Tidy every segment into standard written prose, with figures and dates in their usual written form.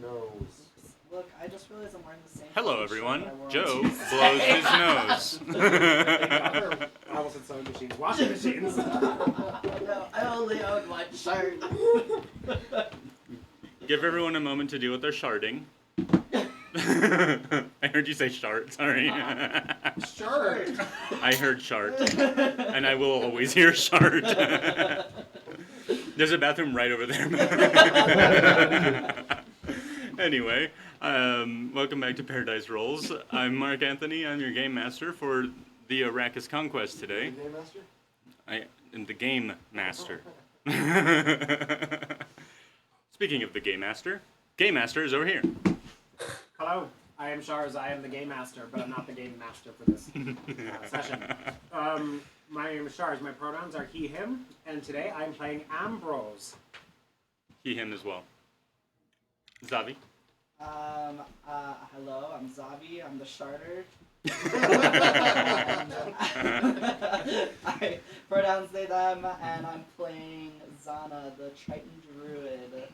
nose. Look, I just realized I'm wearing the same. Hello, shirt everyone. I wore on Joe Tuesday. blows his nose. I almost said sewing machines. Washing machines. No, I only own one shirt. Give everyone a moment to deal with their sharding. I heard you say shart, sorry. Shirt. I heard shart. And I will always hear shart. There's a bathroom right over there. Anyway, welcome back to Paradise Rolls. I'm Mark Anthony. I'm your game master for the Arrakis Conquest today. Game master? I am the game master. Speaking of the game master is over here. Hello, I am Shars. I am the game master, but I'm not the game master for this session. My name is Shars. My pronouns are he, him, and today I'm playing Ambrose. He, him as well. Zavi. Hello, I'm Zavi. I'm the starter. I pronouns they, them, and I'm playing Zana, the Triton Druid.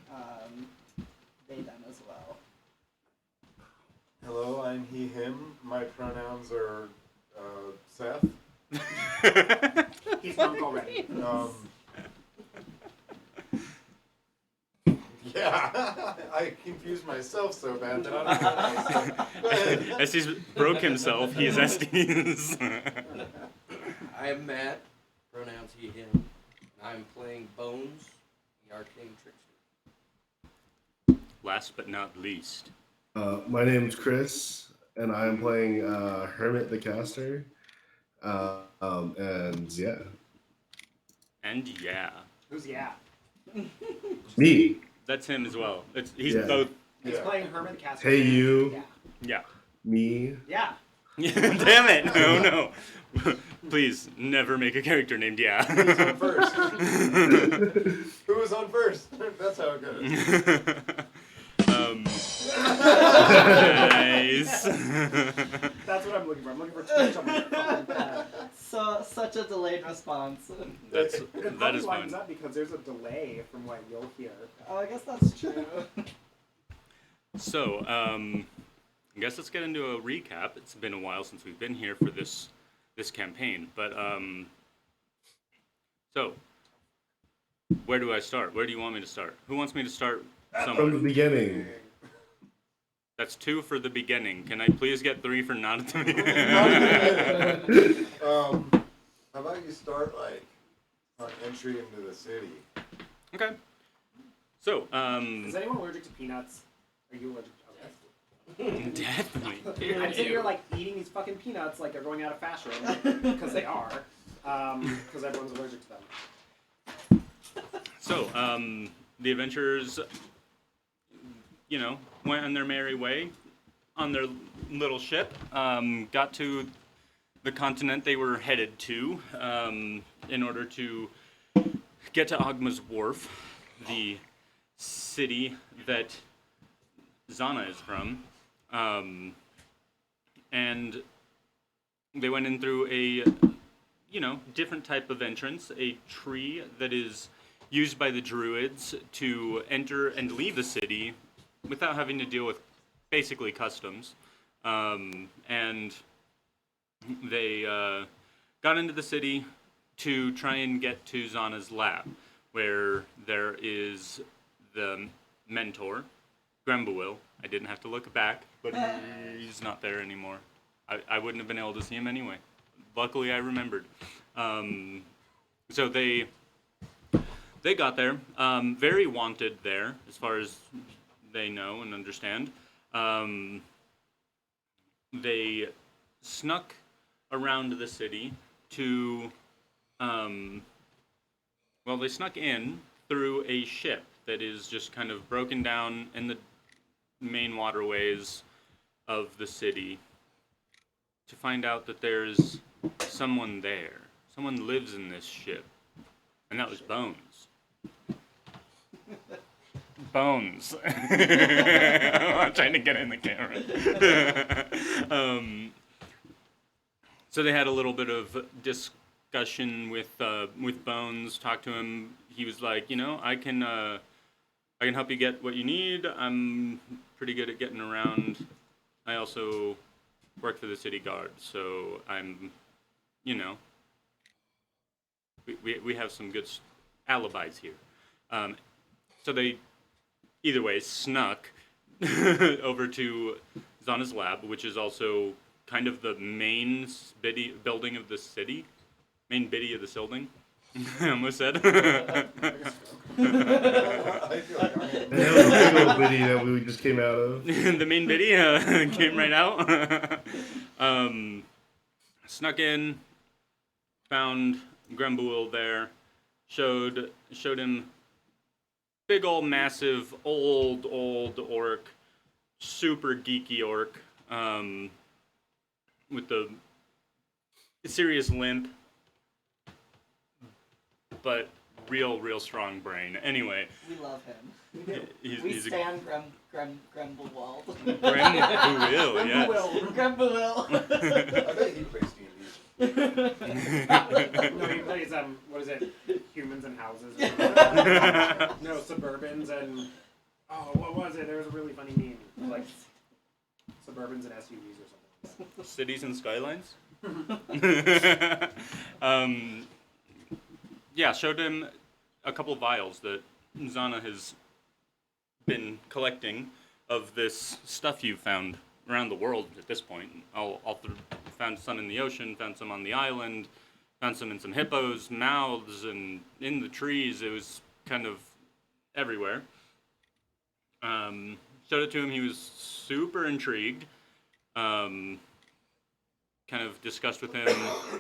They, them as well. Hello, I'm he, him. My pronouns are Seth. He's drunk already. Yeah, I confused myself so bad that I don't know what I said. As he's broke himself, he is Estes. I am Matt, pronouns he, him. I'm playing Bones, the Arcane Trickster. Last but not least. My name's Chris, and I'm playing Hermit the Caster. And yeah. And yeah. Who's yeah? Me. That's him as well. He's Yeah. both. He's Yeah. playing Herman the Caster. Hey, you. Yeah. Yeah. Me. Yeah. Damn it! No. Please, never make a character named Yeah. Who's on first? Who was on first? That's how it goes. Nice. That's what I'm looking for. I'm looking for Twitch on my phone. So such a delayed response. That It is probably lines fine. up because there's a delay from what you'll hear. Oh, I guess that's true. So, I guess let's get into a recap. It's been a while since we've been here for this campaign, but so where do I start? Where do you want me to start? Who wants me to start somewhere? From the beginning. That's 2 for the beginning. Can I please get 3 for not at the beginning? How about you start like on entry into the city? Okay. So, Is anyone allergic to peanuts? Are you allergic to definitely. I'm sitting here like eating these fucking peanuts like they're going out of fashion because they are, because everyone's allergic to them. So, the adventurers, went on their merry way on their little ship, got to the continent they were headed to in order to get to Ogma's Wharf, the city that Zana is from. And they went in through a, different type of entrance, a tree that is used by the druids to enter and leave the city without having to deal with basically customs. And they got into the city to try and get to Zana's lab, where there is the mentor, Grembuil. I didn't have to look back, but he's not there anymore. I wouldn't have been able to see him anyway. Luckily, I remembered. So they got there, very wanted there, as far as they know and understand. They snuck around the city to, they snuck in through a ship that is just kind of broken down in the main waterways of the city to find out that there's someone there. Someone lives in this ship. And that was Bones. Bones. I'm trying to get in the camera. So they had a little bit of discussion with Bones. Talked to him. He was like, I can help you get what you need. I'm pretty good at getting around. I also work for the city guard, so I'm, you know, we have some good alibis here. So they, either way, snuck over to Zana's lab, which is also kind of the main building of the city. Main biddy of the building. I almost said. I feel like I am. That was a big old biddy that we just came out of. The main biddy came right out. Snuck in, found Grumbuil there, showed him big old massive old orc, super geeky orc, with the serious limp, but real strong brain. Anyway, We love him. he's a stand Grumblewald. Grumbuil, yes. Grumblewald. I bet he plays D&D. No, he plays what is it? Humans and houses. No, Suburbans and what was it? There was a really funny meme. It was like Suburbans and SUVs or something like that. Cities and skylines. Yeah, showed him a couple vials that Zana has been collecting of this stuff you found around the world at this point. Found some in the ocean, found some on the island, found some in some hippos' mouths and in the trees. It was kind of everywhere. Showed it to him. He was super intrigued. Kind of discussed with him.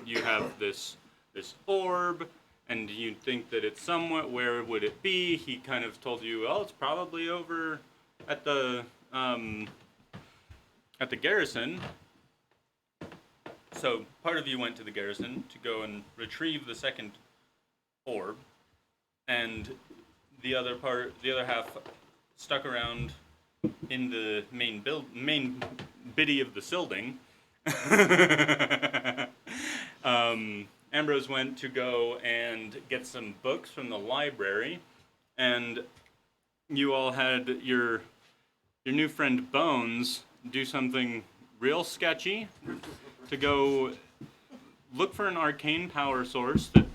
You have this orb, and you think that it's somewhat. Where would it be? He kind of told you, "Oh, it's probably over at the garrison." So part of you went to the garrison to go and retrieve the second orb, and the other half stuck around in the main biddy of the Silding. Ambrose went to go and get some books from the library, and you all had your new friend Bones do something real sketchy to go look for an arcane power source that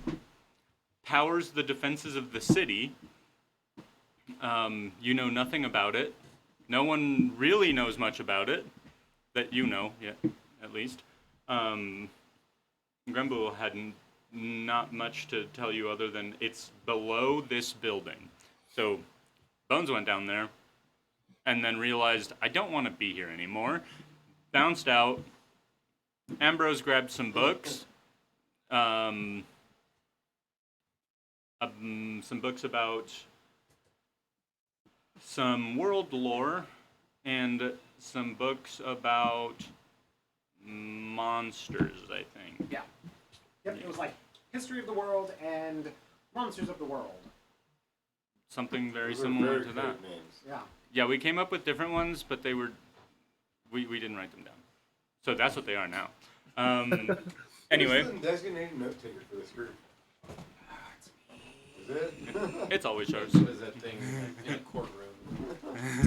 powers the defenses of the city. You know nothing about it. No one really knows much about it, that you know, yet, at least. Grumbuil had not much to tell you other than it's below this building. So Bones went down there and then realized, I don't want to be here anymore. Bounced out. Ambrose grabbed some books. Some books about some world lore and some books about monsters, I think. Yeah. Yep, it was like History of the World and Monsters of the World. Something very Those are similar very to that. great names. Yeah. Yeah, we came up with different ones, but they were we didn't write them down. So that's what they are now. Anyway, Who's the designated note taker for this group? Is it? it's always yours. What is that thing in a courtroom?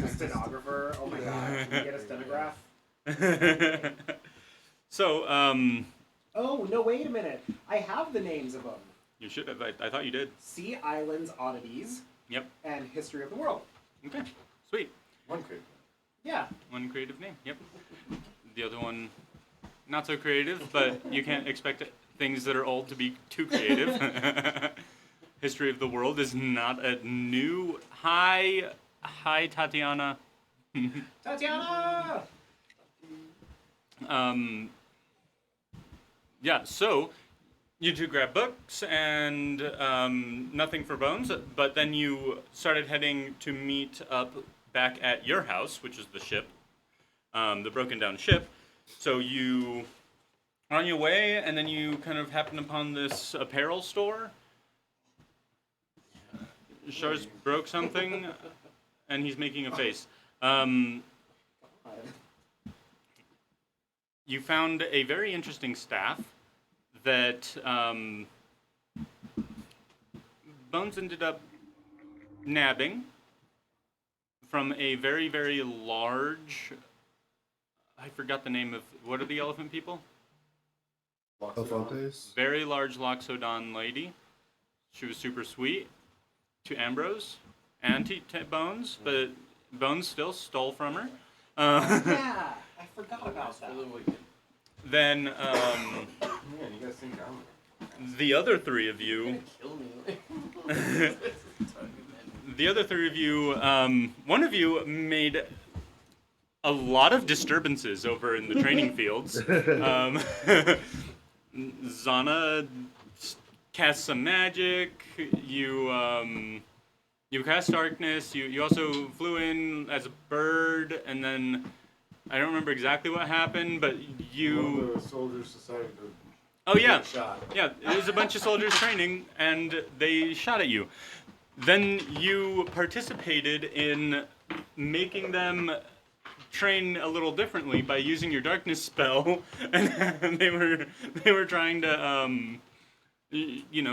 A stenographer. Oh my god. Can we get a stenograph? So, Oh, no, wait a minute. I have the names of them. you should have. I thought you did. Sea Islands Oddities Yep. and History of the World. Okay. Sweet. One creative. Yeah. One creative name. Yep. The other one, not so creative, but you can't expect things that are old to be too creative. History of the World is not a new. Hi, Tatiana. Tatiana! Yeah, so you two grab books and nothing for Bones, but then you started heading to meet up back at your house, which is the ship, the broken down ship. So you are on your way, and then you kind of happen upon this apparel store. Char's broke something, and he's making a face. You found a very interesting staff that Bones ended up nabbing from a very, very large. I forgot the name of. What are the elephant people? Alphontes. Very large Loxodon lady. She was super sweet to Ambrose and to Bones, but Bones still stole from her. Yeah, I forgot about For that. the wicked. Then Yeah, you guys seem down the other three of you. Kill me. The other three of you, one of you made a lot of disturbances over in the training fields. Zana cast some magic. You cast darkness. You also flew in as a bird, and then I don't remember exactly what happened, but One you. of the soldiers decided to Oh yeah, get shot. yeah. It was a bunch of soldiers training, and they shot at you. Then you participated in making them train a little differently by using your darkness spell, and they were trying to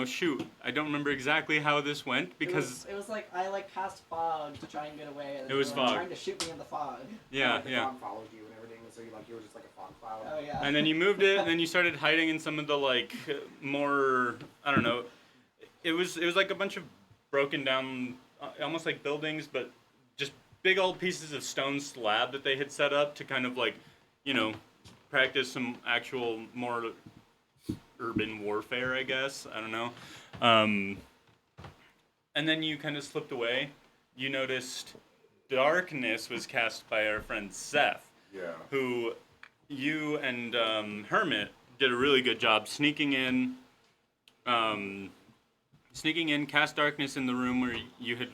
shoot. I don't remember exactly how this went because it was like I cast fog to try and get away. And It was they were fog. trying to shoot me in the fog. yeah. The fog followed you and everything, so you were just like a fog cloud. Oh yeah. And then you moved it, and then you started hiding in some of the more, I don't know. It was like a bunch of broken down, almost like buildings, but just big old pieces of stone slab that they had set up to kind of practice some actual more urban warfare, I guess. I don't know. And then you kind of slipped away. You noticed darkness was cast by our friend Seth, Yeah. who you and Hermit did a really good job sneaking in. Cast darkness in the room where you had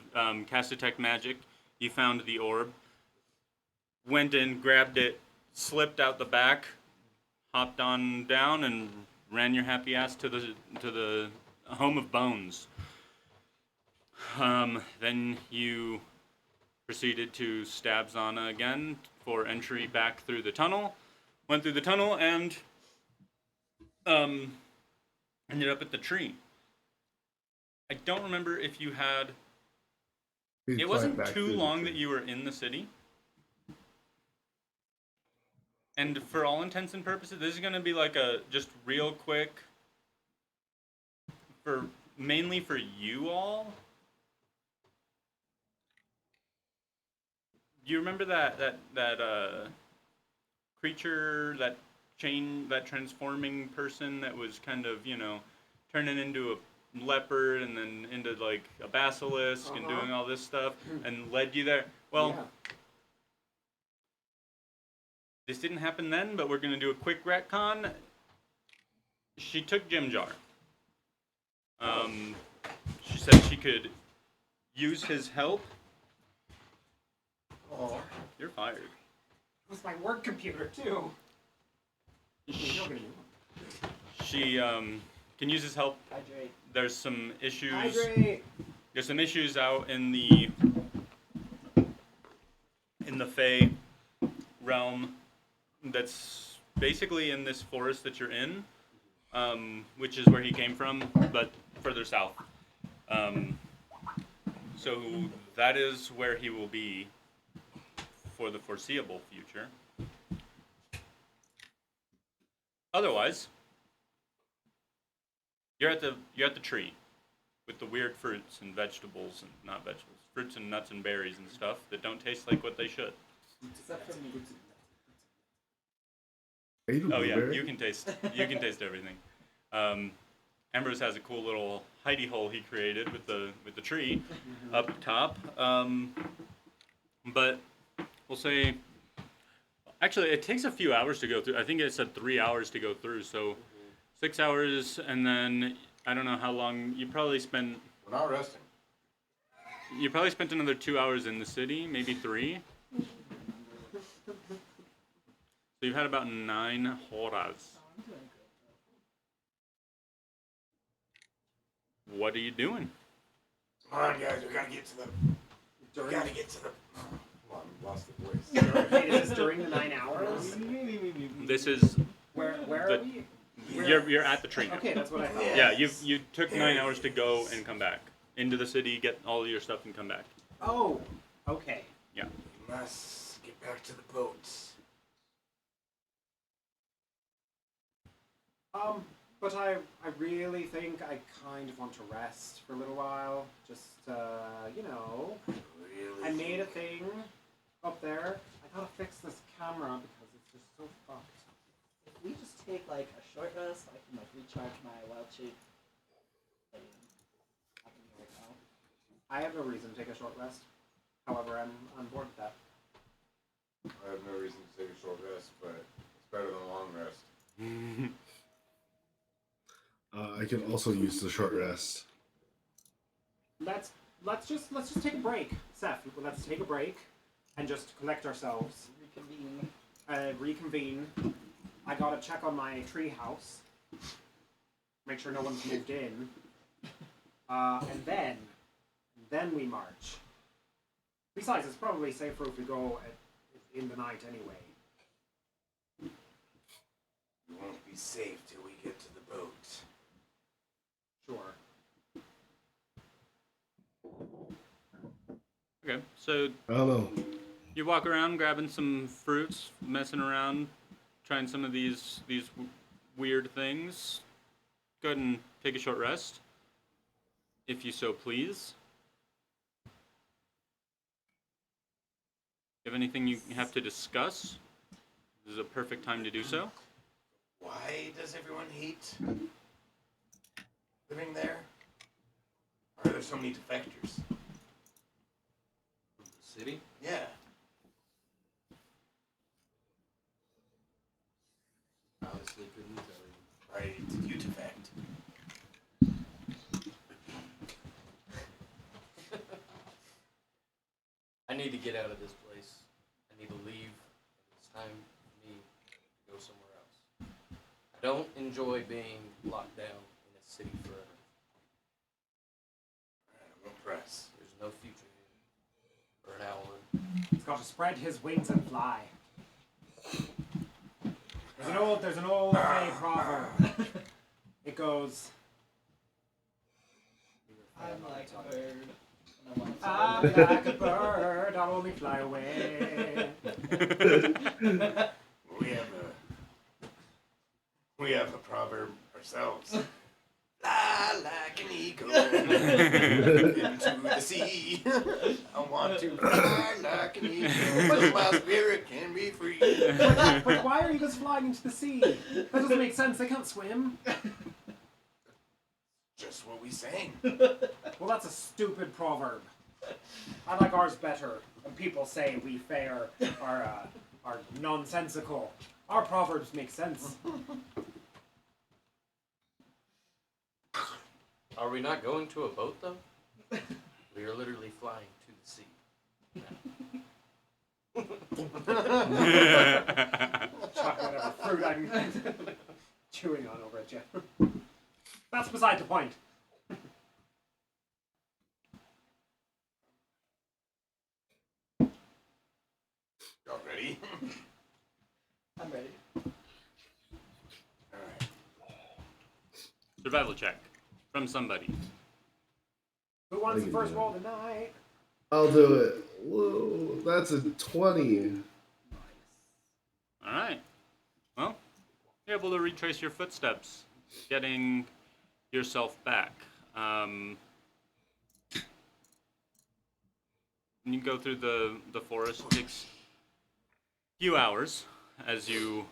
cast detect magic. You found the orb. Went in, grabbed it, slipped out the back, hopped on down, and ran your happy ass to the home of Bones. Then you proceeded to stab Zana again for entry back through the tunnel. Went through the tunnel and ended up at the tree. I don't remember if you had. It wasn't too long that you were in the city. And for all intents and purposes, this is going to be like a just real quick mainly for you all. Do you remember that creature, that transforming person that was kind of, turning into a leopard and then into like a basilisk and doing all this stuff and led you there? Well, Yeah. this didn't happen then, but we're going to do a quick retcon. She took Jim Jar. She said she could use his help. Oh, You're fired. it was my work computer too. She can use his help. Hydrate. There's some issues. Hydrate. There's some issues out in the Fae realm. That's basically in this forest that you're in, which is where he came from, but further south. So that is where he will be for the foreseeable future. Otherwise, you're at the tree with the weird fruits and vegetables and not vegetables, fruits and nuts and berries and stuff that don't taste like what they should. Except for me. Oh yeah, you can taste everything. Ambrose has a cool little hidey hole he created with the tree up top. But we'll say, actually, it takes a few hours to go through. I think it said 3 hours to go through, so 6 hours, and then I don't know how long. You probably spent. We're not resting. You probably spent another 2 hours in the city, maybe 3. So you've had about 9 horas. What are you doing? Come on, guys, we gotta get to the. During, Come on, we lost the voice. wait, is this during the 9 hours? This is Where The- are we? you're at the tree now. Okay, that's what I thought. Yeah, you took 9 hours to go and come back into the city, get all of your stuff, and come back. Oh, okay. Yeah. must get back to the boat. But I really think I kind of want to rest for a little while. Just, you know, Really? I made a thing up there. I gotta fix this camera because it's just so fucked. If we just take like a short rest, I can like recharge my wild shape. Happening right now. I have no reason to take a short rest. However, I'm on board with that. I have no reason to take a short rest, but it's better than a long rest. I can also use the short rest. Let's just take a break, Seth. Let's take a break and just collect ourselves. Reconvene. Reconvene. I gotta check on my tree house. Make sure no one's moved in. And then we march. Besides, it's probably safer if we go in the night anyway. We won't be safe till we get to the boat. Sure. Okay, so I don't know. you walk around grabbing some fruits, messing around, trying some of these weird things. Go ahead and take a short rest, if you so please. You have anything you have to discuss? This is a perfect time to do so. Why does everyone hate living there? Why are there so many defectors? City? Yeah. Honestly, couldn't tell you. Why did you defect? I need to get out of this place. I need to leave. It's time for me to go somewhere else. I don't enjoy being locked down in a city forever. I'm impressed. There's no future here. For an hour. He's got to spread his wings and fly. There's an old Fey proverb. It goes. I'm like a bird. And I want to I'm like a bird, I'll only fly away. We have a proverb ourselves. Fly like an eagle into the sea. I want to fly like an eagle so my spirit can be free. But why are you just flying into the sea? That doesn't make sense, they can't swim. Just what we sang. Well, that's a stupid proverb. I like ours better. When people say we Fey are nonsensical. Our proverbs make sense. Are we not going to a boat, though? We are literally flying to the sea. Chuck whatever fruit I'm chewing on over at you. That's beside the point. Y'all ready? I'm ready. Alright. Survival check from somebody. Who wants the can first do roll tonight? I'll do it. Whoa, that's a 20. All right. Well, you're able to retrace your footsteps, getting yourself back. You go through the forest. It takes a few hours as you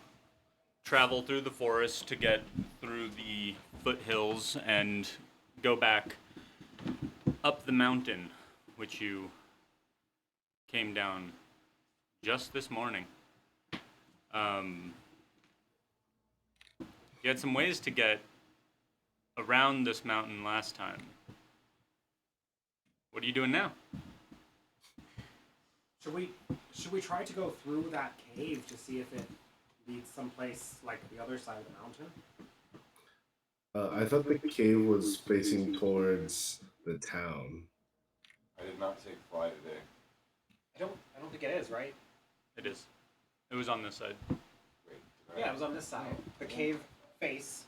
travel through the forest to get through the foothills and go back up the mountain, which you came down just this morning. You had some ways to get around this mountain last time. What are you doing now? Should we try to go through that cave to see if it leads someplace like the other side of the mountain? I thought the cave was facing towards the town. I did not take fly today. I don't think it is, right? It is. It was on this side. Wait, did I? Yeah, it was on this side. The cave face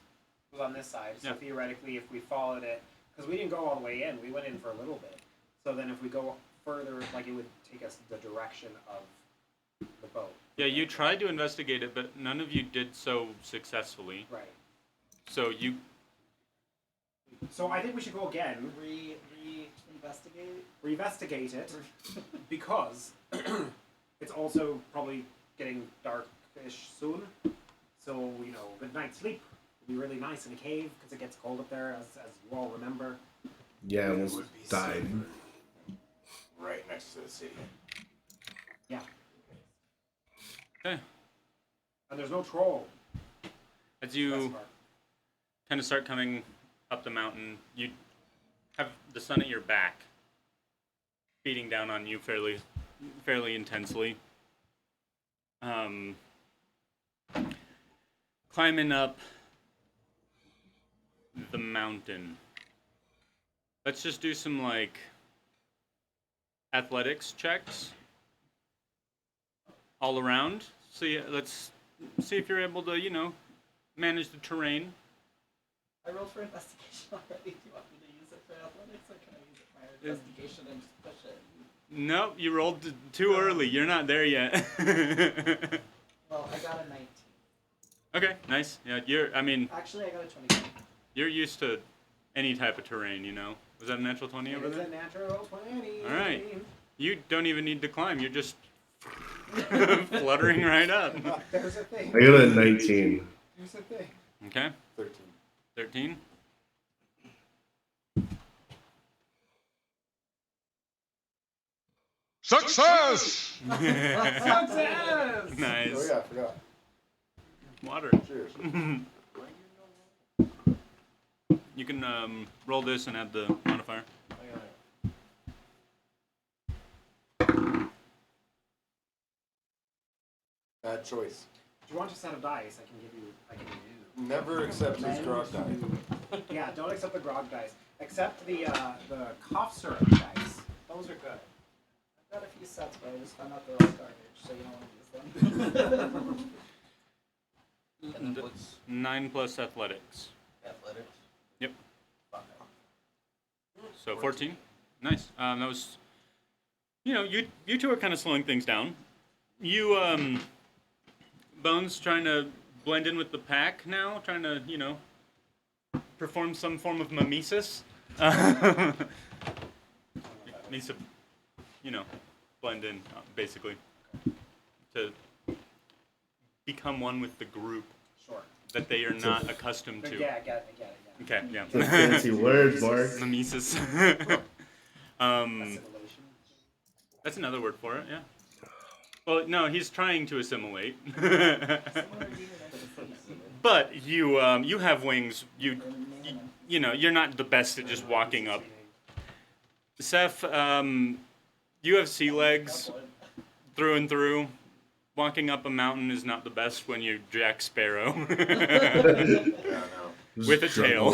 was on this side. So Yeah. theoretically, if we followed it, because we didn't go all the way in, we went in for a little bit. So then if we go further, like it would take us the direction of the boat. Yeah, you tried to investigate it, but none of you did so successfully. Right. So you, So I think we should go again, Investigate. reinvestigate it, because it's also probably getting dark-ish soon. So, you know, good night's sleep would be really nice in a cave, because it gets cold up there, as you all remember. Yeah, It almost would be died. safer right next to the city. Yeah. okay, And there's no troll. as Best you part. kind of start coming up the mountain, you have the sun at your back, beating down on you fairly intensely. Climbing up the mountain. Let's just do some like athletics checks all around. Let's see if you're able to, manage the terrain. I rolled for investigation already. Do you want me to use it for athletics, or can I use it for my investigation and just push it? Nope, you rolled too early. You're not there yet. Well, I got a 19. Okay, nice. Yeah, Actually, I got a 20. you're used to any type of terrain, Was that a natural 20 over It's there? a natural 20. All right. You don't even need to climb. You're just fluttering right up. There's a thing. I got a 19. There's a thing. Okay, 13. 13. Success! Success! Nice. Oh yeah, I forgot. Water. Cheers. You can roll this and add the modifier. Bad choice. Do you want a set of dice? I can give you. Never accept his grog die. Yeah, don't accept the grog dice. Accept the cough syrup dice. Those are good. I've got a few sets, but I just found out they're all garbage, so you don't want to use them. And then what's 9 plus athletics. athletics? Yep. 5. So 14. Nice. That was, you two are kind of slowing things down. You, Bones trying to blend in with the pack now, trying to, perform some form of mimesis. Means to, blend in, basically. To become one with the group Sure. that they are not accustomed to. Yeah, I get it. Okay, yeah. That's a fancy word, Mark. Mimesis. Assimilation. That's another word for it, yeah. Well, no, he's trying to assimilate. But you have wings. You're not the best at just walking up. Seth, you have sea legs through and through. Walking up a mountain is not the best when you're Jack Sparrow. Yeah, no. With a tail.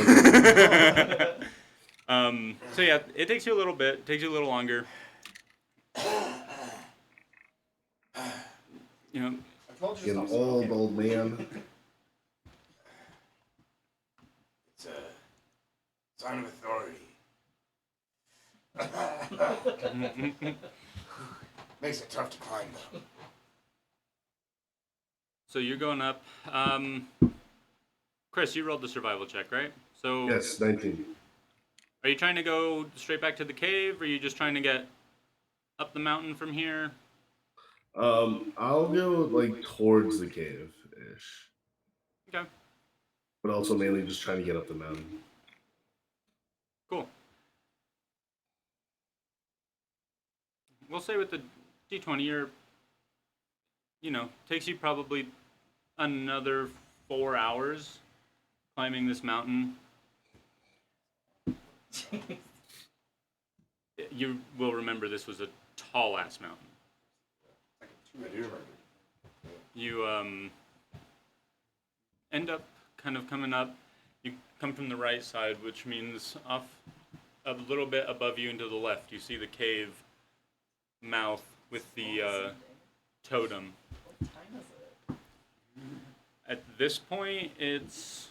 So yeah, it takes you a little bit. It takes you a little longer. I told you to Get stop an smoking. old man. It's a sign of authority. Makes it tough to climb though. So you're going up. Chris, you rolled the survival check, right? So Yes, 19. are you trying to go straight back to the cave, or are you just trying to get up the mountain from here? I'll go like towards the cave-ish, Okay, but also mainly just trying to get up the mountain. cool. We'll say with the D20, takes you probably another 4 hours climbing this mountain. You will remember this was a tall-ass mountain. I do remember. You end up kind of coming up. You come from the right side, which means off a little bit above you and to the left. You see the cave mouth with the totem. What time is it? At this point, it's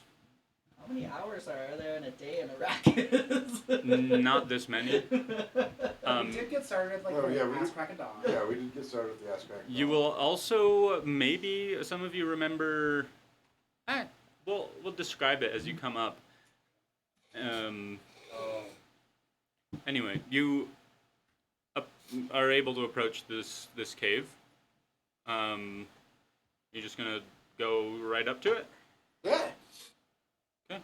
many hours are there in a day in Arrakis? Not this many. We did get started like Oh, yeah, we ass did. crack of dawn. Yeah, we did get started with the aspect. You will also, maybe some of you remember, we'll describe it as you come up. Anyway, you are able to approach this cave. You're just gonna go right up to it. Yeah. Okay.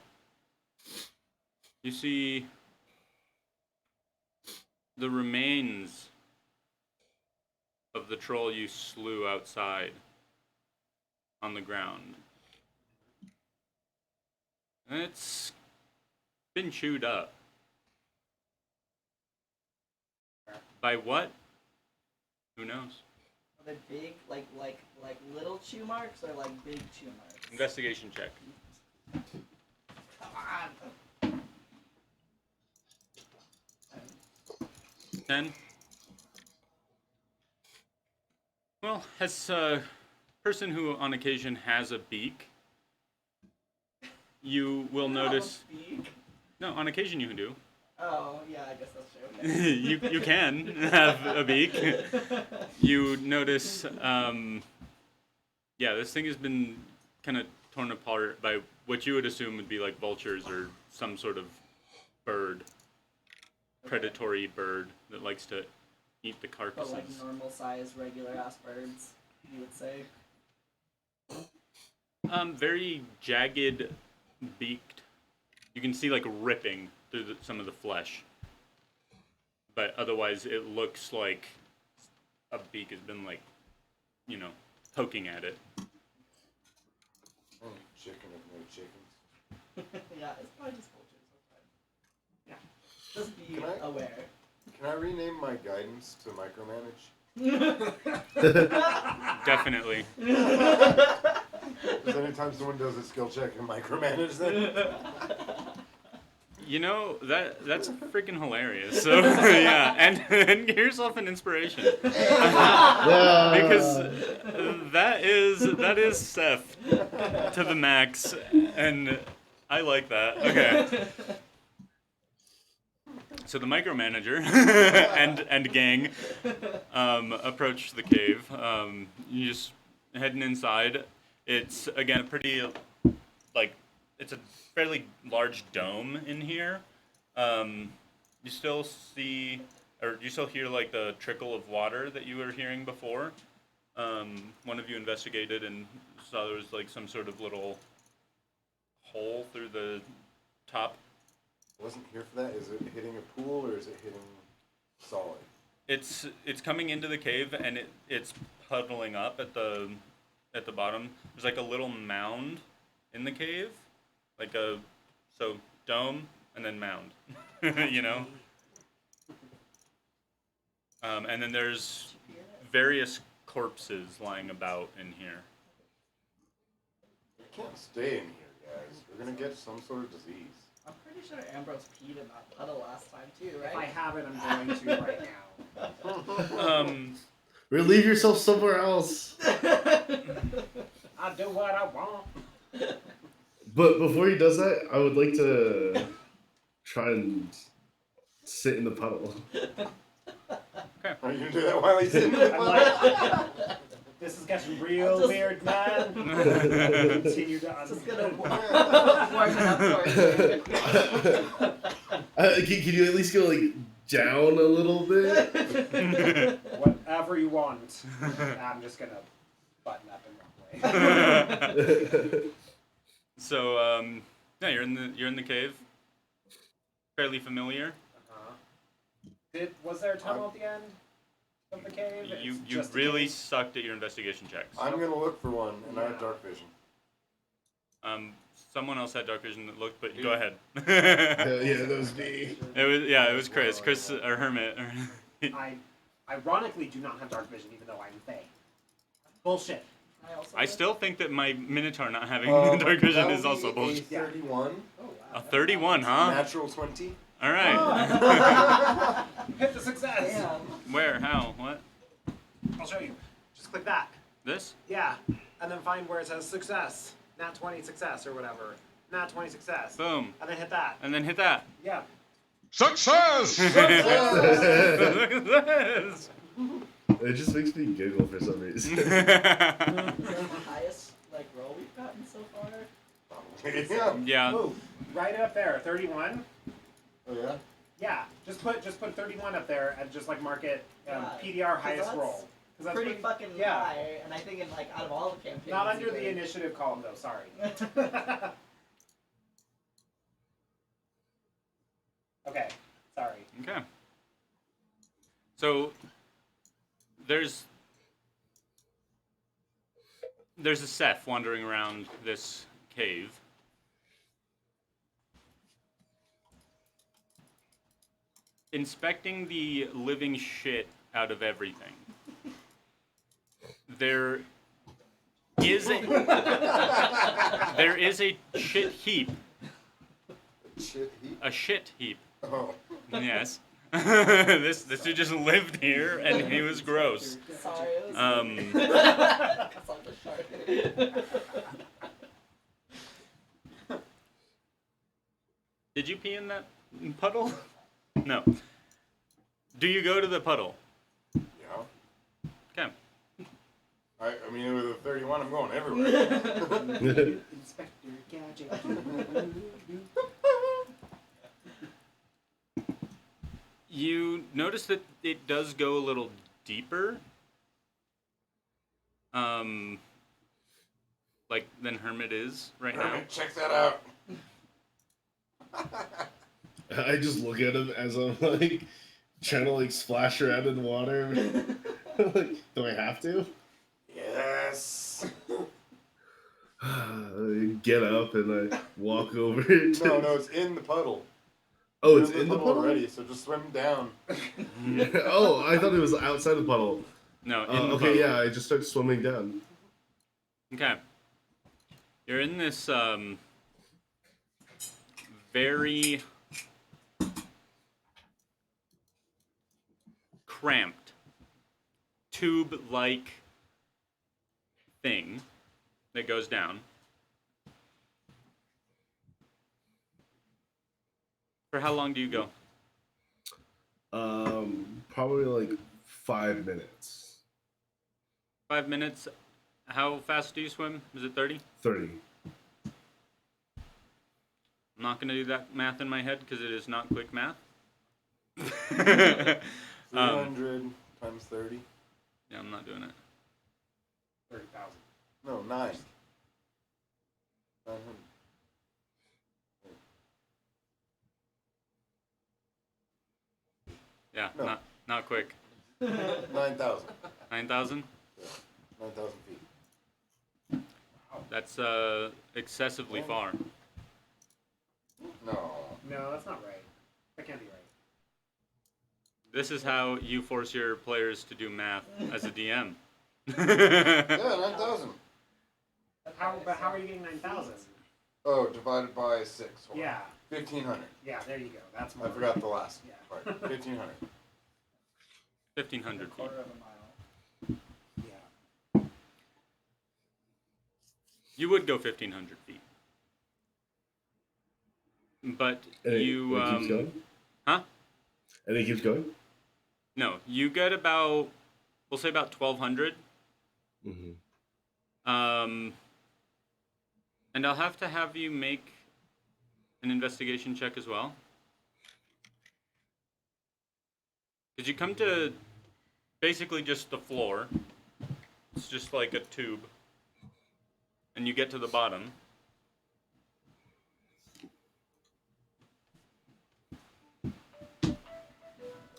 You see the remains of the troll you slew outside on the ground. And it's been chewed up. By what? Who knows? Are they big, like little chew marks, or like big chew marks? Investigation check. Come on. 10. Well, as a person who on occasion has a beak, you will notice. Beak. No, on occasion you do. Oh, yeah, I guess that's true. you can have a beak. You notice, this thing has been kind of torn apart by what you would assume would be like vultures or some sort of bird, predatory bird that likes to eat the But carcasses. like normal size, regular ass birds, you would say. Very jagged, beaked. You can see like ripping through some of the flesh, but otherwise it looks like a beak has been like, poking at it. Oh, chicken of no chickens. Yeah, it's probably just vultures. Okay. Yeah. Just be Can I- aware. Can I rename my guidance to micromanage? Definitely. Because anytime someone does a skill check and micromanage them. That's freaking hilarious. So yeah, and give yourself an inspiration. Yeah. Because that is Seth to the max, and I like that. Okay. So the micromanager and gang approach the cave. You just heading inside. It's again a pretty it's a fairly large dome in here. You still see, or you still hear like the trickle of water that you were hearing before. One of you investigated and saw there was like some sort of little hole through the top. I wasn't here for that. Is it hitting a pool or is it hitting solid? It's coming into the cave and it's puddling up at the bottom. There's like a little mound in the cave, so dome and then mound, and then there's various corpses lying about in here. We can't stay in here, guys. We're gonna get some sort of disease. I'm pretty sure Ambrose peed in that puddle last time too, If I right? have it, I'm going to right now. Relieve yourself somewhere else. I do what I want. But before he does that, I would like to try and sit in the puddle. Are you gonna do that while he's in the I'm like, this is getting real weird, man. Continue to Just gonna warm understand. it up for you. Can you at least go like down a little bit? Whatever you want. I'm just gonna button up and walk away. So you're in the cave. Fairly familiar. Was there a tunnel at the end of the cave? You It's just a really cave? sucked at your investigation checks. I'm gonna look for one, and I have dark vision. Someone else had dark vision that looked, but go ahead. Yeah, that was me. It was Chris. Chris or Hermit. I ironically do not have dark vision, even though I'm Fae. Bullshit. I still think that my Minotaur not having Um, dark vision that is would also be bullshit. a 31. Oh, wow. A 31, huh? Natural 20. All right. Hit the success. Damn. Where? How? What? I'll show you. Just click that. This? Yeah, and then find where it says success. Nat 20 success or whatever. Nat 20 success. Boom. And then hit that. And then hit that. Yeah. Success! Look at this. It just makes me giggle for some reason. Is that the highest like roll we've gotten so far? Yeah. Yeah. Ooh, right up there, 31. Oh yeah. Yeah, just put 31 up there and just like mark it Yeah, PDR 'cause highest that's roll. 'Cause that's Pretty fucking yeah. high, and I think in like out of all the campaigns. Not under you the could- initiative column though. Sorry. Okay. Sorry. Okay. So there's a Seth wandering around this cave. Inspecting the living shit out of everything. There is a shit heap. Shit heap. A shit heap. Oh. Yes. this dude just lived here and he was gross. Sorry. It was It's on the shark. Did you pee in that puddle? No. Do you go to the puddle? Yeah. Okay. I mean, with a 31, I'm going everywhere. Inspector Gadget. You notice that it does go a little deeper. Like than Hermit is right now. Check that out. I just look at him as I'm like trying to like splash around in water. Like, do I have to? Yes. I get up and I walk over. No, it's in the puddle. Oh, it's in the puddle already, so just swim down. Oh, I thought it was outside the puddle. No, in the Okay, puddle. yeah, I just start swimming down. Okay. You're in this very cramped tube-like thing that goes down. For how long do you go? Probably like 5 minutes. 5 minutes. How fast do you swim? Is it 30? 30. I'm not going to do that math in my head because it is not quick math. 300 times 30. Yeah, I'm not doing it. 30,000. No, 9. 900. Yeah, No. not quick. 9,000. 9,000? 9,000 feet. That's excessively far. No. No, that's not right. That can't be right. This is how you force your players to do math as a DM. Yeah, 9,000. But how are you getting 9,000? Oh, divided by 6. Hold on. Yeah. 1,500. Yeah, there you go. That's more. I forgot the last Yeah. part. 1,500. 1,500 feet. Quarter of a mile. Yeah. You would go 1,500 feet. But And it you, keeps going? huh? And it keeps going? No, you get about, we'll say about 1,200. Mm-hmm. And I'll have to have you make an investigation check as well. Because you come to basically just the floor. It's just like a tube. And you get to the bottom.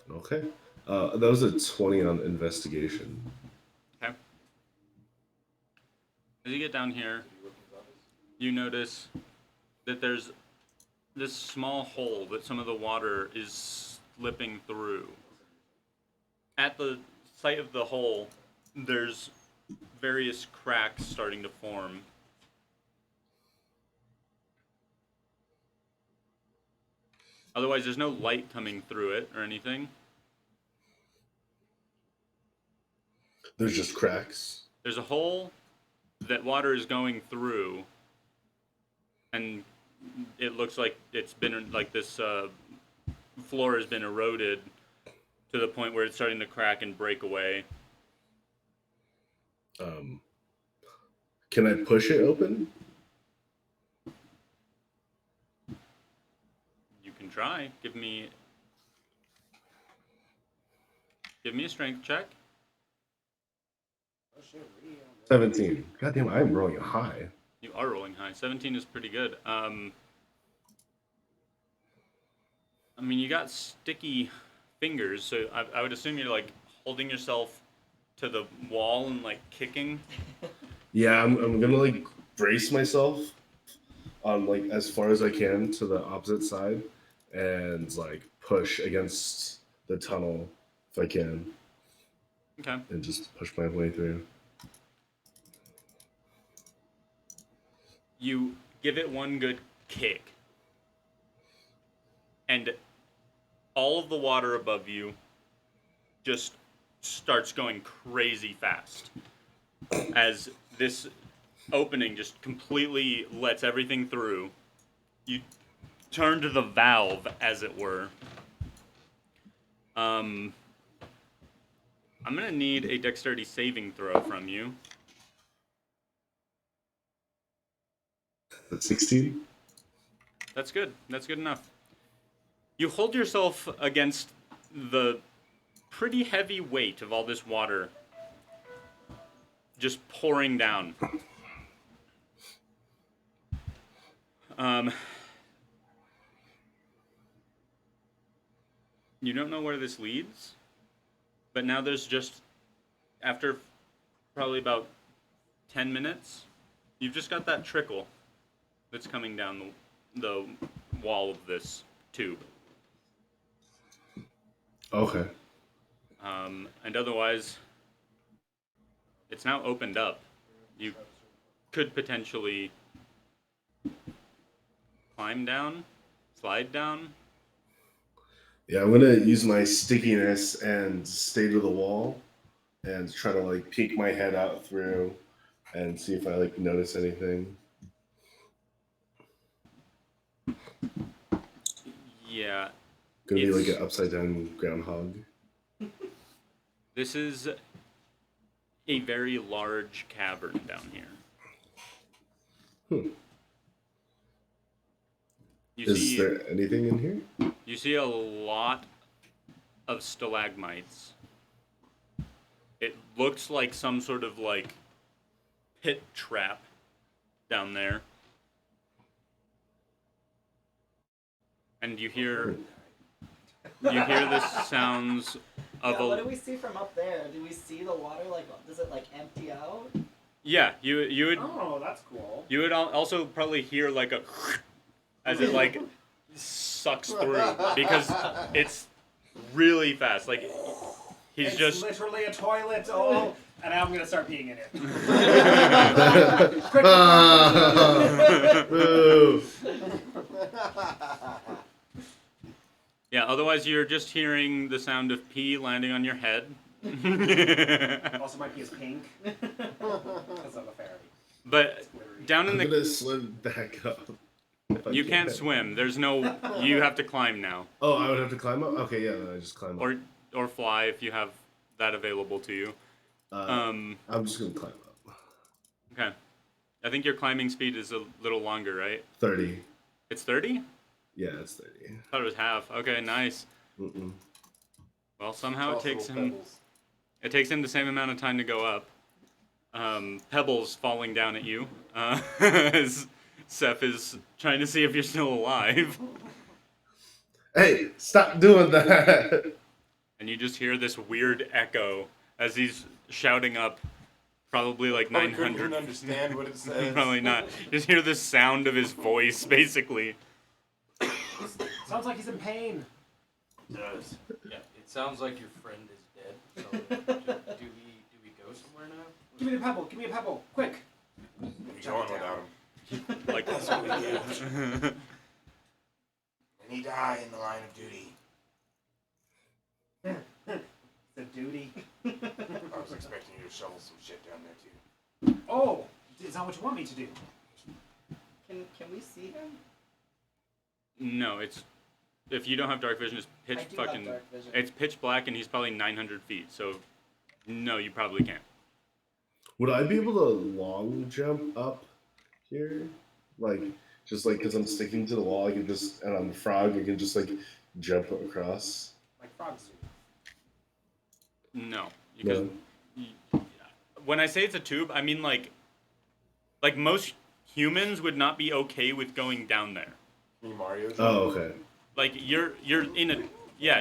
Okay. That was a 20 on investigation. Okay. As you get down here, you notice that there's this small hole that some of the water is slipping through. At the site of the hole, there's various cracks starting to form. Otherwise, there's no light coming through it or anything. There's just cracks. There's a hole that water is going through, and it looks like it's been like this floor has been eroded to the point where it's starting to crack and break away. Can I push it open? You can try. Give me a strength check. 17. Goddamn, I'm rolling high. You are rolling high. 17 is pretty good. I mean, you got sticky fingers, so I would assume you're like holding yourself to the wall and like kicking. Yeah, I'm gonna like brace myself on like as far as I can to the opposite side and like push against the tunnel if I can. Okay. And just push my way through. You give it one good kick, and all of the water above you just starts going crazy fast as this opening just completely lets everything through. You turn to the valve, as it were. I'm gonna need a dexterity saving throw from you. That's 16? That's good. That's good enough. You hold yourself against the pretty heavy weight of all this water just pouring down. You don't know where this leads, but now there's just, after probably about 10 minutes, you've just got that trickle that's coming down the wall of this tube. Okay. And otherwise, it's now opened up. You could potentially climb down, slide down. Yeah, I'm gonna use my stickiness and stay to the wall and try to like peek my head out through and see if I like notice anything. Yeah. Gonna be like an upside down groundhog. This is a very large cavern down here. Is there anything in here? You see a lot of stalagmites. It looks like some sort of like pit trap down there. And you hear the sounds of What do we see from up there? Do we see the water? Like, does it like empty out? Yeah, you would. Oh, that's cool. You would also probably hear like a as it like sucks through because it's really fast. Like he's It's just literally a toilet. Oh, and now I'm gonna start peeing in it. Boo. yeah. Otherwise, you're just hearing the sound of pee landing on your head. Also, my pee is pink because of a fairy. But down in I'm the gonna swim back up. you can't swim. There's no. You have to climb now. Oh, I would have to climb up? Okay, yeah, then I just climb up. Or fly if you have that available to you. I'm just gonna climb up. Okay. I think your climbing speed is a little longer, right? 30. It's 30? Yeah, it's 30. I thought it was half. Okay, nice. Mm-mm. Well, somehow it takes him the same amount of time to go up. Pebbles falling down at you as Seth is trying to see if you're still alive. Hey, stop doing that! And you just hear this weird echo as he's shouting up probably like 900. Couldn't even understand what it says. Probably not. Just hear the sound of his voice, basically. Sounds like he's in pain. It does. Yeah, it sounds like your friend is dead. So do we go somewhere now? Give me the pebble. Give me a pebble. Quick. You're going without him. Like That's what we do. And he die in the line of duty. The duty. I was expecting you to shovel some shit down there too. Oh, is that what you want me to do? Can we see him? No, it's if you don't have dark vision, it's pitch I do have fucking. dark vision. It's pitch black, and he's probably 900 feet. So, no, you probably can't. Would I be able to long jump up here? Like, just like, because I'm sticking to the wall, I can just, and I'm a frog, I can just, like, jump across. Like frogs do. No, because No. when I say it's a tube, I mean like most humans would not be okay with going down there. Me Mario. Oh, okay. Like you're in a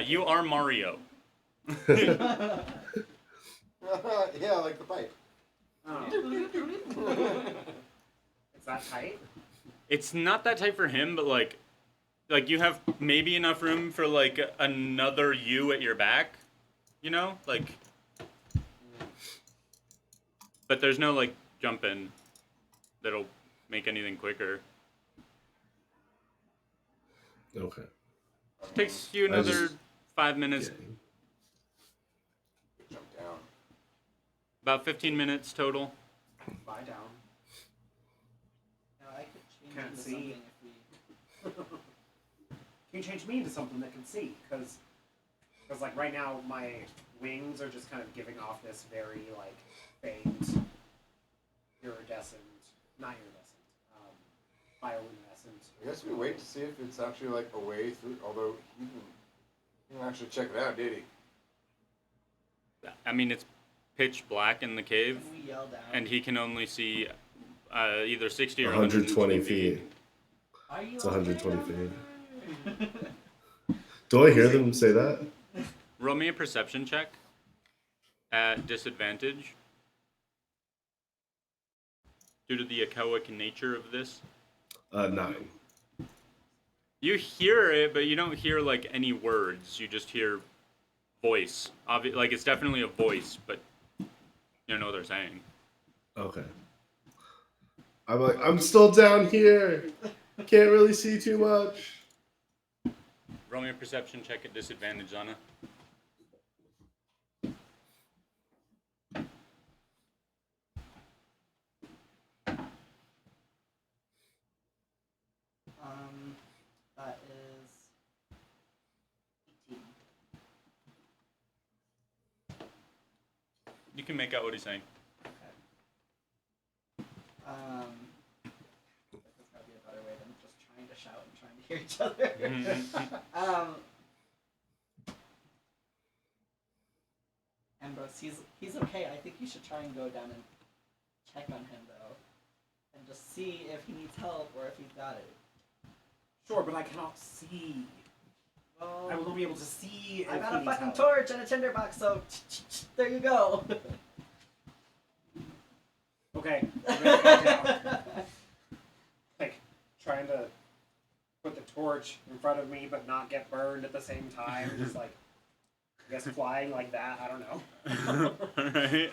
you are Mario. Yeah, like the pipe. Oh. Is that tight? It's not that tight for him, but like you have maybe enough room for like another you at your back, you know, like. But there's no like jump in that'll make anything quicker. Okay. Takes you another 5 minutes, Yeah. Jump down. about 15 minutes total. Lie down. No, I could change Can't into see. something if we. Can you change me into something that can see? Because like right now my wings are just kind of giving off this very like faint, not iridescent, bioluminescent. I guess we wait to see if it's actually like a way through. Although he didn't actually check it out, did he? I mean, it's pitch black in the cave, Can we yell down? and he can only see either 60 or 120 feet. Are you It's 120 okay? feet. Do I hear them say that? Roll me a perception check at disadvantage due to the echoic nature of this. 9. You hear it, but you don't hear like any words. You just hear voice. Like it's definitely a voice, but you don't know what they're saying. Okay. I'm like, I'm still down here. Can't really see too much. Roll me a perception check at disadvantage, Anna. That is 18. You can make out what he's saying. There's gotta be a better way than just trying to shout and trying to hear each other. Ambrose, he's okay. I think you should try and go down and check on him though, and just see if he needs help or if he's got it. Sure, but I cannot see. Well, I will not be able to see. I if got he a needs fucking help. torch and a tinderbox, so there you go. Okay. I'm gonna go down. Like trying to put the torch in front of me, but not get burned at the same time. Just like, I guess flying like that. I don't know. Alright.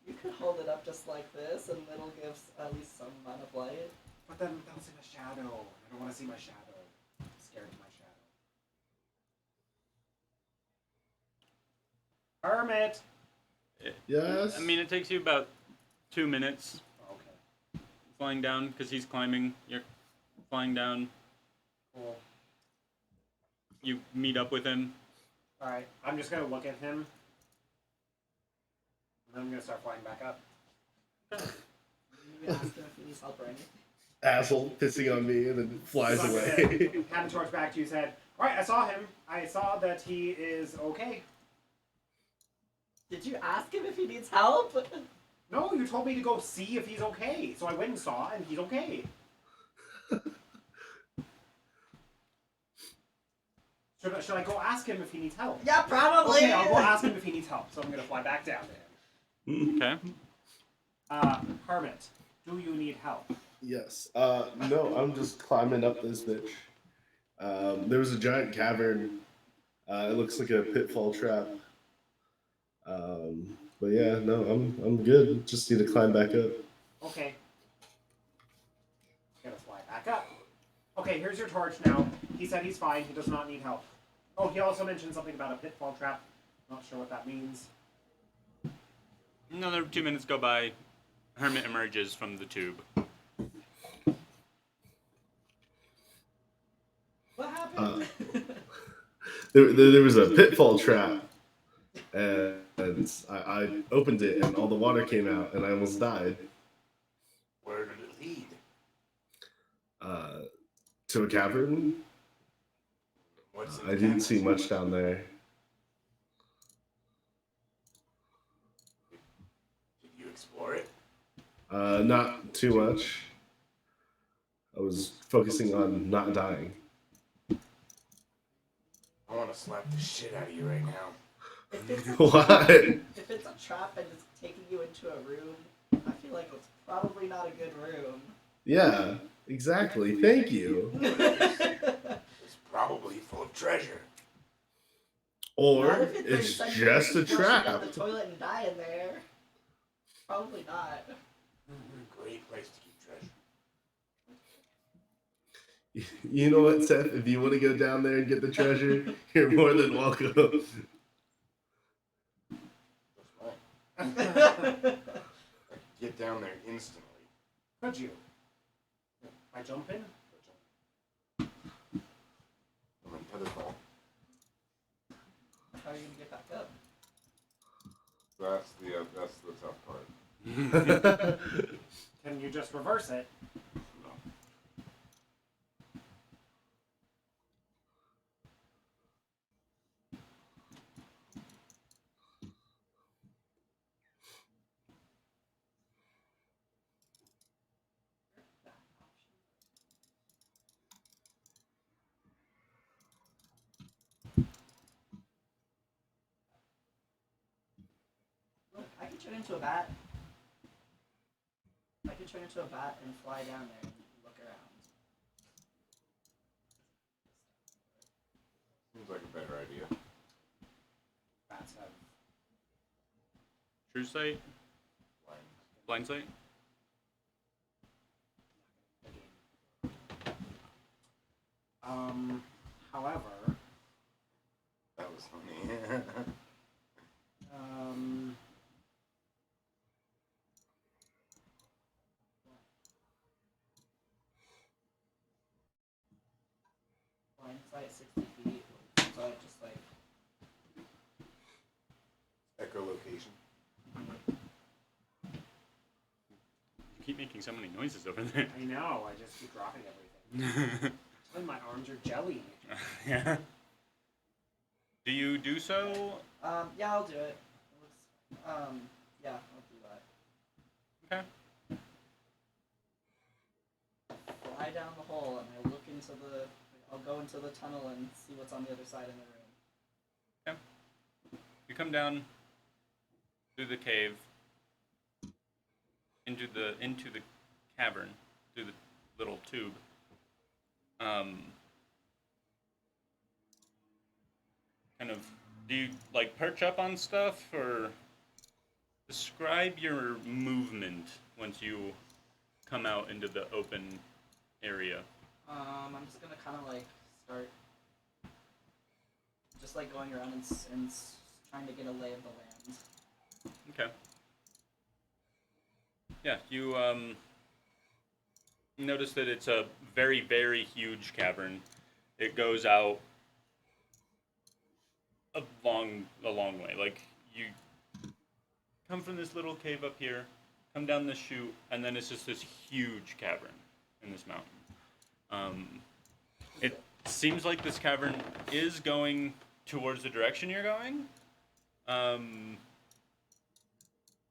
You could hold it up just like this, and it'll give at least some amount of light. But then they'll see my shadow. I don't want to see my shadow. I'm scared of my shadow. Hermit. Yes. I mean, it takes you about 2 minutes Okay. flying down because he's climbing. You're flying down. Cool. You meet up with him. All right. I'm just gonna look at him, and then I'm gonna start flying back up. You ask him if he needs help or anything. Asshole pissing on me and then flies So I'm away. gonna hand the torch back to you. Said, "All right, I saw him. I saw that he is okay." Did you ask him if he needs help? No, you told me to go see if he's okay. So I went and saw, and he's okay. Should I go ask him if he needs help? Yeah, probably. Okay, I'll go ask him if he needs help. So I'm gonna fly back down to him. Okay. Hermit, do you need help? Yes. No, I'm just climbing up this bitch. There was a giant cavern. It looks like a pitfall trap. But yeah, no, I'm good. Just need to climb back up. Okay. Gonna fly back up. Okay, here's your torch now. He said he's fine. He does not need help. Oh, he also mentioned something about a pitfall trap. Not sure what that means. Another 2 minutes go by. Hermit emerges from the tube. What there was a pitfall trap, and I opened it, and all the water came out, and I almost died. Where did it lead? To a cavern. What's in I the didn't see cavern? much down there. Did you explore it? Not too much. I was focusing on not dying. I want to slap the shit out of you right now. If it's a What? trap, if it's a trap and it's taking you into a room, I feel like it's probably not a good room. Yeah, exactly. Thank you. It's probably full of treasure. Or Not if it's there's just a flush you down trap. the toilet and die in there. Probably not. Great place to keep treasure. You know what, Seth? If you want to go down there and get the treasure, you're more than welcome. That's fine. I could get down there instantly. Could you? By jumping? I'm in Tetherfall. How are you gonna get back up? That's the tough part. Can you just reverse it? No. Look, I can turn into a bat. I can turn into a bat and fly down there and look around. Seems like a better idea. Bats have True sight, blind sight. the game. However, That was funny. um, Blind sight 60 feet. So I just like Echolocation. You keep making so many noises over there. I know, I just keep dropping everything. And my arms are jelly. Yeah. Do you do so? yeah, I'll do it. Yeah, I'll do that. Okay. Fly down the hole and I look into the. I'll go into the tunnel and see what's on the other side in the room. You come down through the cave into the cavern through the little tube. Kind of, do you like perch up on stuff, or describe your movement once you come out into the open area? I'm just gonna kind of like start, just like going around and trying to get a lay of the land. Okay. Yeah, you notice that it's a very, very huge cavern. It goes out a long way. Like, you come from this little cave up here, come down this chute, and then it's just this huge cavern in this mountain. It seems like this cavern is going towards the direction you're going.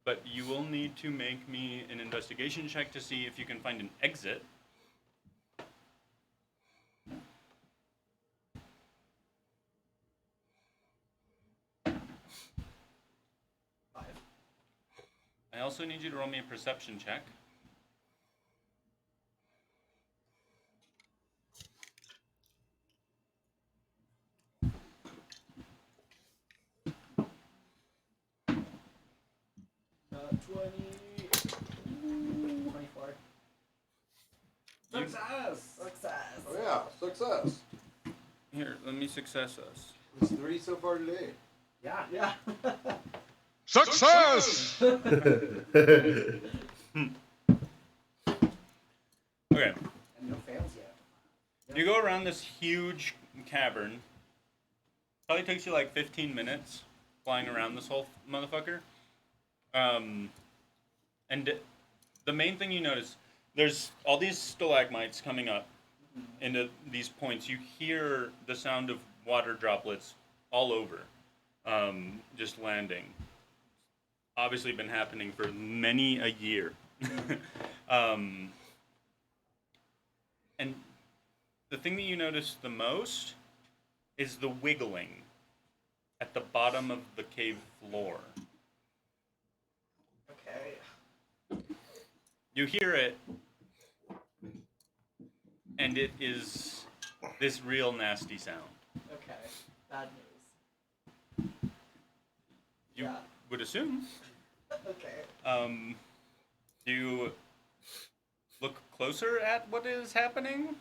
But you will need to make me an investigation check to see if you can find an exit. I also need you to roll me a perception check. Twenty. 24. Success! Success. Oh yeah, success. Here, let me success us. It's 3 so far today. Yeah. Yeah. Success! Okay. And no fails yet. You go around this huge cavern, Probably takes you like 15 minutes flying around this whole motherfucker. And the main thing you notice, there's all these stalagmites coming up into these points. You hear the sound of water droplets all over, just landing. Obviously been happening for many a year. And the thing that you notice the most is the wiggling at the bottom of the cave floor. Okay. You hear it, and it is this real nasty sound. Okay. Bad news. You Yeah. would assume. Okay. Do you look closer at what is happening?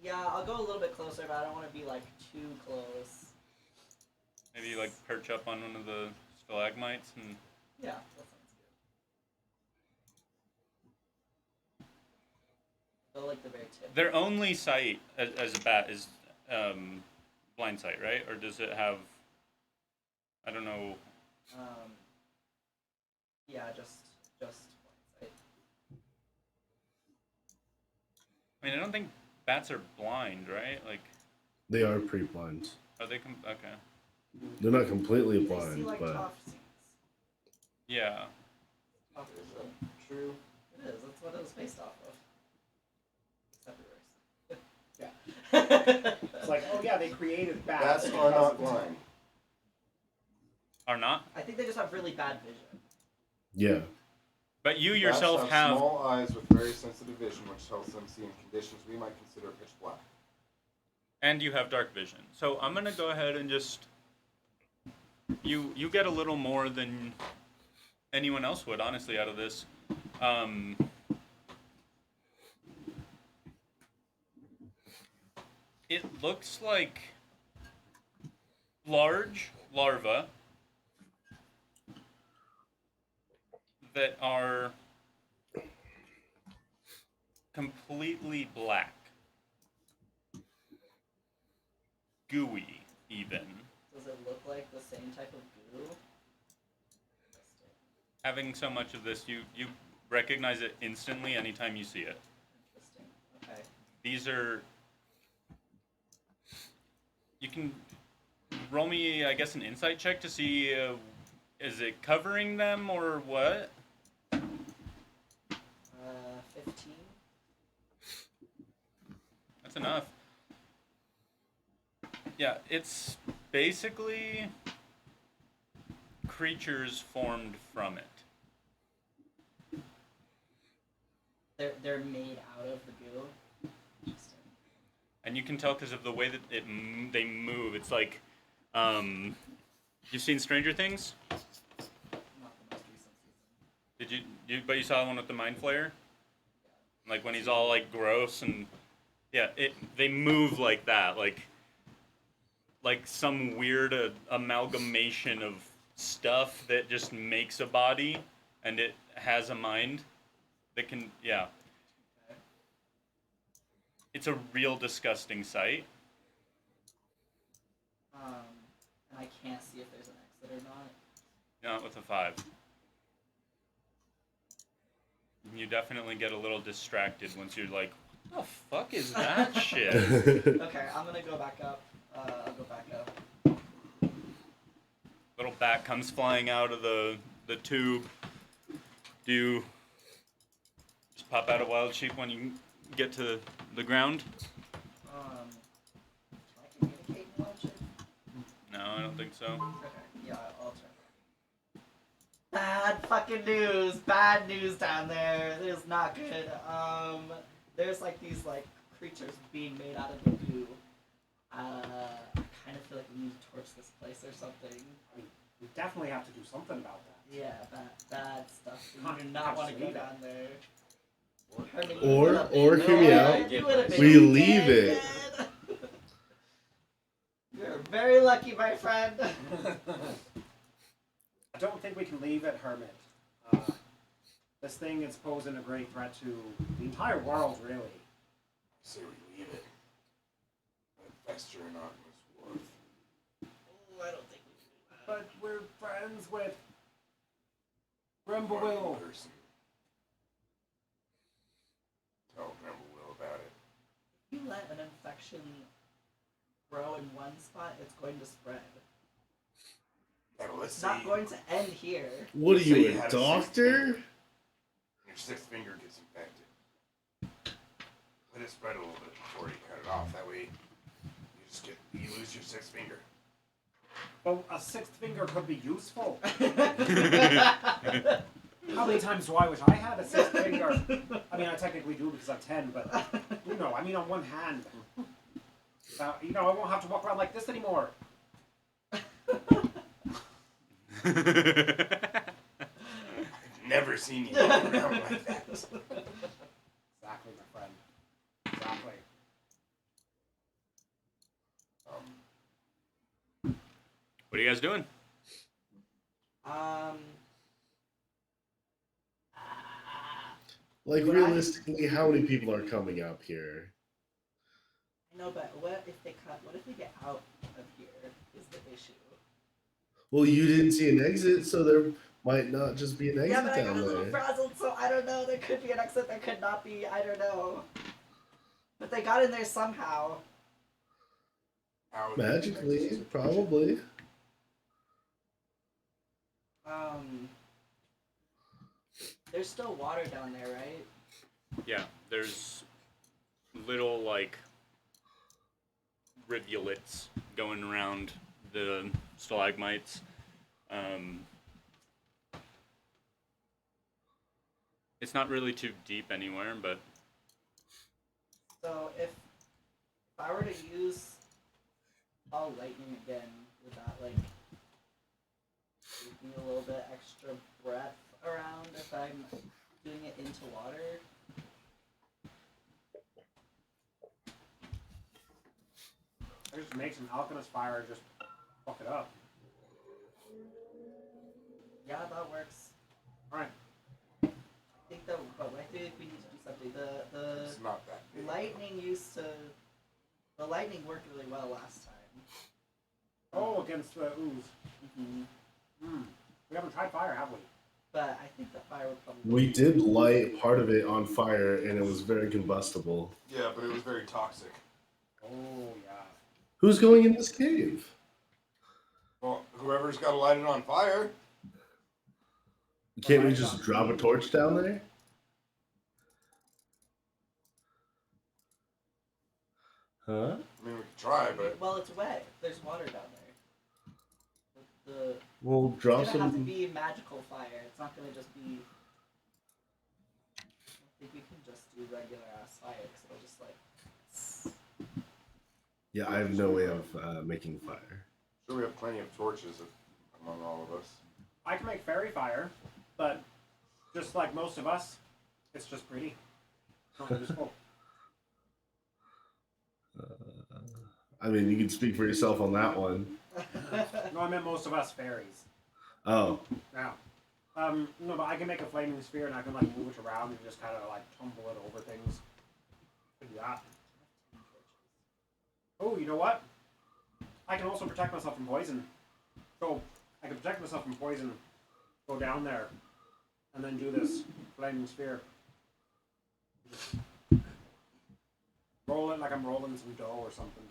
Yeah, I'll go a little bit closer, but I don't want to be like too close. Maybe like perch up on one of the stalagmites and. Yeah, that sounds good. Go like the very tip. Their only sight as a bat is blind sight, right? Or does it have? I don't know. Yeah, just blind sight. I mean, I don't think bats are blind, right? Like, They are pretty blind. are they? Okay. They're not completely They see blind, like but top seeds. Yeah. Top is true. It is. That's what it was based off of. Except reverse. Yeah. It's like, oh yeah, they created bats. Bats are not blind. Are not? I think they just have really bad vision. yeah. But you Bats yourself have have. small eyes with very sensitive vision, which helps them see in conditions we might consider pitch black. And you have dark vision. So I'm gonna go ahead and just. You get a little more than anyone else would, honestly, out of this. It looks like large larvae that are completely black. Gooey, even. Does it look like the same type of goo? Having so much of this, you recognize it instantly anytime you see it. Interesting. Okay. These are... You can roll me, I guess, an insight check to see, is it covering them or what? 15. That's enough. Yeah, it's basically creatures formed from it. They're made out of the goo. Interesting. And you can tell because of the way that they move. It's like, you've seen Stranger Things? Not the most recent season. Did you? But you saw the one with the mind flayer, like when he's all like gross and yeah, they move like that, like some weird amalgamation of stuff that just makes a body and it has a mind that can It's a real disgusting sight. And I can't see if there's an exit or not. Not with a 5. You definitely get a little distracted once you're like, what the fuck is that shit? Okay, I'm gonna go back up. I'll go back up. Little bat comes flying out of the tube. Do you just pop out a wild sheep when you get to the ground? Can I communicate in wild shape? No, I don't think so. Okay, yeah, I'll try. Bad fucking news! Bad news down there. It is not good. There's like these like creatures being made out of the goo. I kind of feel like we need to torch this place or something. We definitely have to do something about that. Yeah, bad stuff. We do not want to go down there. Herman, Or hear me out. You would've been We leave dead. it. You're very lucky, my friend. I don't think we can leave it, Hermit. This thing is posing a great threat to the entire world, really. Say we leave it. Master in Artemis Wharf. Oh, I don't think we can do that. But we're friends with Martin Grimble. Person. Tell Grimble about it. If you let an infection grow in one spot, it's going to spread. Yeah, but let's It's say not going to end here. What are So you you, a had a sixth doctor? finger. Your sixth finger gets infected. Let it spread a little bit before you cut it off. That way, you lose your sixth finger. Well, a sixth finger could be useful. How many times do I wish I had a sixth finger? I mean, I technically do because I'm 10, but you know, I mean, on one hand. You know, I won't have to walk around like this anymore. I've never seen you walk around like that. Exactly, my friend. Exactly. What are you guys doing? Like, What realistically, how many people are coming up here? I know, but what if they cut? What if we get out of here? Is the issue? Well, you didn't see an exit, so there might not just be an exit Yeah, but I got down a little there. frazzled, so I don't know. There could be an exit. There could not be. I don't know. But they got in there somehow. How would they Magically, connect it? probably. There's still water down there, right? Yeah, there's little like rivulets going around the stalagmites. It's not really too deep anywhere, but So if I were to use all lightning again, would that like give me a little bit extra breath around if I'm doing it into water? I just make some alchemist fire, just fuck it up. Yeah, that works. Alright. I think that, but I think we need to do something. The It's not that big. the lightning worked really well last time. Oh, against the ooze. Mm-hmm. We haven't tried fire, have we? But I think the fire would probably. We did light part of it on fire, and it was very combustible. Yeah, but it was very toxic. Oh, yeah. Who's going in this cave? Well, whoever's got to light it on fire. Can't we just drop a torch down there? Huh? I mean, we could try, but Well, it's wet. There's water down there. We'll drop It's gonna have to some. be magical fire. It's not gonna just be. I don't think we can just do regular ass fire because it'll just like. Yeah, I have no way of making fire. sure we have plenty of torches among all of us. I can make fairy fire, but just like most of us, it's just pretty. It's not useful. I mean, you can speak for yourself on that one. No, I meant most of us fairies. Oh, Now, no, but I can make a flaming sphere and I can like move it around and just kind of like tumble it over things. Yeah. Oh, you know what? I can also protect myself from poison. So I can protect myself from poison. Go down there, and then do this flaming sphere. Roll it like I'm rolling some dough or something.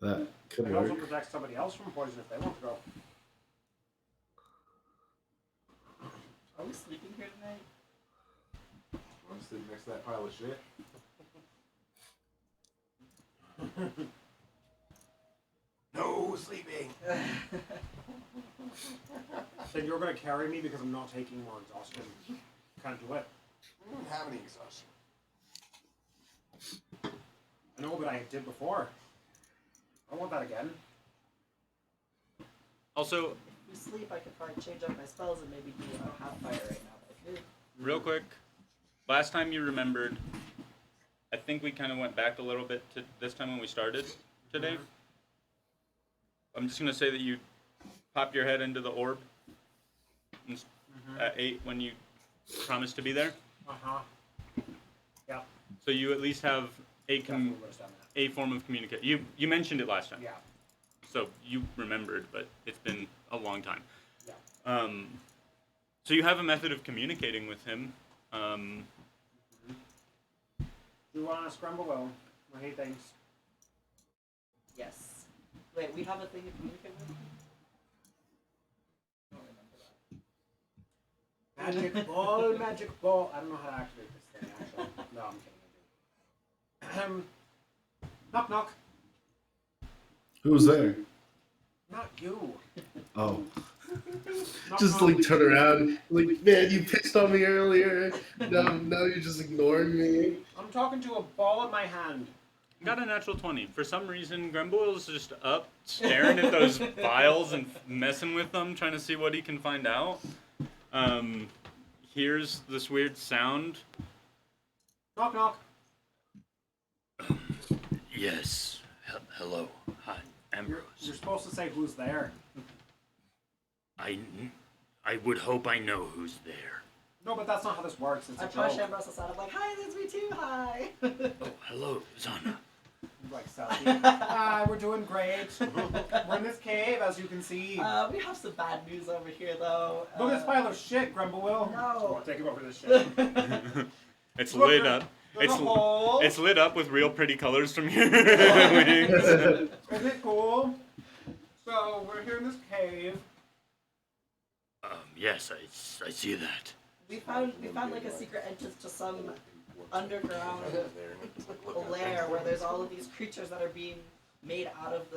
that I could can also work. protect somebody else from poison if they want to go. Are we sleeping here tonight? I'm sitting next to that pile of shit. No sleeping. Then you're gonna carry me because I'm not taking more exhaustion. Can't do it. I don't have any exhaustion. I know, but I did before. I want that again. also If we sleep, I could probably change up my spells and maybe do a half fire right now. But I could. real quick, last time you remembered, I think we kind of went back a little bit to this time when we started today. I'm just gonna say that you pop your head into the orb at 8 when you promised to be there. Uh-huh. Yep. So you at least have Definitely would have done that. a form of communication. You mentioned it last time. Yeah. So you remembered, but it's been a long time. Yeah. So you have a method of communicating with him. Do you want to scramble well when he thinks? Yes. Wait, we have a thing to communicate with? I don't remember that. Magic ball, magic ball. I don't know how to activate this thing, actually. No, I'm kidding. I do. Knock, knock. Who's there? Not you. Oh. Knock, Just knock. like turn around, like, man, you pissed on me earlier. Now you're just ignoring me. I'm talking to a ball in my hand. Got a natural 20. For some reason, Grimboil's just up, staring at those vials and messing with them, trying to see what he can find out. Hears this weird sound. Knock, knock. Yes. Hello. Hi, Ambrose. You're supposed to say who's there. I would hope I know who's there. No, but that's not how this works. It's I a push joke. Ambrose aside. I'm like, hi, that's me too. Hi. Oh, hello, Zana. Like Sally. Hi, we're doing great. We're in this cave, as you can see. We have some bad news over here, though. Look at this pile of shit, Grumble. No. Take him over this shit. It's Look, lit there's- up. there's a hole. It's lit up with real pretty colors from your wings. Isn't it cool? So we're here in this cave. Yes, I see that. We found like a secret entrance to some underground lair where there's all of these creatures that are being made out of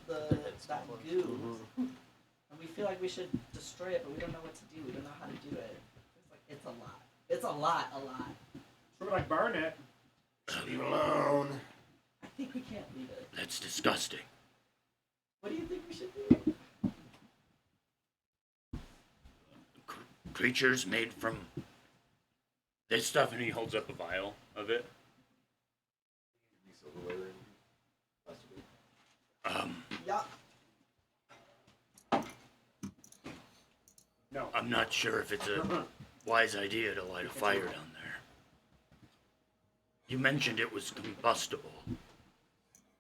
that goo. And we feel like we should destroy it, but we don't know what to do. We don't know how to do it. It's a lot. It's a lot. Should we like burn it? Leave it alone. I think we can't leave it. That's disgusting. What do you think we should do? Creatures made from this stuff, And he holds up a vial of it. Yeah. No. I'm not sure if it's a wise idea to light a fire down there. You mentioned it was combustible.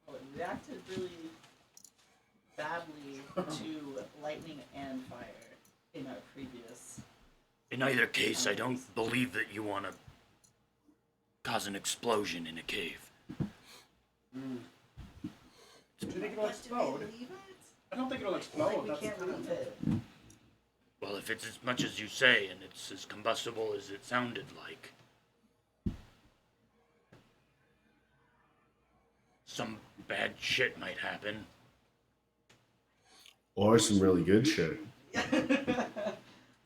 Well, it reacted really badly to lightning and fire in our previous. In either case, I don't believe that you want to cause an explosion in a cave. Do you think it'll explode? I don't think it'll explode. We That's can't kind of leave it. Well, if it's as much as you say, and it's as combustible as it sounded like, some bad shit might happen. Or some really good shit.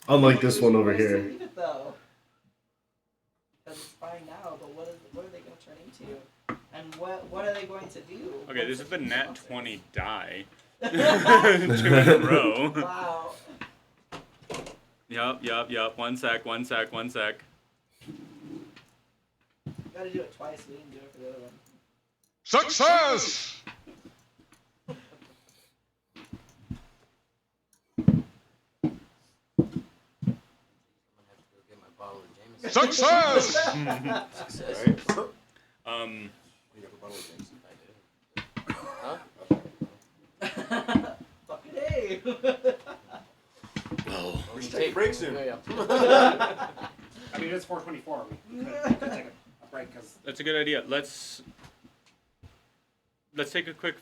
Unlike this one over here. Leave it though. Because it's fine now, but what are they going to turn into? And what are they going to do? Okay, this is the nat 20 die. 2 in a row. Wow. Yup. One sec. You gotta do it twice, we didn't do it for the other one. Success! I'm gonna have to go get my bottle of Jameson. Success! Success. Right? You got the bottle of Jameson. Huh? Fucking hey! Well, We should take a break soon. Yeah. I mean, it's 4:24. We could take a break because That's a good idea. Let's take a quick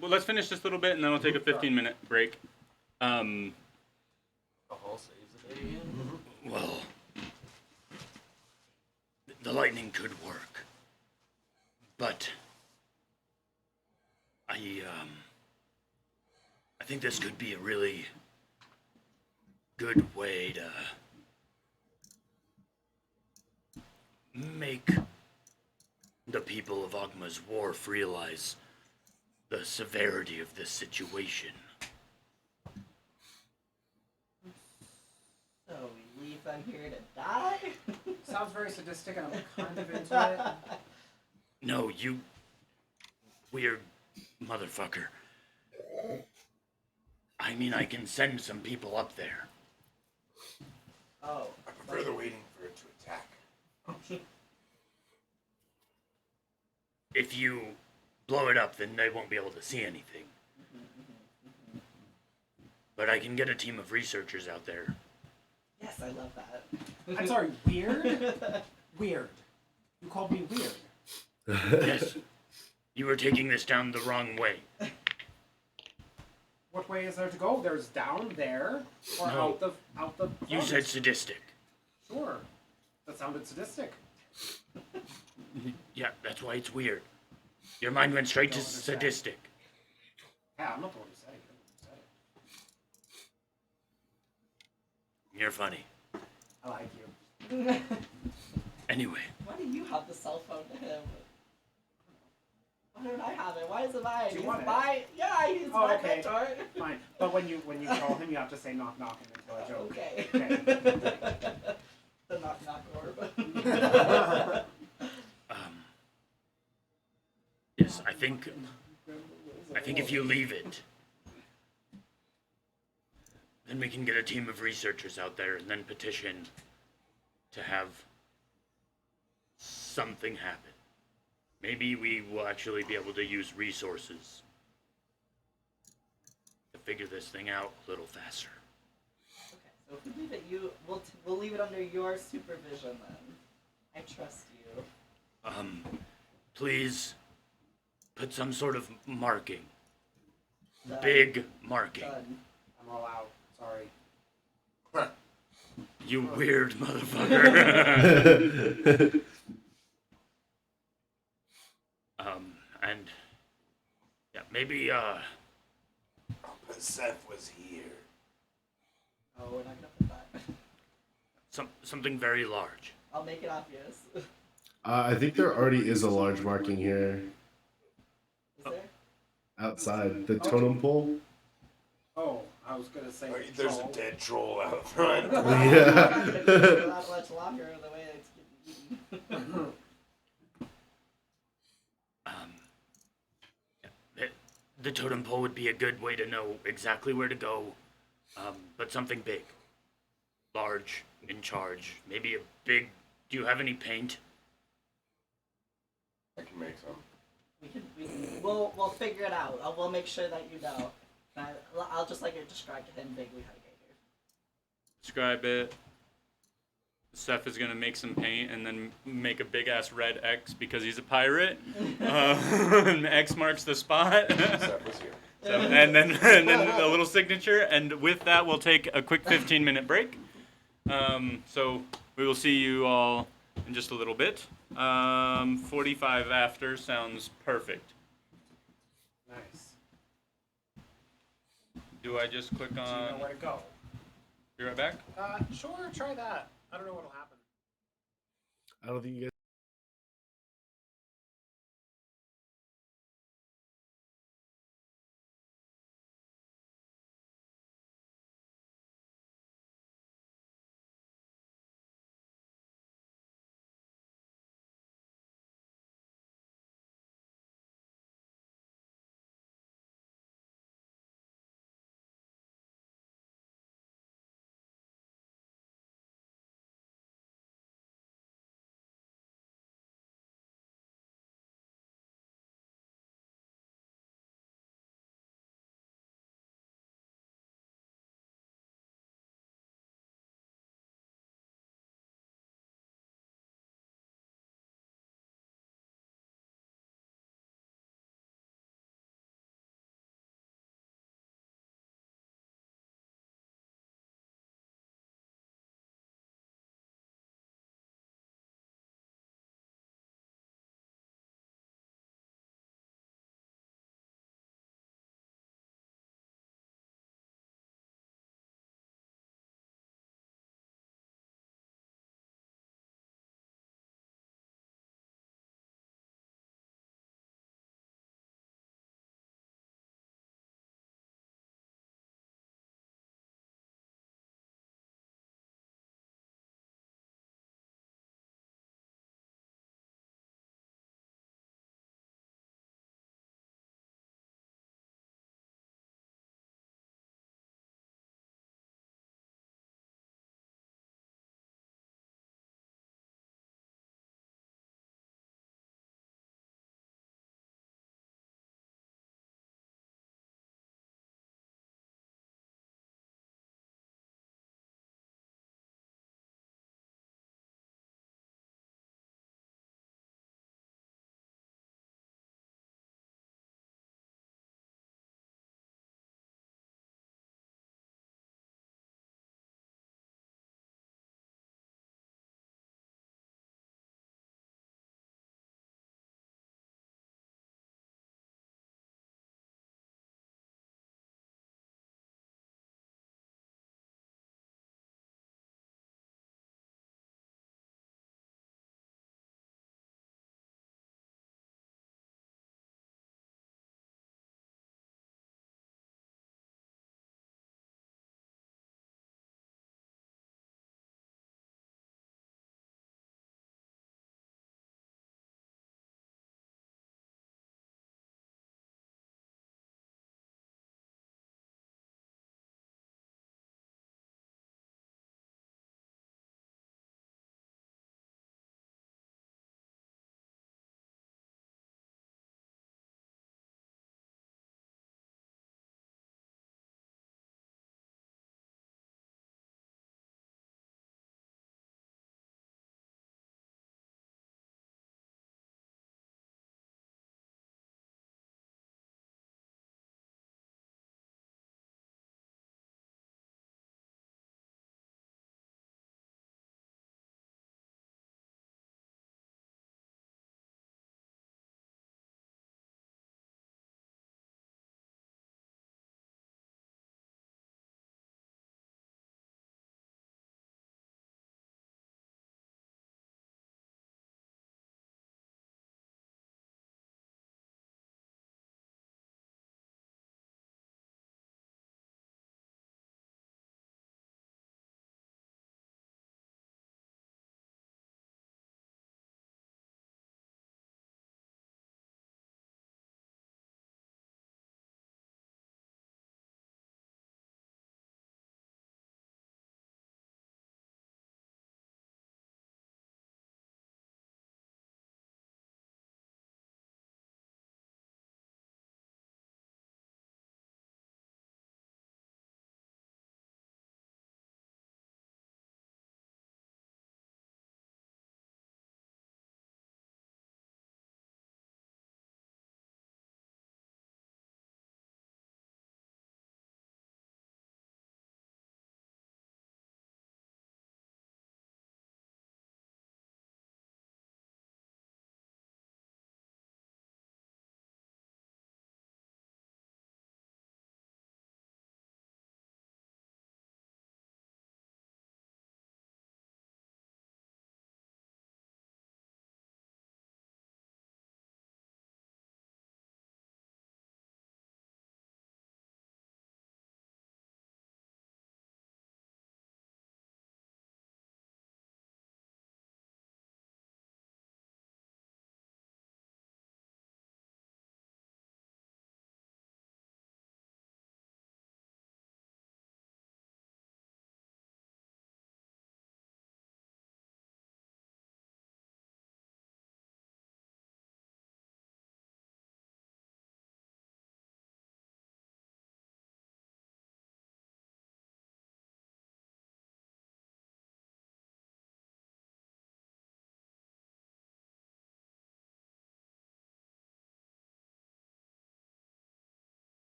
let's finish this little bit and then we'll take a 15-minute break. Alcohol saves the day again. well, the lightning could work, but I think this could be a really good way to make the people of Ogma's Wharf realize the severity of this situation. So we leave them here to die? sounds very sadistic, and I'm kind of into it. No, you weird motherfucker. I mean, I can send some people up there. Oh. I prefer the waiting for it to attack. If you blow it up, then they won't be able to see anything. But I can get a team of researchers out there. Yes, I love that. I'm sorry, weird? Weird. You called me weird. Yes. You were taking this down the wrong way. What way is there to go? There's down there, or No. out the You front. said sadistic. Sure. That sounded sadistic. Yeah, that's why it's weird. Your mind went straight to Don't understand. sadistic. Yeah, I'm not the one who said it. You're funny. I like you. Anyway, Why do you have the cell phone to him? Why don't I have it? Why is it mine? Do you He's want it? my he's Oh, my okay. mentor. Fine. But when you call him, you have to say knock knock and then tell a joke. Okay. Okay. The knock knock orb. yes, I think if you leave it, then we can get a team of researchers out there and then petition to have something happen. Maybe we will actually be able to use resources to figure this thing out a little faster. Okay, so if we leave it, we'll leave it under your supervision then. I trust you. Please put some sort of marking. Done. Big marking. Done. I'm all out. Sorry. You weird motherfucker. And yeah, maybe But Seth was here. Oh, we're not gonna put that. something very large. I'll make it obvious. I think there already is a large marking here Is there? outside the totem pole. Oh, I was gonna say. There's a troll. dead troll out front. I'm not Yeah. gonna keep it that much longer the way it's getting eaten. The totem pole would be a good way to know exactly where to go, but something big, large, in charge. Maybe a big. Do you have any paint? I can make some. We'll figure it out. We'll make sure that you know. I'll just describe to him vaguely how to get here. Describe it. Seth is gonna make some paint and then make a big ass red X because he's a pirate. And X marks the spot. Seth was here. So, and then a little signature. And with that, we'll take a quick 15-minute break. So we will see you all in just a little bit. 45 after sounds perfect. Nice. Do I just click Do you on? know where to go? Be right back. Sure. Try that. I don't know what'll happen. I don't think you guys.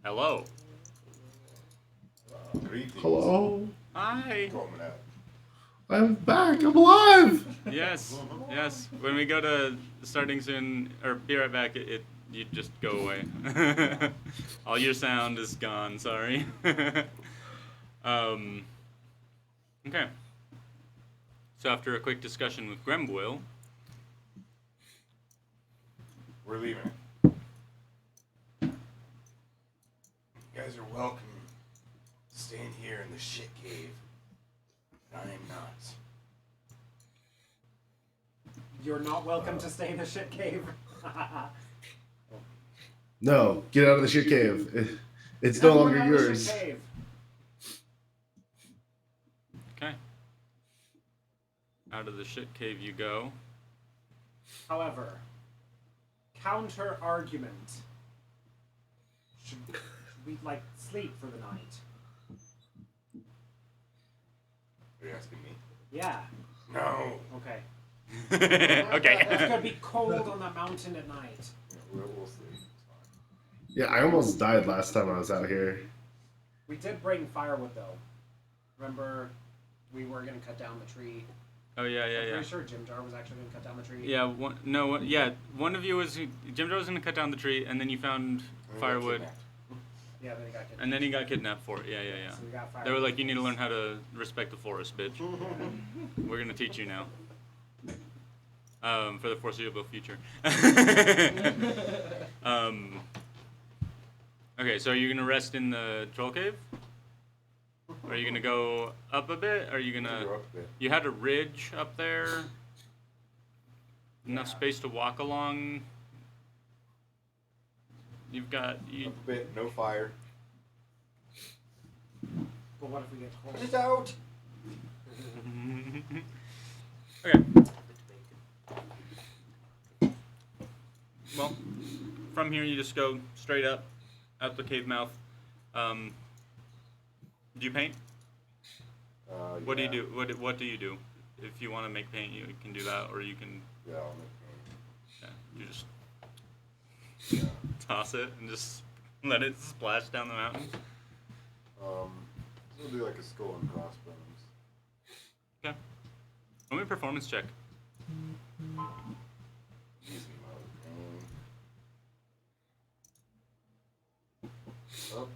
Hello. Greetings. Hello. Hi. Promenade. I'm back. I'm alive. Yes. Yes. When we go to starting soon, or be right back, you just go away. All your sound is gone. Sorry. Okay. So after a quick discussion with Gremboil, We're leaving. You guys are welcome staying here in the shit cave. But I am not. You're not welcome to stay in the shit cave. No, get out of the shit cave. It's no Come longer out of the shit yours. cave. okay. Out of the shit cave you go. However, counter argument. Should we like sleep for the night? Are you asking me? Yeah. No. Okay. It's Okay. gonna be cold on that mountain at night. Yeah, we'll see. It's fine. Yeah, I almost died last time I was out here. We did bring firewood though. Remember, we were gonna cut down the tree. Oh yeah, I'm yeah. pretty sure Jim Jar was actually gonna cut down the tree. Yeah, one of you was Jim Joe was gonna cut down the tree, and then you found And we got firewood, kidnapped. Yeah, then he got kidnapped. and then he got kidnapped for it. Yeah. So we got firewood. They were like, you need to learn how to respect the forest, bitch. We're gonna teach you now. For the foreseeable future. Okay, so are you gonna rest in the troll cave? Or are you gonna go up a bit? Are you gonna? You're up a bit. You had a ridge up there. Enough Yeah. space to walk along. You've got you. Up a bit. No fire. But what if we get cold? Put it out. Okay. Well, from here you just go straight up, out the cave mouth. Do you paint? What do you Yeah. do? What do you do? If you want to make paint, you can do that, or you can Yeah, I'll make you just paint. Yeah. toss it and just let it splash down the mountain. We'll do like a skull and crossbones. Okay. Let me performance check. Easy mode. Oh, I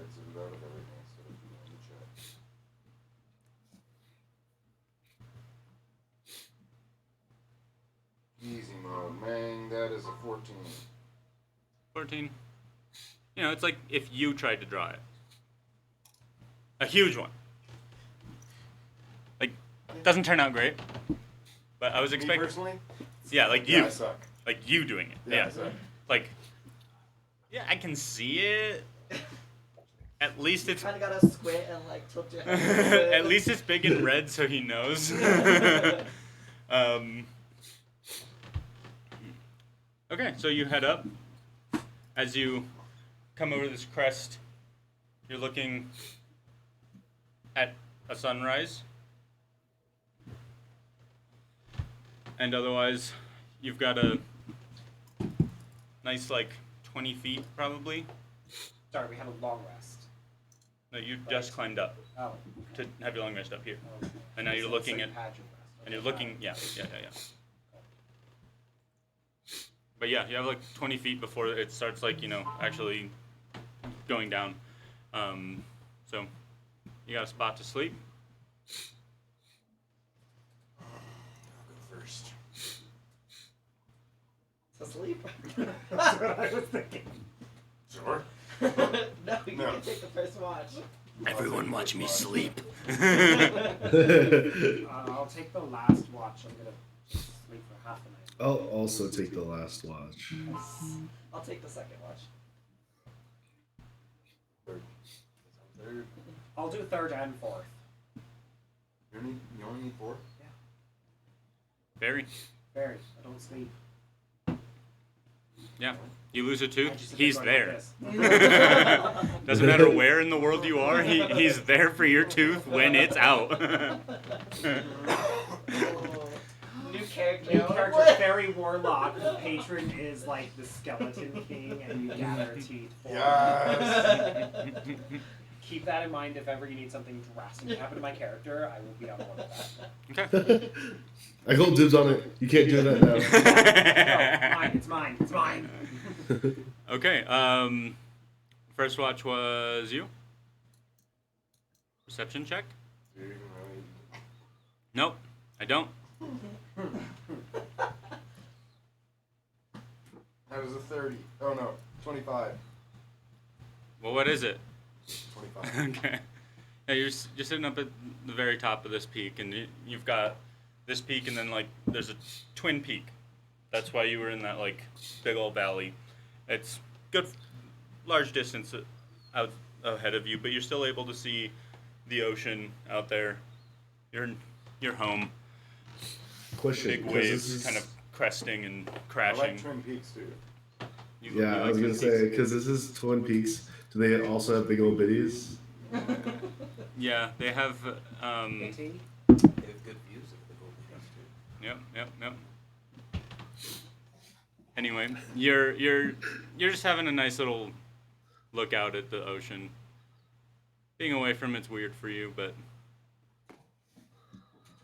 exited out of everything instead of doing the chat. Easy mode, man. That is a 14. 14. You know, it's like if you tried to draw it. A huge one. Like, doesn't turn out great. But I was Me expecting. personally? Yeah, like Yeah, you. I suck. Like you doing it. Yeah, Yeah. I suck. Like, yeah, I can see it. At least it's. Kind of gotta squint and like tilt your head. a little bit. At least it's big in red, so he knows. Okay, so you head up. As you come over this crest, you're looking at a sunrise. And otherwise, you've got a nice, like, 20 feet, probably. Sorry, we had a long rest. No, you just climbed up Oh. to have your long rest up here. Okay. And now you're So looking you at... had your rest. And you're Okay, looking, yeah. But yeah, you have like 20 feet before it starts, like, you know, actually going down. So you got a spot to sleep. I'll go first. To sleep? That's what I was thinking. Sure. No, you No. can take the first watch. Everyone watch me sleep. I'll take the last watch. I'm gonna sleep for half the night. I'll also take the last watch. I'll take the second watch. Third. Third. I'll do third and fourth. You only need 4? Very. Very. I don't sleep. Yeah. You lose a I tooth, just he's go like there. this. Doesn't matter where in the world you are, he's there for your tooth when it's out. New character. New character, Fairy Warlock. The patron is like the Skeleton King, and you gather teeth. Yes. Keep that in mind if ever you need something drastic to happen to my character. I will be on board with that. Okay. I call dibs on it. You can't do that now. No, it's mine. It's mine. Okay. First watch was you. Perception check. Nope, I don't. That was a 30. Oh no, 25. Well, what is it? 25. Okay. Yeah, you're sitting up at the very top of this peak, and you've got this peak, and then like there's a twin peak. That's why you were in that like big old valley. It's good, large distance out ahead of you, but you're still able to see the ocean out there. You're home. Question. Big 'cause waves this is- kind of cresting and I crashing. like Twin Peaks, dude. Yeah, I was gonna say because this is Twin Peaks. Do they also have big old biddies? Yeah, they have. They have good views of the Golden Coast too. Yep. Anyway, you're just having a nice little look out at the ocean. Being away from it's weird for you, but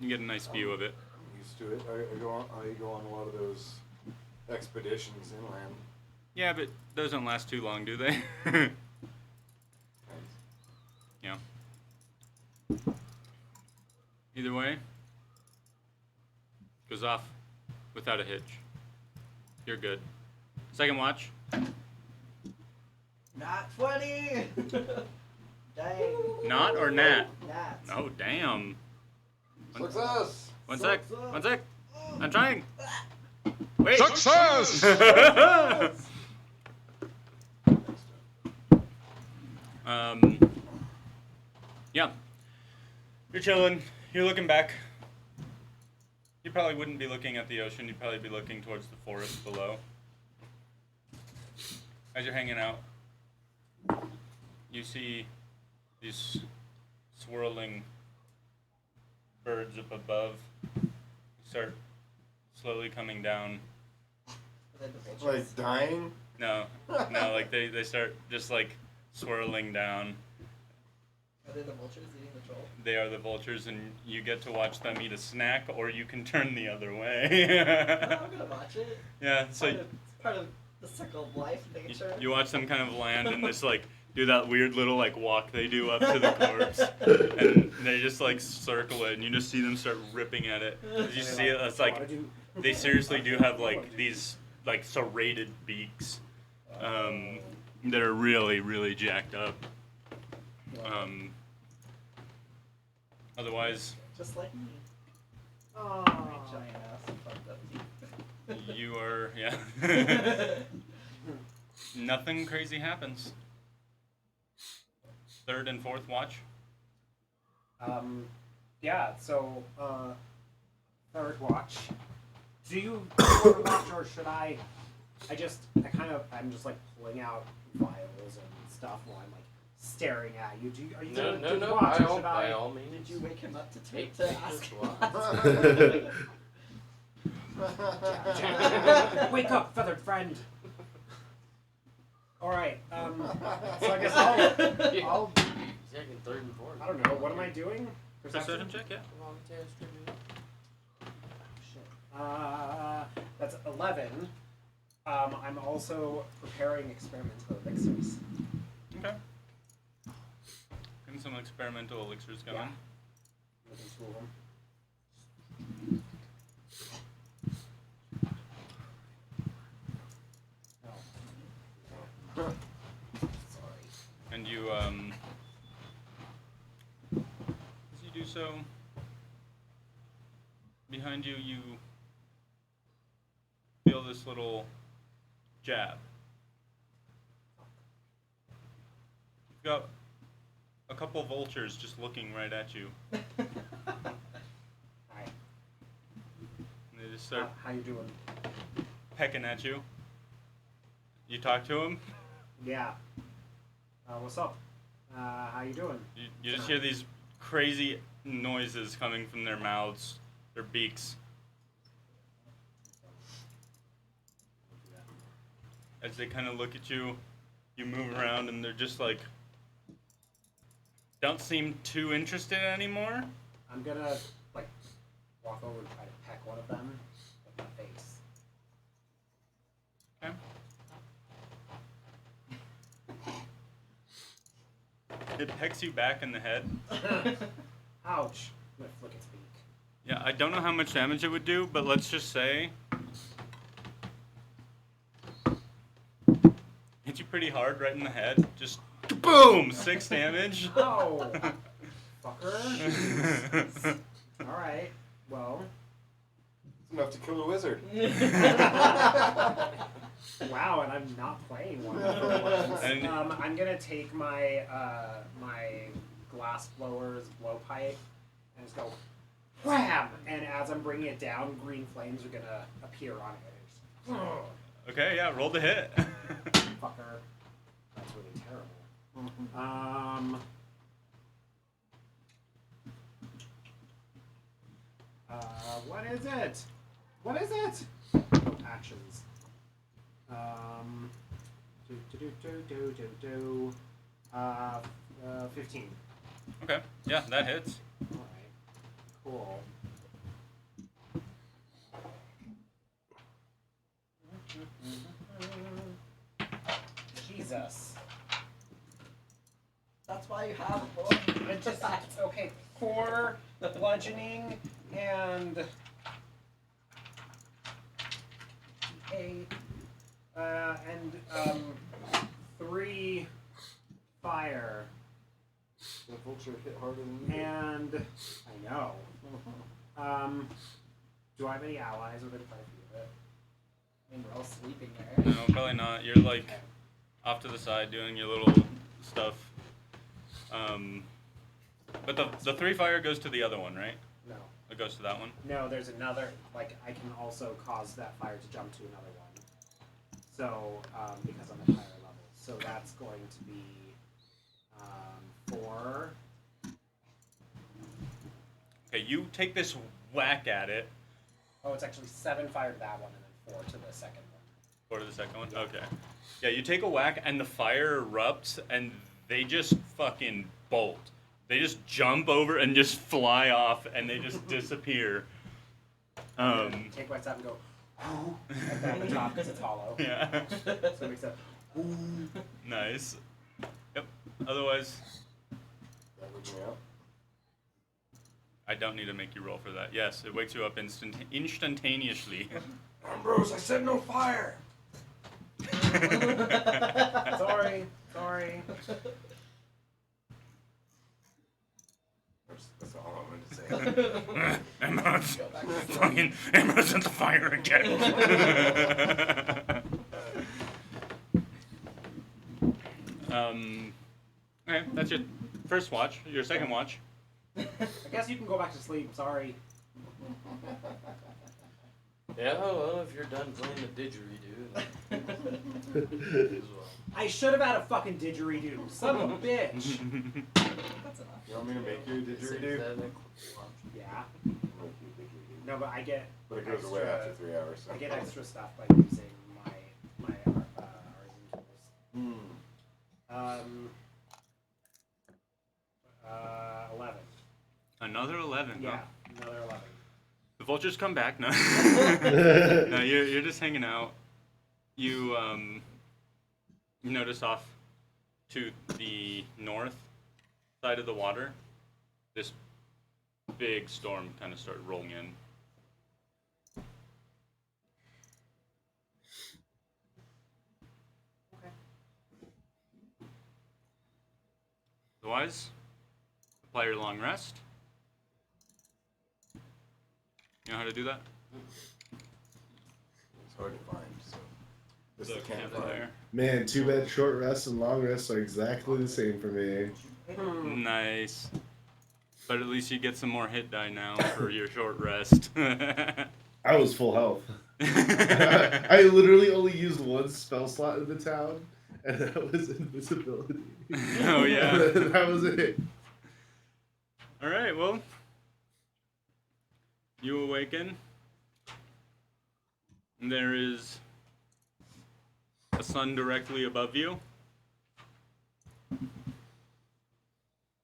you get a nice view of it. I'm used to it. I go on a lot of those expeditions inland. Yeah, but those don't last too long, do they? Yeah. Either way, goes off without a hitch. You're good. Second watch. Not 20! Dang. Not or nat? Nat. Oh, damn. Success! One sec. I'm trying. Wait. Success! Yeah. You're chilling. You're looking back. You probably wouldn't be looking at the ocean. You'd probably be looking towards the forest below. As you're hanging out, you see these swirling birds up above start slowly coming down. Are they the vultures? Like dying? No, like they start just like swirling down. Are they the vultures eating the troll? They are the vultures, and you get to watch them eat a snack, or you can turn the other way. I'm gonna watch it. Yeah, so It's part of the circle of life, nature. you watch them kind of land and just like do that weird little like walk they do up to the corpse, and they just like circle it, and you just see them start ripping at it. As you see it, it's like they seriously do have like these like serrated beaks that are really, really jacked up. Otherwise, Just like me. Oh. My giant ass and fucked up teeth. you are, yeah. Nothing crazy happens. Third and fourth watch. Yeah, so, third watch. Do you want to watch, or should I? I'm just like pulling out vials and stuff while I'm like staring at you. Are you No, doing no, a no. watch, or should By I? all means. Did you wake him up to Take to ask this him? watch. Wake up, feathered friend. All right. So I guess I'll. Second, third, and fourth. I don't know. What am I doing? Perception check, yeah. Wrong test, trivia. Shit. That's 11. I'm also preparing experimental elixirs. Okay. Getting some experimental elixirs going. Yeah. Looking two of them. Sorry. And you, as you do so, behind you, you feel this little jab. You've got a couple vultures just looking right at you. Hi. And they just start How you doing? pecking at you. You talk to them. Yeah. What's up? How you doing? You just hear these crazy noises coming from their mouths, their beaks. as they kind of look at you. You move around, and they're just like, don't seem too interested anymore. I'm gonna like walk over and try to peck one of them with my face. Okay. It pecks you back in the head. Ouch! I'm gonna flick its beak. Yeah, I don't know how much damage it would do, but let's just say hits you pretty hard right in the head. Just boom, 6 damage. Oh, fucker! All right. Well. It's enough to kill a wizard. Wow, and I'm not playing one for once. And- I'm gonna take my my glass blower's blowpipe and just go wham! And as I'm bringing it down, green flames are gonna appear on it. Okay, yeah, roll the hit. Fucker. That's really terrible. What is it? What is it? Oh, actions. 15. Okay, yeah, that hits. Alright. Cool. Jesus. That's why you have a book. It just, okay, 4 bludgeoning and 8 and 3 fire. The vulture hit harder than you. And I know. Do I have any allies within 5 feet of it? I mean, we're all sleeping there. No, probably not. You're like off to the side doing your little stuff. But the 3 fire goes to the other one, right? No. It goes to that one? No, there's another, like, I can also cause that fire to jump to another one. So, because I'm at higher level. So that's going to be 4. Okay, you take this whack at it. Oh, it's actually 7 fire to that one and then 4 to the second one. 4 to the second one? Okay. Yeah, you take a whack and the fire erupts and they just fucking bolt. They just jump over and just fly off and they just disappear. Take my staff and go, like that on the top because it's hollow. Yeah. So it makes a, Nice. Yep. Otherwise, That wakes me up. I don't need to make you roll for that. Yes, it wakes you up instantaneously. Ambrose, I said no fire! sorry. That's all I'm going to say. Emerald's fucking Emerald's in the fire again. Okay, that's your first watch. Your second watch. I guess you can go back to sleep, sorry. Yeah, well, if you're done playing the didgeridoo, as well. I should have had a fucking didgeridoo. Son of a bitch. That's enough. You want me to make you a didgeridoo? Yeah. No, but I get. But it goes away after 3 hours. So. I get extra stuff by using my artisan tools. 11. Another 11. Yeah, Huh? another 11. The vultures come back. No, no, you're just hanging out. You you notice off to the north side of the water, this big storm kind of started rolling in. Okay. Otherwise, apply your long rest. You know how to do that? It's hard to find, so. This The is the campfire. campfire. Man, too bad short rests and long rests are exactly the same for me. Nice. But at least you get some more hit die now for your short rest. I was full health. I literally only used 1 spell slot in the town, and that was invisibility. Oh, yeah. That was it. Alright, well. You awaken. And there is a sun directly above you.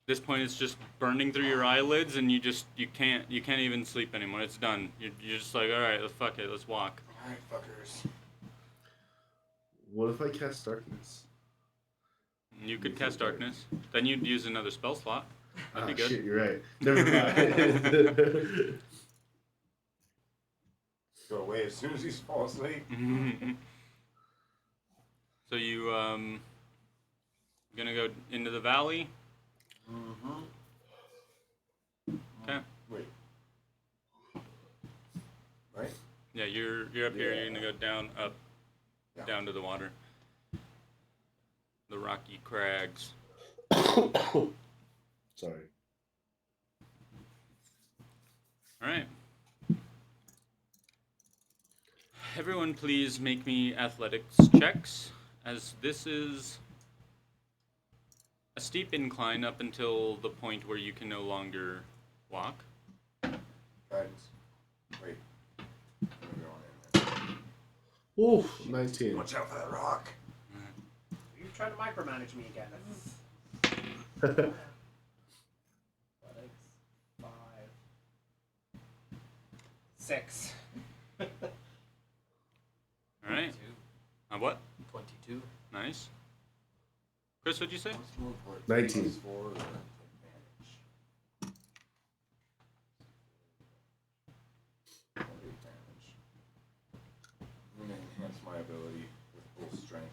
This point, it's just burning through your eyelids, and you can't even sleep anymore. It's done. You're just like, all right, fuck it, let's walk. Alright, fuckers. What if I cast darkness? You could cast darkness. Then you'd use another spell slot. That'd be good. Shit, you're right. Never mind. Go away as soon as you fall asleep. So you gonna go into the valley? Mm-hmm. Okay. Wait. Right? Yeah, you're up here. You're gonna go down, up, Yeah. down to the water. The rocky crags. Sorry. All right. Everyone, please make me athletics checks, as this is a steep incline up until the point where you can no longer walk. Guidance. Wait. I'm going in there. Ooh, 19. Watch out for that rock. You're trying to micromanage me again. Athletics 5. 6. All right. 22. What? 22. Nice. Chris, what'd you say? What's more important? 19. +4 or advantage? Advantage. I'm gonna enhance my ability with full strength.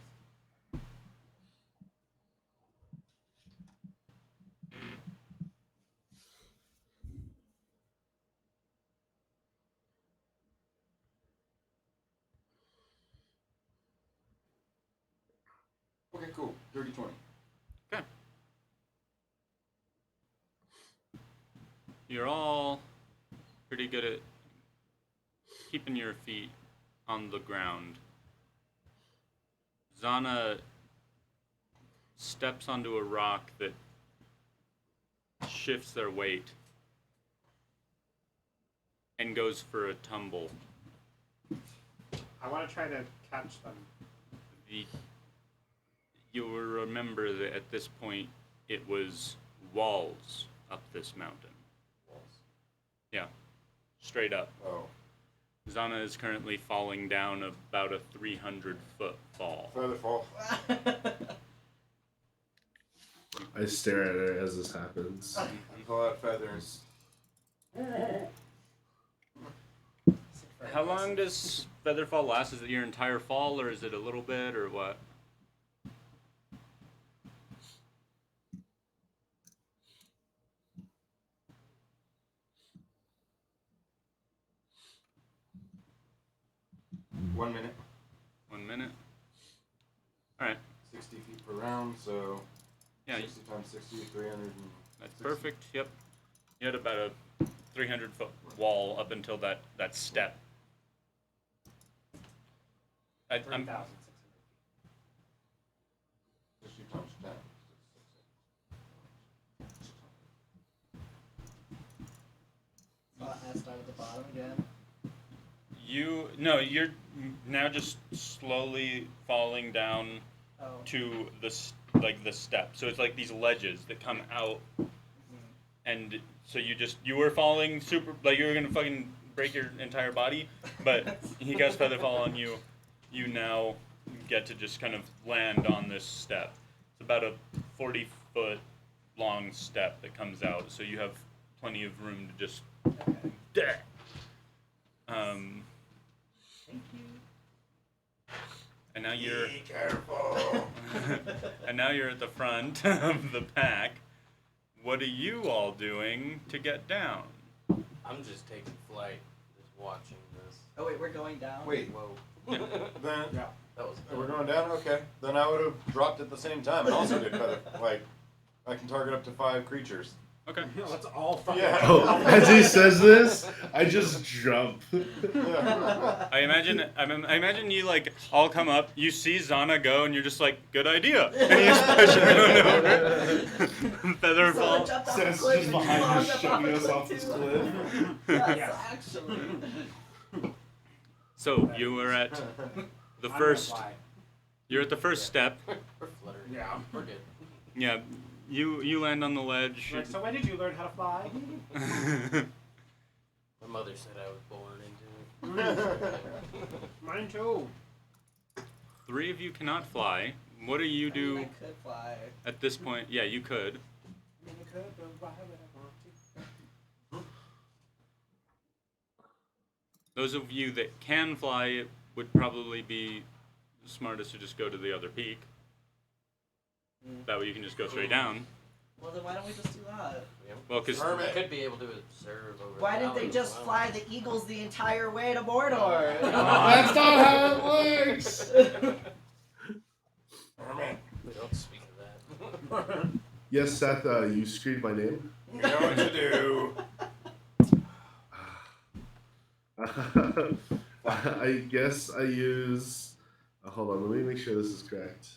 Okay, cool. Dirty 20. Okay. You're all pretty good at keeping your feet on the ground. Zana steps onto a rock that shifts their weight and goes for a tumble. I want to try to catch them. You will remember that at this point it was walls up this mountain. Walls. Yeah, straight up. Oh. Zana is currently falling down about a 300-foot fall. Feather fall. I stare at her as this happens. You pull out feathers. How long does Featherfall last? Is it your entire fall, or is it a little bit, or what? One minute. 1 minute? Alright. 60 feet per round, so Yeah, 60 times 60, 300. that's perfect. Yep. You had about a 300-foot wall up until that step. I'm 3,600. 60 times 10. I start at the bottom again. you're now just slowly falling down Oh. to the step. So it's like these ledges that come out, and so you were falling super, like you were gonna fucking break your entire body, but he casts Featherfall on you. You now get to just kind of land on this step. It's about a 40-foot long step that comes out, so you have plenty of room to just. Okay. Thank you. And now you're. Be careful. And now you're at the front of the pack. What are you all doing to get down? I'm just taking flight, just watching this. Oh wait, we're going down. Wait. Whoa. Then Yeah. That was. we're going down. Okay. Then I would have dropped at the same time and also did feather. Like, I can target up to 5 creatures. Okay. Let's all fucking. Yeah. Oh, as he says this, I just jump. Yeah. I imagine you like all come up, you see Zana go, and you're just like, good idea. And you just push everyone over. Featherfall. Someone jumped off the Seth's cliff just and behind you us, on the shoving us bottom off this too. cliff. Yes, Yes. actually. So you were at the I'm gonna first. fly. You're at the first step. We're fluttering. Yeah. We're good. Yeah, you land on the ledge. Like, so when did you learn how to fly? My mother said I was born into it. Mine too. 3 of you cannot fly. What do you I do could fly. at this point? Yeah, you could. I mean, I could, but why would I want to? Those of you that can fly, it would probably be smartest to just go to the other peak. That way you can just go straight down. Well, then why don't we just do that? Well, because We could be able to observe over. Why the didn't they valley just as well. fly the eagles the entire way to Mordor? That's not how it works. Hermit, We don't speak of that. Yes, Seth. You screamed my name. you know what to do. I guess I use. Hold on, let me make sure this is correct.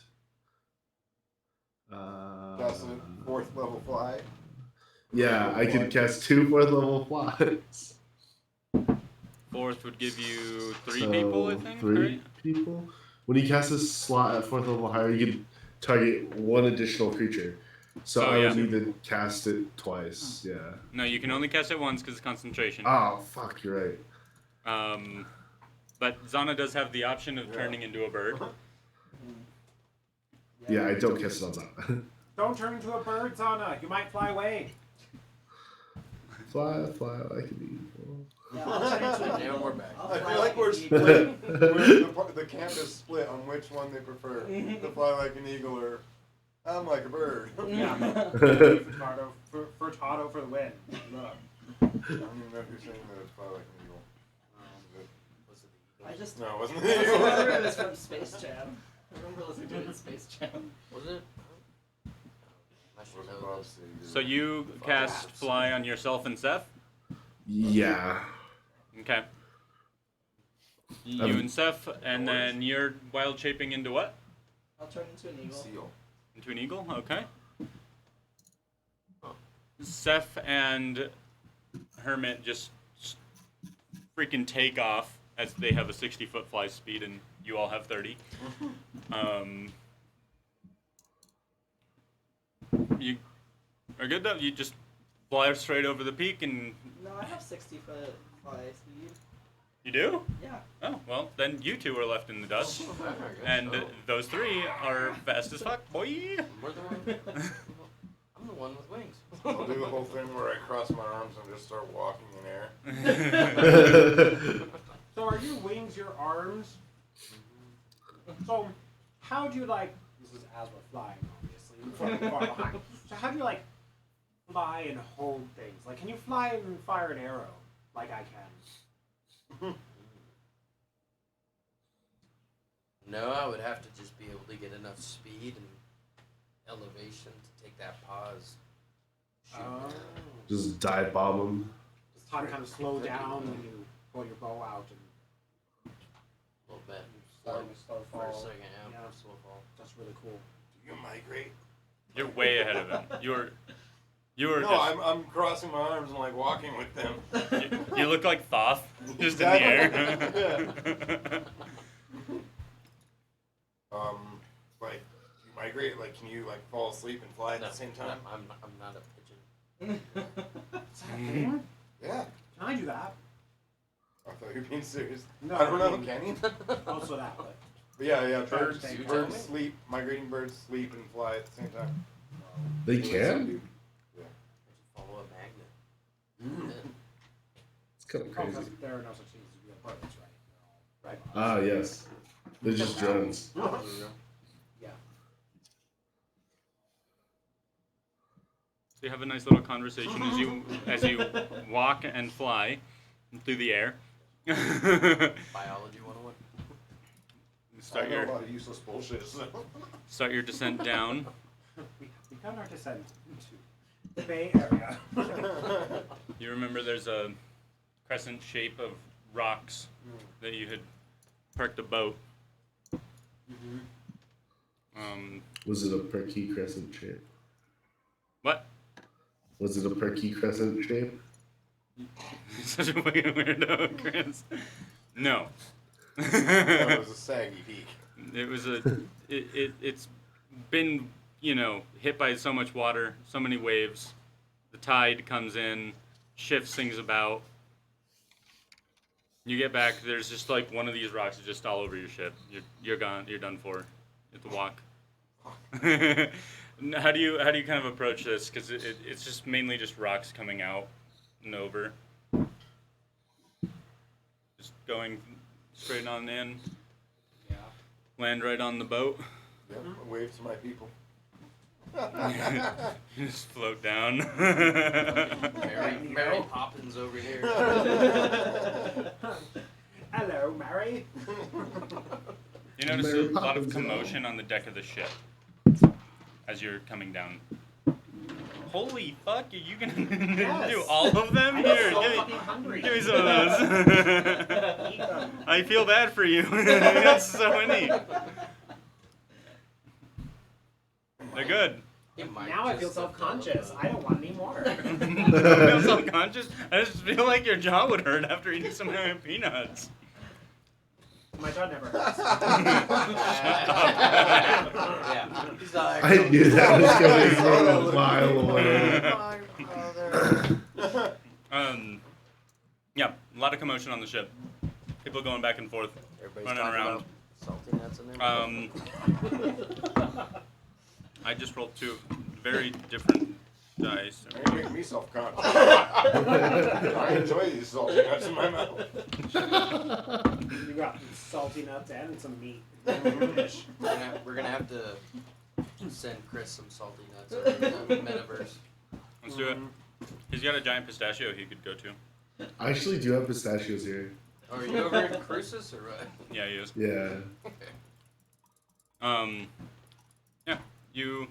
Cast a 4th level fly. Yeah, I can cast 2 4th level flies. 4th would give you 3 So, people, I think, 3 right? people. When you cast a slot at 4th level higher, you can target 1 additional creature. So Oh, I would yeah. need to cast it twice. Yeah. No, you can only cast it once because it's concentration. Oh fuck, you're right. But Zana does have the option of turning into a bird. Yeah, I don't cast it on top. Don't turn into a bird, Zana. You might fly away. Fly like an eagle. Yeah, I'll turn into an Now eagle. we're back. I'll I fly feel like we're an eagle. split. The camp is split on which one they prefer. To fly like an eagle or I'm like a bird. Yeah. Furtado for the win. Look. I don't even know who's saying that it's fly like an eagle. Was it the I just No, it wasn't I the remember it eagle. was from Space Jam. I remember listening to it in Space Jam. Was it? I should Was it know Bob this. Seger? So you cast fly on yourself and Seth? Yeah. Okay. You and Seth, and then you're wild shaping into what? I'll turn into an eagle. Seal. Into an eagle? Okay. Seth and Hermit just freaking take off as they have a 60-foot fly speed and you all have 30. You are good though? You just fly straight over the peak and No, I have 60-foot fly speed. you do? Yeah. Oh, well, then you two are left in the dust. And those 3 are fast as fuck, boy. We're the one. I'm the one with wings. I'll do the whole thing where I cross my arms and just start walking in air. So are your wings your arms? So how do you like? This is as we're flying, obviously. Far behind. So how do you like fly and hold things? Like, can you fly and fire an arrow like I can? No, I would have to just be able to get enough speed and elevation to take that pause. Shoot. Oh. Just dive bomb them. Does time kind of slow down when you pull your bow out and A little bit. starting to slow For fall? a second, yeah. Yeah. Slow fall. That's really cool. Do you migrate? You're way ahead of them. You were No, just, I'm crossing my arms and like walking with them. you look like Thoth, just in the air. Like you migrate. Like, can you like fall asleep and fly at No, the same time? I'm not a pigeon. Is that a thing? Yeah. Can I do that? I thought you were being serious. No, I don't I know. mean- Can you? Also that, but But yeah. Birds Birds, take birds time. sleep. Migrating birds sleep and fly at the same time. They Some can? do. Follow a magnet. It's kind of oh, crazy. because there are no such things as real birds, right? They're all Ah, yes. They're just drones. Yeah. So you have a nice little conversation as you walk and fly through the air. Biology 101. Start I know a your lot of useless bullshit. So. start your descent down. We begun our descent into the Bay Area. You remember there's a crescent shape of rocks that you had parked a boat. Was it a perky crescent shape? What? Was it a perky crescent shape? Such a fucking weirdo, Chris. No. That was a saggy peak. It was it's been, hit by so much water, so many waves. The tide comes in, shifts things about. You get back, there's just like one of these rocks is just all over your ship. You're gone. You're done for. You have to walk. How do you kind of approach this? Because it's just mainly just rocks coming out and over. Just going straight on in. Yeah. Land right on the boat. Yep, wave to my people. Just float down. Mary Poppins over here. Hello, Mary. You notice Mary a lot of Poppins. commotion on the deck of the ship as you're coming down. Holy fuck, are you gonna Yes. do all of them? I'm Here, so give me, fucking hungry. give me some of those. Eat them. I feel bad for you. That's so many. They're good. It might Now I feel just self-conscious. develop, I don't want any more. You don't feel self-conscious? I just feel like your jaw would hurt after eating so many peanuts. My jaw never hurts. Yeah. He's like, I knew that was coming from a mile away. Yeah, a lot of commotion on the ship. People going back and forth, everybody's running talking around. about salty nuts in there. I just rolled two very different dice. You're making me self-conscious. I enjoy these salty nuts in my mouth. You got salty nuts and some meat. Fish. We're gonna have to send Chris some salty nuts over the metaverse. Let's do it. He's got a giant pistachio he could go to. I actually do have pistachios here. Are you over in Crucis or what? Yeah, he is. Yeah. Yeah, you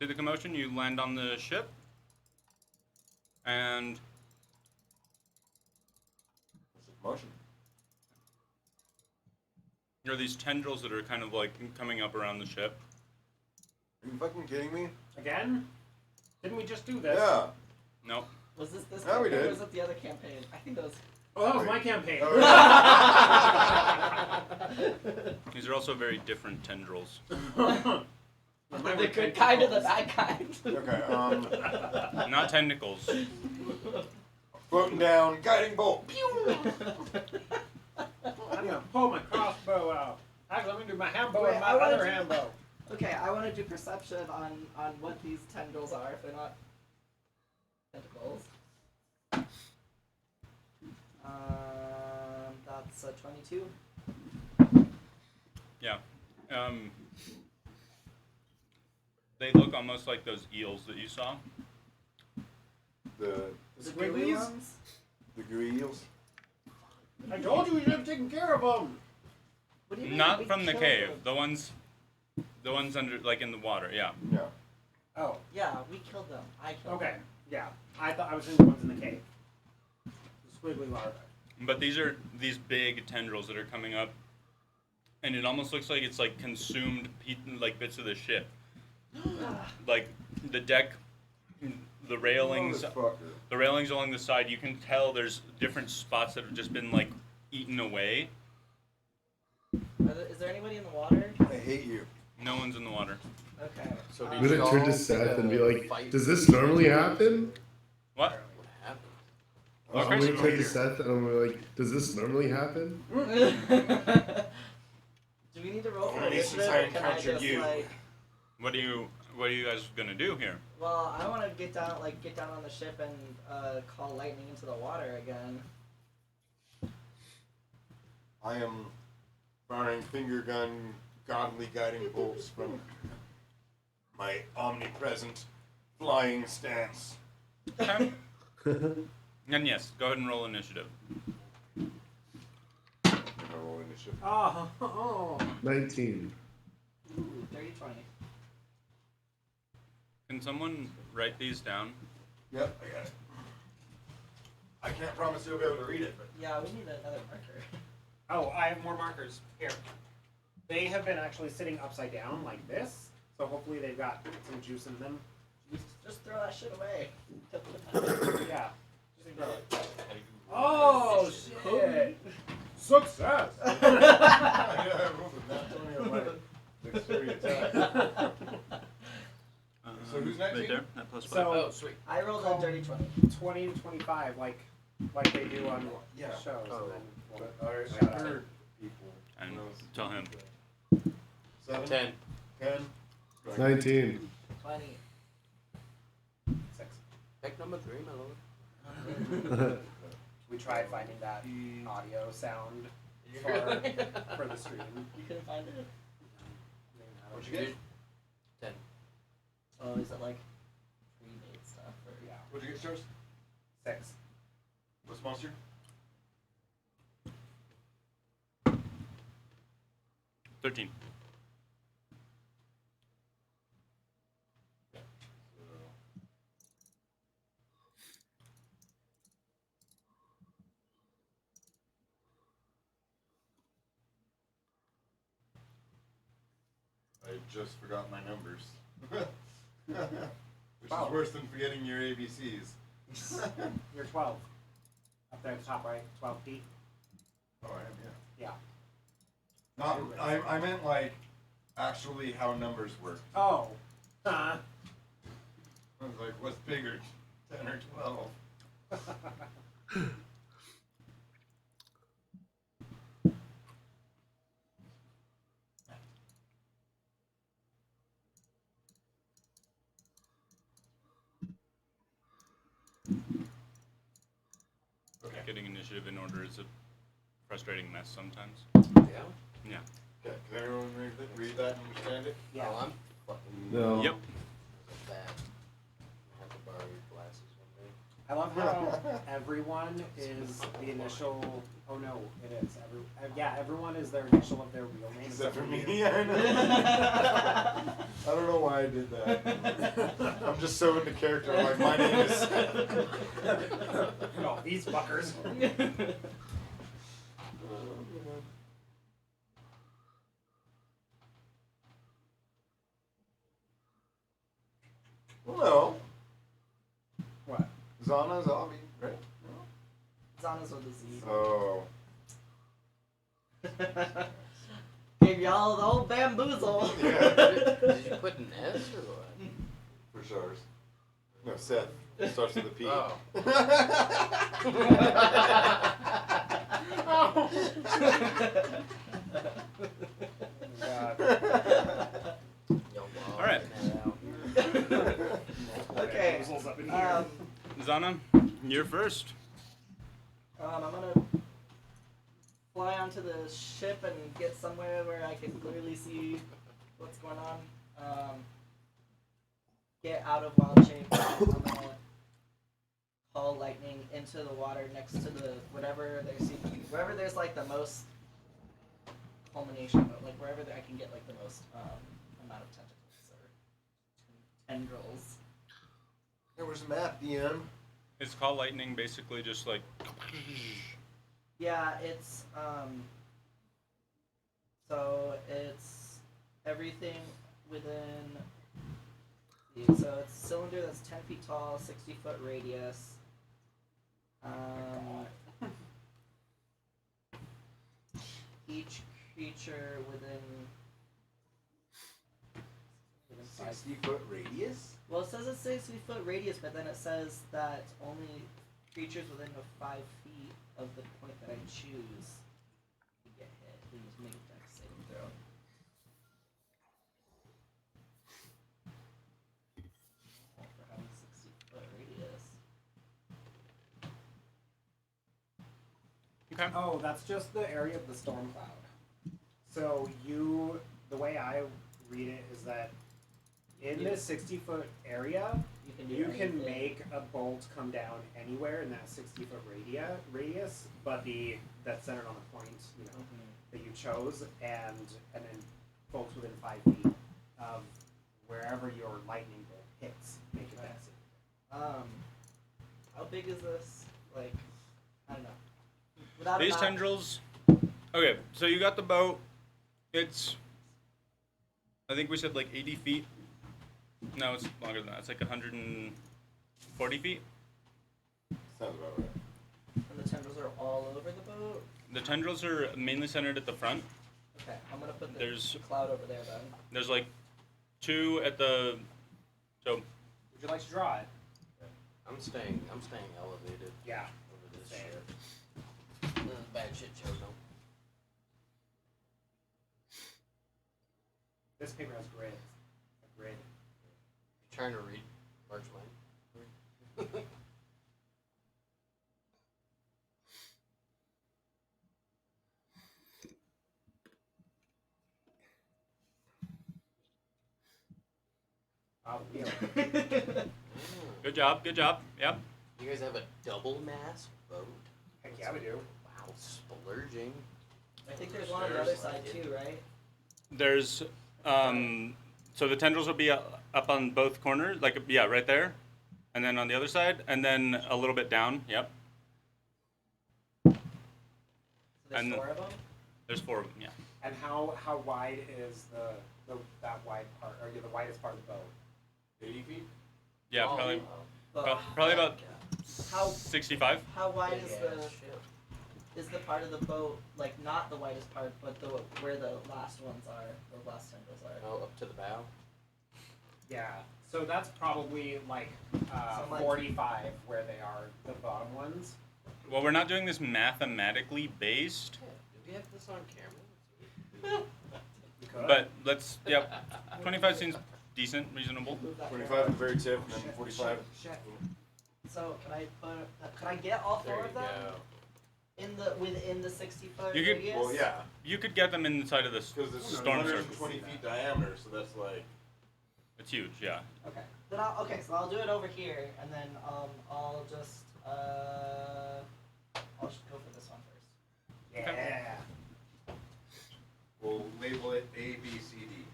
do the commotion, you land on the ship, and Motion. there are these tendrils that are kind of like coming up around the ship. Are you fucking kidding me? Again? Didn't we just do this? Yeah. Nope. Was this Yeah, we campaign or did. was it the other campaign? I think that was. Oh, that was my campaign. Oh, These are also very different tendrils. The good kind or the bad kind? Okay, Not tentacles. floating down, guiding bolt. Pew! I'm gonna pull my crossbow out. Actually, I'm gonna do my handbow Wait, and I my wanna other do- handbow. Okay, I want to do perception on what these tendrils are if they're not tentacles. That's a 22. Yeah. They look almost like those eels that you saw. The gooey Squigglies? ones? the gooey eels. I told you we should have taken care of them. What do you mean? Not We from the killed cave. them. The ones under, like in the water. Yeah. Yeah. Oh, Yeah, we killed them. I killed okay. them. Yeah. I thought I was thinking the ones in the cave. The squiggly larvae. But these are these big tendrils that are coming up, and it almost looks like it's like consumed like bits of the ship. Like the deck, the railings, Motherfucker. the railings along the side. You can tell there's different spots that have just been like eaten away. Is there anybody in the water? I hate you. No one's in the water. Okay. So I'm did gonna y'all turn to pick Seth and be a like, fight? does this normally happen? What? What happened? What I'm question? gonna turn to Seth and I'm like, does this normally happen? Do we need to roll for Only since initiative, I or can I encountered just you. like? What are you guys gonna do here? Well, I want to get down on the ship and call lightning into the water again. I am firing finger gun, godly guiding bolts from my omnipresent flying stance. Okay. And yes, go ahead and roll initiative. I'm gonna roll initiative. Oh. 19. Ooh, 30-20. Can someone write these down? Yep, I got it. I can't promise you'll be able to read it, but Yeah, we need another marker. Oh, I have more markers. Here. They have been actually sitting upside down like this, so hopefully they've got some juice in them. Just throw that shit away. Yeah. Just ignore it. Oh, shit. Success! I rolled a nat 20 on Mystery attack. So who's next? Right there, that +5. So Oh, sweet. I rolled a dirty 20. 20 to 25, like they do on Yeah. shows. Oh. And then, well, But I shut up. heard people. And when I was- tell him. 7, 10. 10. 19. 20. 6. Pick number 3, my lord. We tried finding that audio sound for the stream. You couldn't find it? What'd you get? 10. Oh, is it like pre-made stuff? Or... Yeah. What'd you get, Stars? 6. What's monster? 13. I just forgot my numbers. Which Wow. is worse than forgetting your ABCs. You're 12. Up there at the top right, 12 feet. Oh, I am, yeah. Yeah. Not, I meant like actually how numbers work. Oh. I was like, what's bigger, 10 or 12? Okay. Getting initiative in order is a frustrating mess sometimes. Yeah? Yeah. Okay, can everyone read that and understand it? Yeah. Oh, I'm fucking No. Yep. bad. I have to borrow your glasses one day. I love how everyone is the initial. Oh no, it is. Everyone is their initial of their real name. Except for you. me, I know. I don't know why I did that. I'm just so into character. I'm like, my name is. No, these fuckers. Well, no. What? Zana Zombie, right? Zana's with a Z. Oh. Gave y'all the old bamboozle. Yeah. Did you put an S or what? For sure. No, Seth. It starts with a P. Oh. God. Yo, All right. Okay. Bamboozles up in here. Zana, you're first. I'm gonna fly onto the ship and get somewhere where I can clearly see what's going on. Get out of wild shape. I'm gonna call lightning into the water next to the wherever there's like the most culmination, but like wherever I can get like the most amount of tentacles or tendrils. There was a map, DM. It's called lightning, basically just like. Yeah, it's so it's everything within. So it's a cylinder that's 10 feet tall, 60-foot radius. Each creature within 60-foot radius? Well, it says it's 60-foot radius, but then it says that only creatures within 5 feet of the point that I choose can get hit. Please make a dex saving throw. For having 60-foot radius. Okay. Oh, that's just the area of the storm cloud. So the way I read it is that in this 60-foot area, You can do you can anything. make a bolt come down anywhere in that 60-foot radius, but that's centered on the point, that you chose, and then bolts within 5 feet of wherever your lightning bolt hits. Make it pass it. How big is this? Like, I don't know. Without a These map- tendrils. Okay, so you got the boat. It's. I think we said like 80 feet. No, it's longer than that. It's like 140 feet. Sounds about right. And the tendrils are all over the boat. The tendrils are mainly centered at the front. Okay, I'm gonna put the There's- cloud over there then. There's like 2 at the. So Would you like to draw it? I'm staying elevated Yeah. over this Same. shit. Bad shit show, no. This paper has grid. A grid. You trying to read March line? Oh, wheel. good job. Yep. You guys have a double mast boat? Heck yeah, we do. Wow, splurging. I think there's one on the other side too, right? There's so the tendrils will be up on both corners, like yeah, right there, and then on the other side, and then a little bit down. Yep. So there's And- 4 of them? There's 4 of them. Yeah. And how wide is that wide part, or the widest part of the boat? 80 feet? Yeah, Oh, probably But probably about How 65. how wide big is ass ship. the part of the boat, like not the widest part, but where the last ones are, the last tendrils are? Oh, up to the bow. Yeah. So that's probably like So, like- 45 where they are, the bottom ones. Well, we're not doing this mathematically based, Yeah, do we have this on camera? You could. but let's. Yep. 25 seems decent, reasonable. Move that 25 at the very tip, and then 45. So can I get all 4 There of you them go. within the 60-foot You could- radius? Well, yeah, You could get them inside of this because it's storm circle. 120 feet diameter, so that's like. It's huge. Yeah. Okay. Then so I'll do it over here, and then I'll just go for this one first. Yeah. We'll label it A, B, C, D.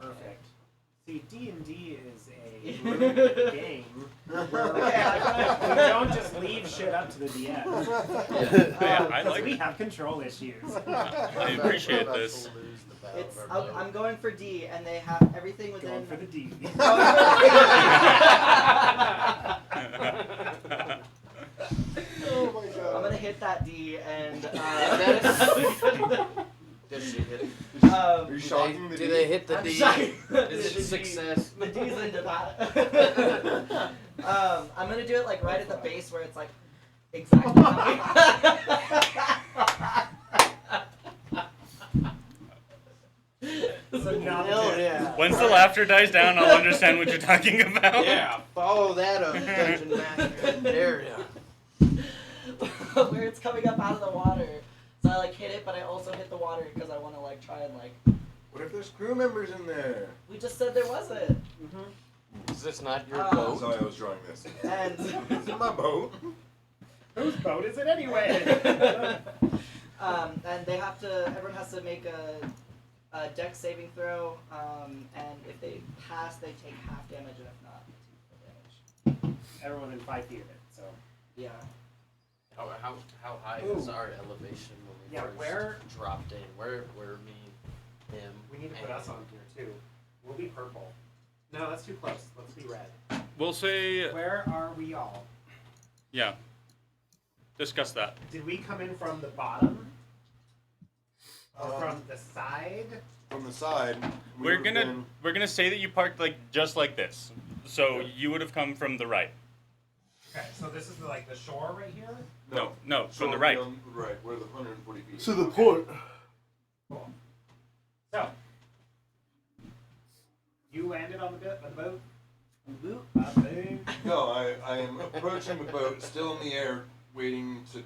Perfect. See, D&D is a group game where we don't just leave shit up to the DM. Yeah, I Because like we it. have control issues. I appreciate About to this. lose the battle It's of our boat. I'm going for D, and they have everything within. Going for the D. Oh my god. I'm gonna hit that D, and Does she hit? Are you shocking the Do D? they hit the I'm D? sorry. Is it success? The D's into that. I'm gonna do it like right at the base where it's like exactly. So Not no, the- yeah. Once the laughter dies down, I'll understand what you're talking about. Yeah, follow that up, Dungeon Master. There ya. Where it's coming up out of the water. So I like hit it, but I also hit the water because I want to like try and like. What if there's crew members in there? We just said there wasn't. Is this not your Oh. That's boat? how I was drawing this. And This is my boat. Whose boat is it anyway? and they have to. Everyone has to make a dex saving throw. And if they pass, they take half damage, and if not, they take full damage. Everyone in 5 feet of it, so. Yeah. How high Ooh. is our elevation when we Yeah, first where- dropped in? Where me, him, We need to put and- us on here too. We'll be purple. No, that's too close. Let's be red. We'll say, Where are we all? yeah. Discuss that. Did we come in from the bottom? Or Um, from the side? From the side, We're would've gonna been- we're gonna say that you parked like just like this. So you would have come from the right. Okay, so this is the shore right here? No, from the So, right. Right, where the 140 feet. To the port. Cool. So, you landed on the boat? Boot? Boom. No, I am approaching the boat, still in the air, waiting to.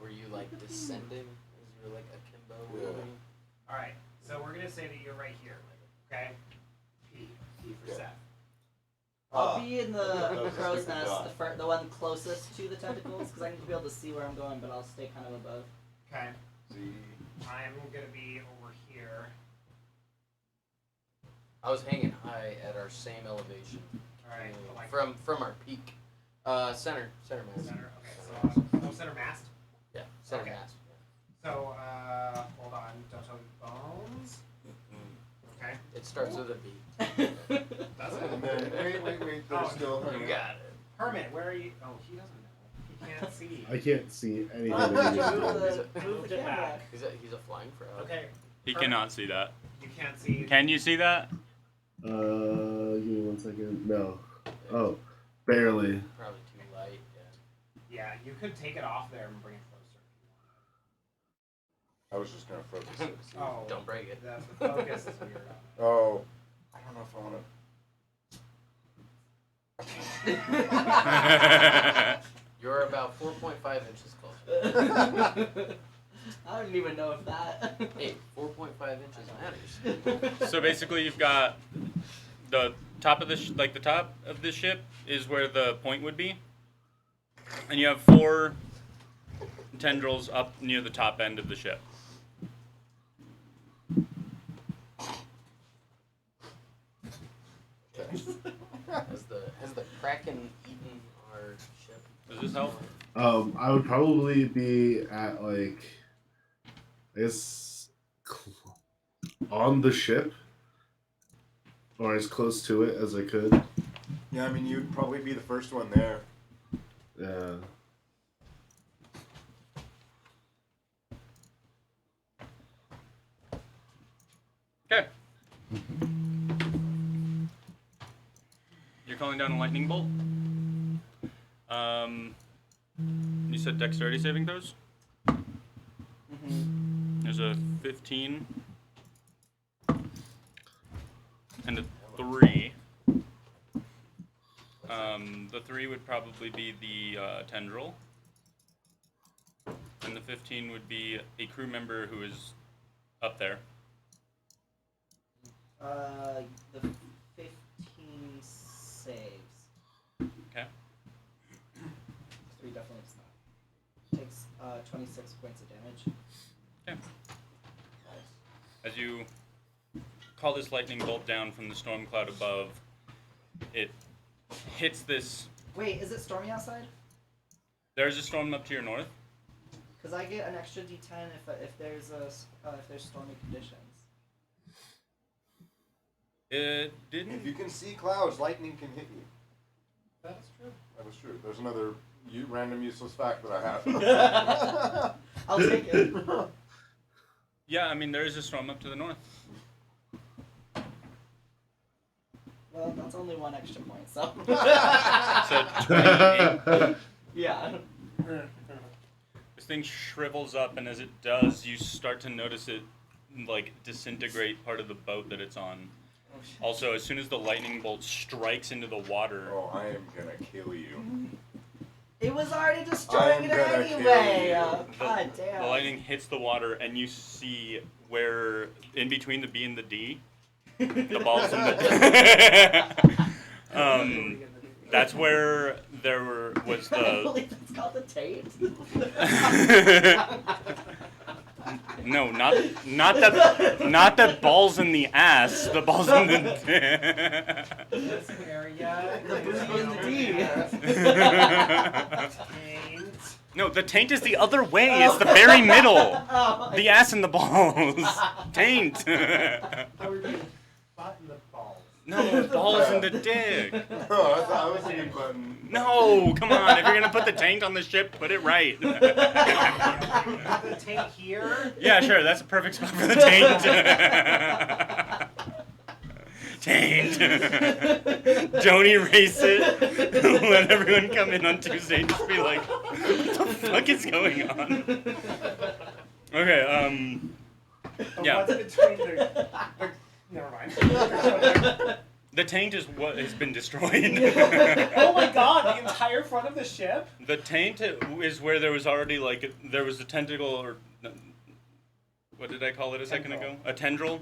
Were you like descending? Is there like akimbo? Yeah. moving? Alright, so we're gonna say that you're right here. Okay? P. P for Yeah. Seth. I'll be in that the was a crow's stupid nest, dot. the one closest to the tentacles, because I need to be able to see where I'm going, but I'll stay kind of above. Okay. See. I'm gonna be over here. I was hanging high at our same elevation. Alright, like From our peak. Center mast. center. Okay, so center mast. Yeah, center Okay. mast. So, hold on. Don't tell me bones. Okay. It starts with a B. That's And then, wait, there's Oh, still. You got it. Hermit, where are you? Oh, he doesn't know. can't see. I can't see anything. Move that you the, do. move the It camera. back. He's a flying frog. Okay. He cannot see that. You can't see. Can you see that? Give me 1 second. No. Oh, barely. Probably too light. Yeah. Yeah, you could take it off there and bring it closer. I was just gonna focus it. Oh, Don't break it. The focus is weird on it. Oh, I don't know if I want to. You're about 4.5 inches closer. I don't even know if that. Hey, 4.5 inches matters. So basically, you've got the top of the the top of the ship is where the point would be, and you have 4 tendrils up near the top end of the ship. Has the Kraken eaten our ship? Does this help? I would probably be at like, I guess, on the ship, or as close to it as I could. Yeah, I mean, you'd probably be the first one there. Yeah. Okay. You're calling down a lightning bolt. You said dexterity saving throws. There's a 15 and a 3. The 3 would probably be the tendril, and the 15 would be a crew member who is up there. The 15 saves. Okay. 3 definitely does not. Takes 26 points of damage. Okay. As you call this lightning bolt down from the storm cloud above, it hits this. Wait, is it stormy outside? There's a storm up to your north. Because I get an extra D10 if there's stormy conditions. It didn't. If you can see clouds, lightning can hit you. That's true. That is true. There's another random useless fact that I have. I'll take it. Yeah, I mean there is a storm up to the north. Well, that's only 1 extra point, so. So 28. Yeah. This thing shrivels up, and as it does, you start to notice it like disintegrate part of the boat that it's on. Also, as soon as the lightning bolt strikes into the water, Oh, I am gonna kill you. It was already destroying it I'm gonna anyway. kill God damn. the lightning hits the water, and you see where in between the B and the D, the balls in the that's where was I the believe it's called the tape. no, not the balls in the ass, the balls in the This area. The booty and the D. Taint. No, the taint is the other way. It's the very middle. Oh, The ass and the balls. Taint. I would be butt in the balls. No, balls in the dick. Oh, I thought I was thinking button. No, come on. If you're gonna put the taint on the ship, put it right. The taint here. Yeah, sure. That's a perfect spot for the taint. Taint. Don't erase it. Let everyone come in on Tuesday and just be like, what the fuck is going on? Okay, yeah. What's between the never mind. The taint is what has been destroyed. Oh my god, the entire front of the ship? The taint is where there was already there was a tentacle, or what did I call it a second ago? A tendril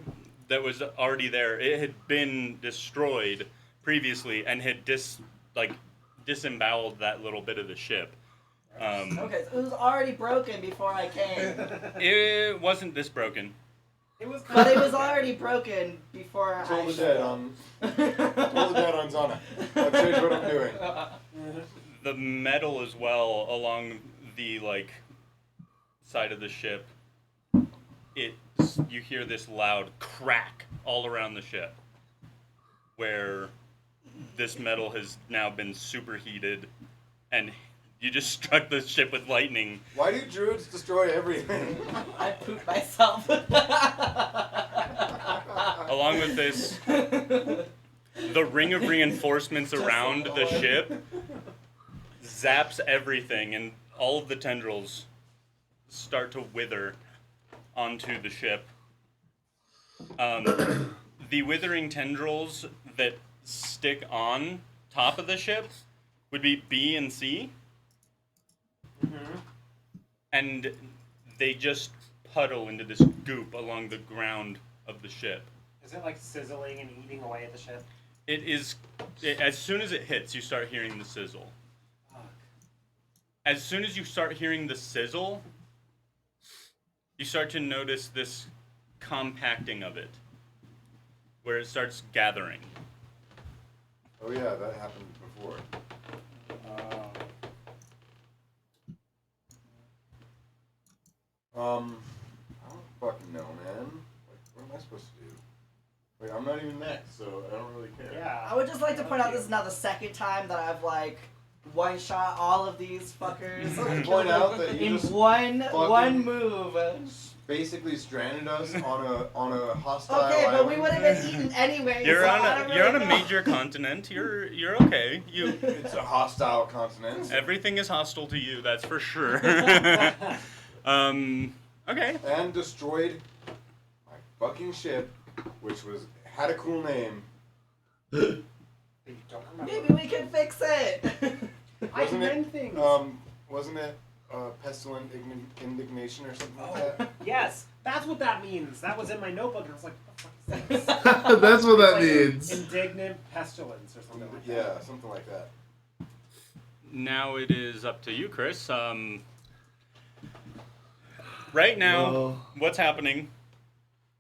that was already there. It had been destroyed previously and had disemboweled that little bit of the ship. Okay, so it was already broken before I came. It wasn't this broken. It was But it was already broken before Told I the showed dead up. on. Told the dead on Zana. I've changed what I'm doing. The metal as well along the side of the ship. You hear this loud crack all around the ship, where this metal has now been superheated and You just struck the ship with lightning. Why do druids destroy everything? I pooped myself. Along with this, the ring of reinforcements around the ship zaps everything, and all of the tendrils start to wither onto the ship. The withering tendrils that stick on top of the ship would be B and C. Mm-hmm. And they just puddle into this goop along the ground of the ship. Is it like sizzling and eating away at the ship? It is, as soon as it hits, you start hearing the sizzle. Fuck. As soon as you start hearing the sizzle, you start to notice this compacting of it, where it starts gathering. Oh yeah, that happened before. I don't fucking know, man. Like, what am I supposed to do? Wait, I'm not even next, so I don't really care. Yeah. I would just like to point out this is now the second time that I've like one shot all of these fuckers. And point out that you in just one fucking move. basically stranded us on a hostile Okay, but we island. would have been eaten anyway. You're so on I a don't you're really on a know. major continent. You're okay. You It's a hostile continent. everything is hostile to you. That's for sure. Okay. And destroyed my fucking ship, which had a cool name. You don't remember. Maybe we can fix it. I Wasn't it, mend things. Wasn't it pestilent indignation or something like that? Yes, that's what that means. That was in my notebook, and I was like, what the fuck is this? That's what that It's like means. Indignant pestilence or something like that. Yeah, something like that. Now it is up to you, Chris. Right now, Well- what's happening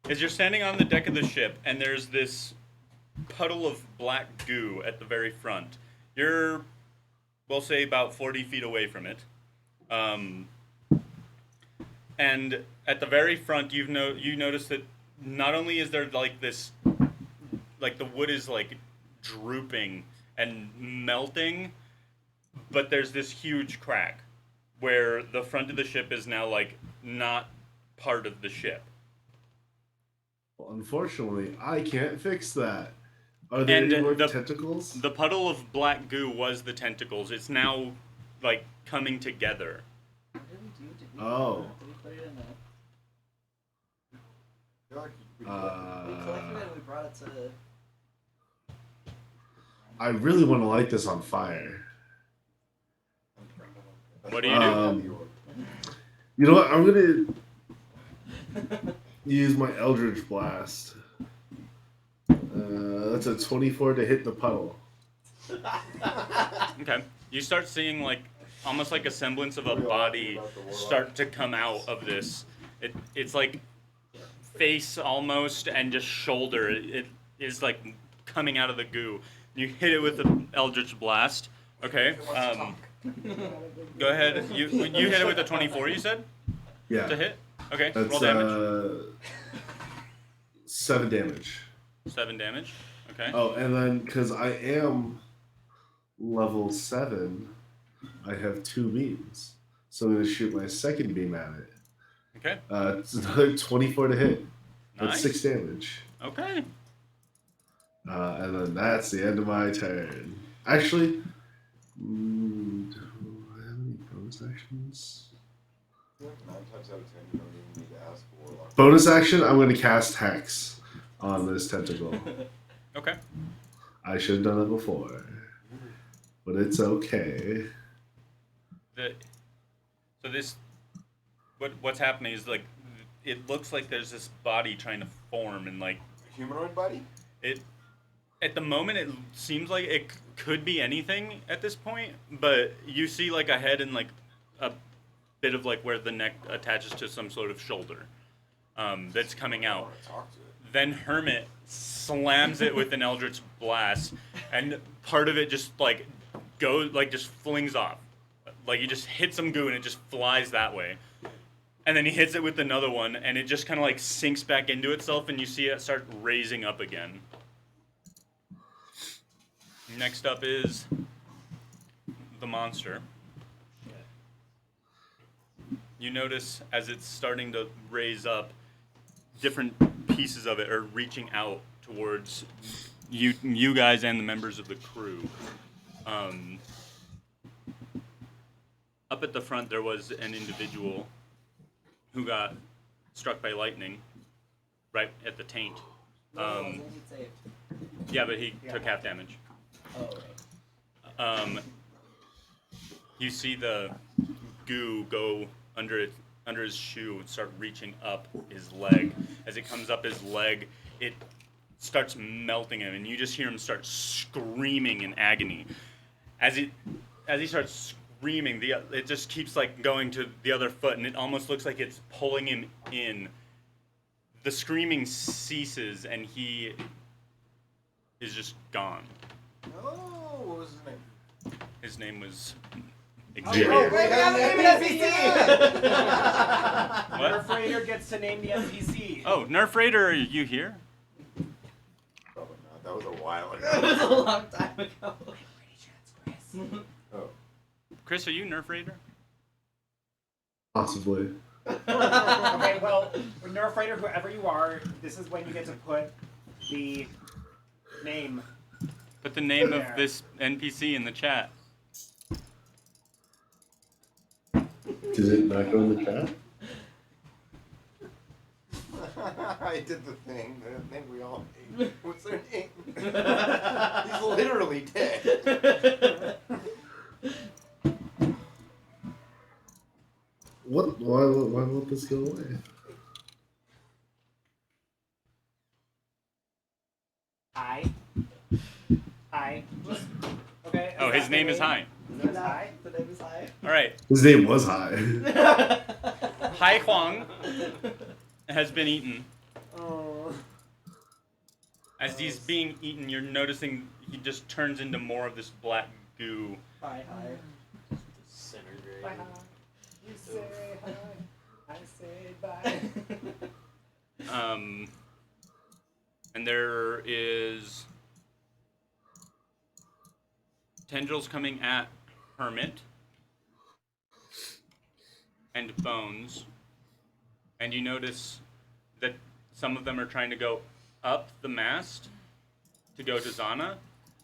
is you're standing on the deck of the ship, and there's this puddle of black goo at the very front. You're, we'll say, about 40 feet away from it. And at the very front, you notice that not only is there like this, like the wood is like drooping and melting, but there's this huge crack where the front of the ship is now like not part of the ship. Well, unfortunately, I can't fix that. Are there And any more the- tentacles? The puddle of black goo was the tentacles. It's now like coming together. What did we do? Did we, Oh. Did we put it in I feel like we we collected it and we brought it to... I really want to light this on fire. What do you do? You know what? I'm gonna use my Eldritch Blast. That's a 24 to hit the puddle. Okay. You start seeing like almost like a semblance of a body start to come out of this. It's like face almost and just shoulder. It is like coming out of the goo. You hit it with the Eldritch Blast. Okay. Go ahead. You hit it with a 24. You said Yeah. to hit. Okay. That's Roll damage. 7 damage. 7 damage. Okay. Oh, and then because I am level 7, I have 2 beams. So I'm going to shoot my second beam at it. Okay. It's another 24 to hit. That's Nice. 6 damage. Okay. And then that's the end of my turn. Actually, do I have any bonus actions? 9 times out of 10, you don't even need to ask for Warlock. Bonus action, I'm going to cast Hex on this tentacle. Okay. I should have done it before. But it's okay. So this, what's happening is like, it looks like there's this body trying to form, and like Humanoid body? it, at the moment it seems like it could be anything at this point, but you see like a head and like a bit of like where the neck attaches to some sort of shoulder, that's coming I out. want to talk to it. Then Hermit slams it with an Eldritch Blast, and part of it just like goes, like just flings off. Like he just hits some goo and it just flies that way. And then he hits it with another one and it just kind of like sinks back into itself, and you see it start raising up again. Next up is the monster. You notice as it's starting to raise up, different pieces of it are reaching out towards you guys and the members of the crew. Up at the front, there was an individual who got struck by lightning right at the taint. No, he saved. Yeah, but he took half damage. Oh, right. You see the goo go under his shoe and start reaching up his leg. As it comes up his leg, it starts melting him, and you just hear him start screaming in agony. As he starts screaming, it just keeps like going to the other foot, and it almost looks like it's pulling him in. The screaming ceases, and he is just gone. Oh, what was his name? His name was Xavier. Oh, Wait, we haven't named an NPC! What? Nerf Raider gets to name the NPC. Oh, Nerf Raider, are you here? Probably not. That was a while It ago. was a long time ago. Oh. Chris, are you Nerf Raider? Possibly. Okay, well, Nerf Raider, whoever you are, this is when you get to put the name. Put the name of There. this NPC in the chat. Does it not go in the chat? I did the thing we all hate. What's their name? He's literally dead. What? Why won't this go away? Hi. Hi. Okay. Oh, his name is Hai. His name is Hai. The name is Hai. All right. His name was High. Hai Huang has been eaten. Oh. As he's being eaten, you're noticing he just turns into more of this black goo. Bye, Hai. Disintegrate. Bye. You say hi. I say bye. And there is Tendrils coming at Hermit and Bones, and you notice that some of them are trying to go up the mast to go to Zana,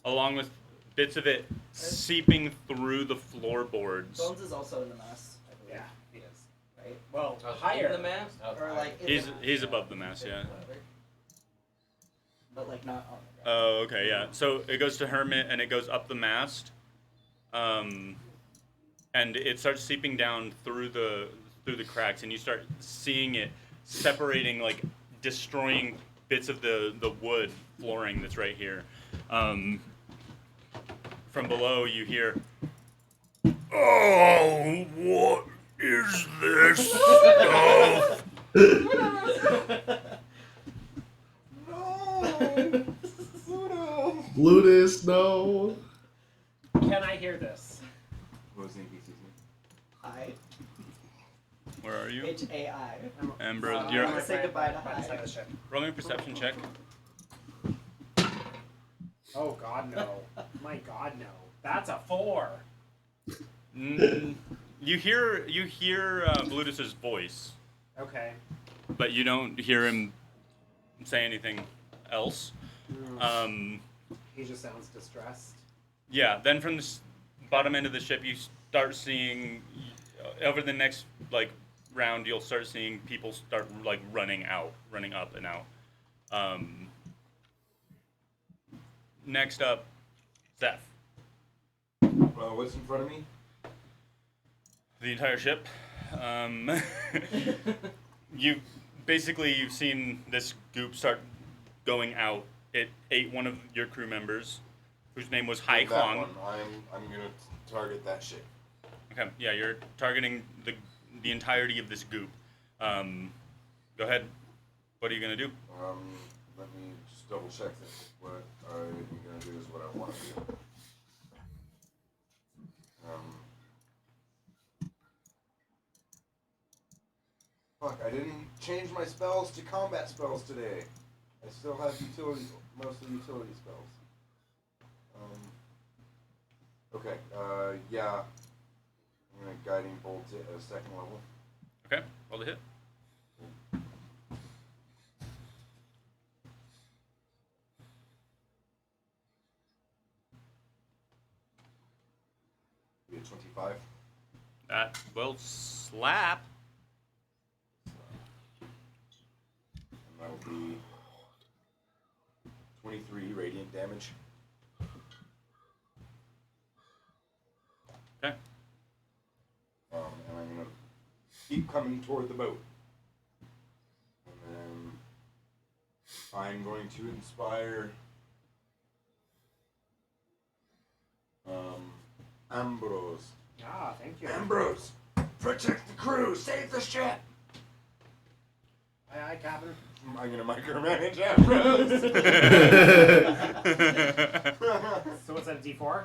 along with bits of it seeping through the floorboards. Bones is also in the mess, I believe. Yeah, he is. Right? Well, In higher. the mast? Or like in He's the above the mast, yeah. Whatever. But like not on the ground. Oh, okay, yeah. So it goes to Hermit and it goes up the mast, and it starts seeping down through the cracks, and you start seeing it separating, like destroying bits of the wood flooring that's right here. From below, you hear, "Oh, what is this stuff?" Ludus, no. Can I hear this? What was the NPC's name? Hai. Where are you? H-A-I. Ambrose, I'm you're gonna say goodbye to Right side Hai. of the ship. rolling a perception check. Oh God, no! My God, no! That's a 4. You hear Blutus's voice, Okay. but you don't hear him say anything else. He just sounds distressed. Yeah. Then from the bottom end of the ship, you start seeing over the next round, you'll start seeing people start running up and out. Next up, Zeph. What's in front of me? The entire ship. You've seen this goop start going out. It ate one of your crew members, whose name was Hai That Kwang. one. I'm gonna target that shit. Okay, yeah, you're targeting the entirety of this goop. Go ahead. What are you gonna do? Let me just double check this. What I'm gonna do is what I want to do. Fuck, I didn't change my spells to combat spells today. I still have most of the utility spells. Okay, yeah. I'm gonna guiding bolt it at a second level. Okay, roll the hit. Be a 25. That will slap. And that will be 23 radiant damage. Okay. And I'm gonna keep coming toward the boat. And then I'm going to inspire Ambrose. Ah, thank you. Ambrose, protect the crew, save the ship. Aye, aye, Captain. I'm gonna micromanage Ambrose. So what's that, a D4?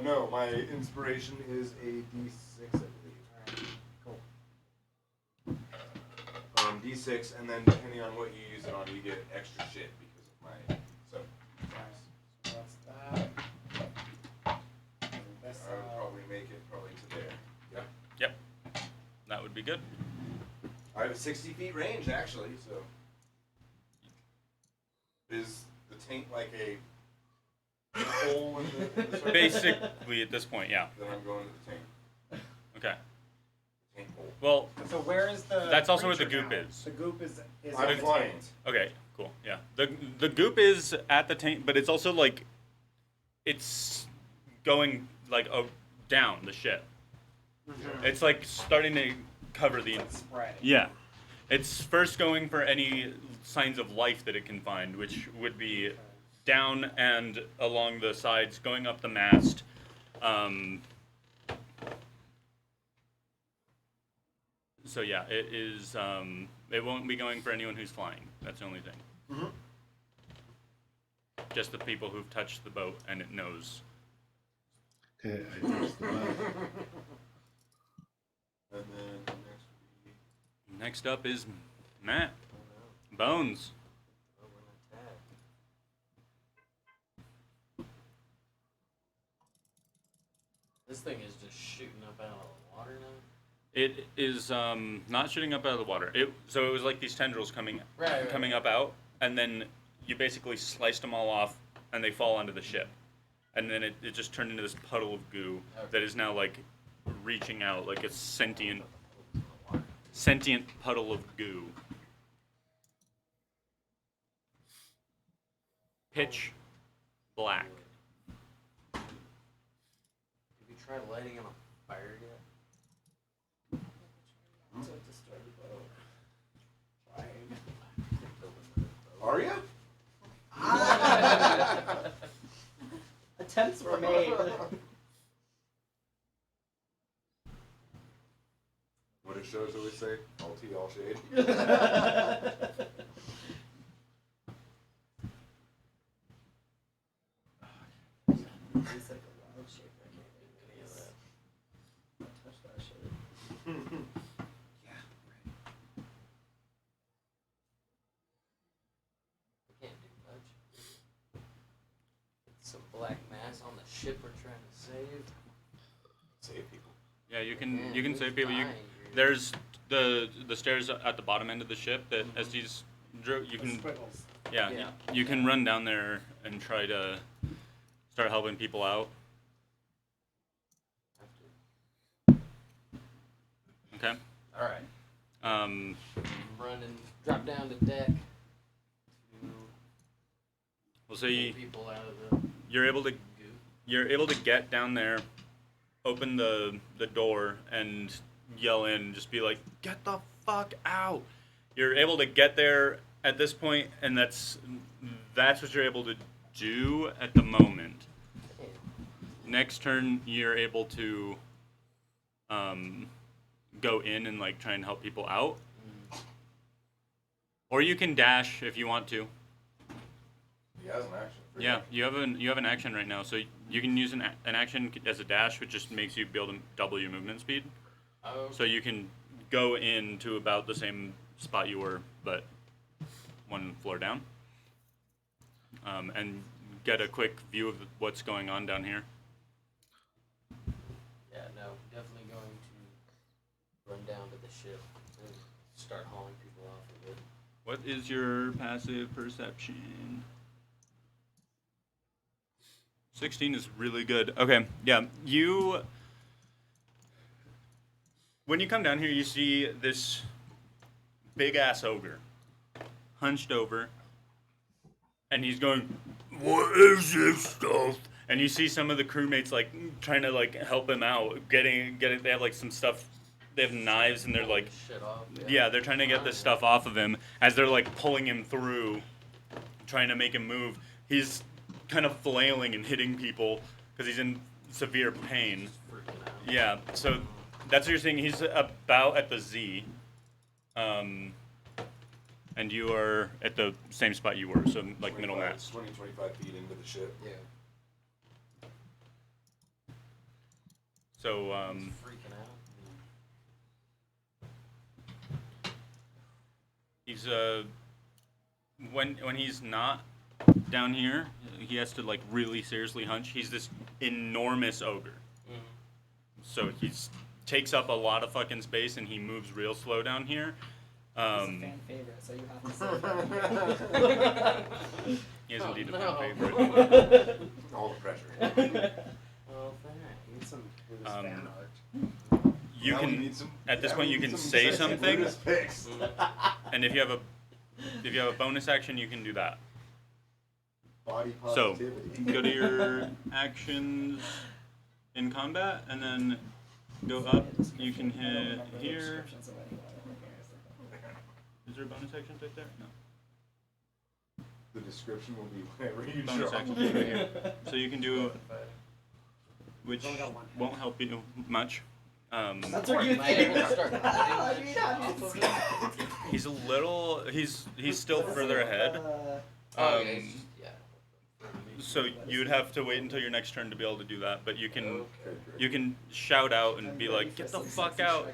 No, my inspiration is a D6, I believe. Cool. D6, and then depending on what you use it on, you get extra shit because of my. So Nice. So that's that. This, I would probably make it probably to there. Yeah. Yep. That would be good. I have a 60 feet range actually, so. Is the tank like a hole in the surface? Basically, at this point, yeah. Then I'm going to the tank. Okay. Tank hole. Well, So where is the? That's also where the creature goop now? is. The goop is. I'm in flying. okay, cool. Yeah. The goop is at the tank, but it's also like it's going like down the ship. Mhm. It's like starting to cover the. It's spreading. Yeah. It's first going for any signs of life that it can find, which would be down and along the sides, going up the mast. So yeah, it is. It won't be going for anyone who's flying. That's the only thing. Mm-hmm. Just the people who've touched the boat and it knows. Okay, I touched the boat. And then the next would be. Next up is Matt. Bones. Oh, we're gonna attack. This thing is just shooting up out of the water now. It is not shooting up out of the water. So it was like these tendrils coming up out, and then you basically sliced them all off, and they fall onto the ship, and then it just turned into this puddle of goo that is now like reaching out like a sentient puddle of goo. Pitch black. Have you tried lighting him on fire yet? To destroy the boat. Are you? Attempts were made. What do shows always say? All tea, all shade. It's like a wild shape. I can't do any of that. Don't touch that shit. We can't do much. Some black mass on the ship we're trying to save. Save people. Yeah, you Man, can who's save people. dying here? There's the stairs at the bottom end of the ship that SD's drew. You The can squiggles. yeah, Yeah. you can run down there and try to start helping people out. Okay. All right. Um, Running, drop down to deck. To we'll say get people out of the you're able to goo. get down there, open the door, and yell in, and just be like, "Get the fuck out!" You're able to get there at this point, and that's what you're able to do at the moment. Next turn, you're able to go in and like try and help people out, or you can dash if you want to. He has an action. Yeah, you have an action right now, so you can use an action as a dash, which just makes you be able to double your movement speed. Oh. So you can go into about the same spot you were, but one floor down, and get a quick view of what's going on down here. Yeah, no, definitely going to run down to the ship and start hauling people off of it. What is your passive perception? 16 is really good. Okay, yeah. When you come down here, you see this big-ass ogre hunched over, and he's going, "What is this stuff?" And you see some of the crewmates, like, trying to, like, help him out. Getting, they have, like, some stuff. They have knives, and they're, like, Shit off. yeah, they're trying to get this stuff off of him as they're, like, pulling him through, trying to make him move. He's kind of flailing and hitting people because he's in severe pain. Freaking out. Yeah, so that's what you're saying. He's about at the Z. And you are at the same spot you were, so, like, middle mast. 25 feet into the ship. Yeah. So, He's freaking out. he's, when he's not down here, he has to, like, really seriously hunch. He's this enormous ogre. Mm-hmm. So he's takes up a lot of fucking space, and he moves real slow down here. He's a fan favorite, so you have to say He is Oh, indeed a no. fan favorite. All the pressure. Oh, thanks. Need some Buddhist Um, fan art. You Now we can, need some- at this now point, we you need can some say sexy something, Buddhist pics. and if you have a bonus action, you can do that. Body So, positivity. go to your actions in combat, and then go up. You can hit here. Is there a bonus action right there? No. The description will be whenever you Bonus draw. action right here. So you can do, which Only got one hit. won't help you much. That's what you Am I able think. to start I cutting mean, that how shit do off you of him? He's a little. He's still further ahead. Oh, Um, yeah, it's just, yeah. So you'd have to wait until your next turn to be able to do that, but you can Okay. you can shout out and be like, "Get the fuck out!"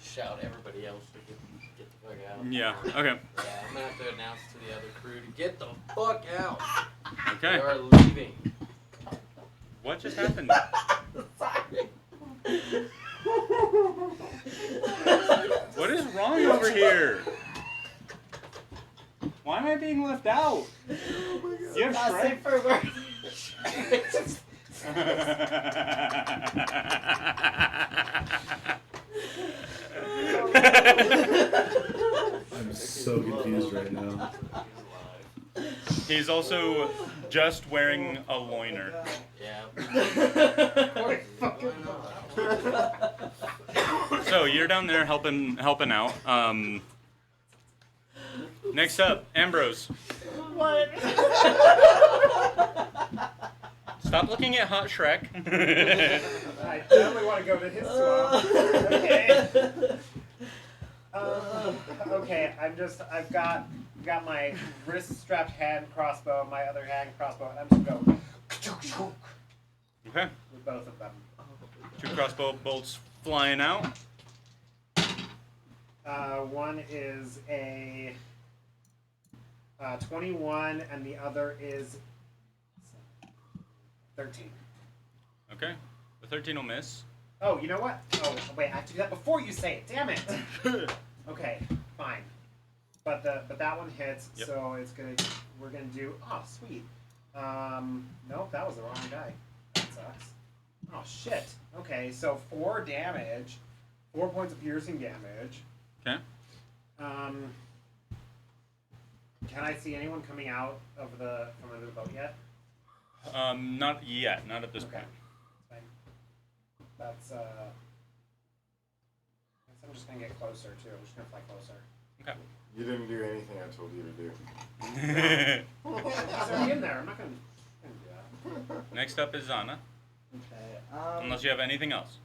Shout everybody else to get the fuck out. Yeah. Okay. Yeah, I'm gonna have to announce to the other crew to get the fuck out. They Okay. are leaving. What just happened? What is wrong over here? Why am I being left out? You have Say strength. for word. I'm so confused right now. He's also just wearing a loiner. Yeah. So you're down there helping out. Next up, Ambrose. What? Stop looking at Hot Shrek. I definitely want to go to his swamp. Okay. Okay, I've got my wrist strapped hand crossbow, my other hand crossbow, and I'm just going Okay. with both of them. 2 crossbow bolts flying out. One is a 21, and the other is 13. Okay. The 13 will miss. Oh, you know what? Oh, wait, I have to do that before you say it. Damn it. Okay, fine. But that one hits, Yep. so we're gonna do. Oh, sweet. Nope, that was the wrong guy. That sucks. Oh shit. Okay, so 4 damage, 4 points of piercing damage. Okay. Can I see anyone coming out of from under the boat yet? Not yet. Not at this Okay. point. Fine. That's I guess I'm just gonna get closer too. I'm just gonna fly closer. Okay. You didn't do anything I told you to do. He's already in there. I'm not gonna do that. Next up is Zana. Okay. Unless you have anything else.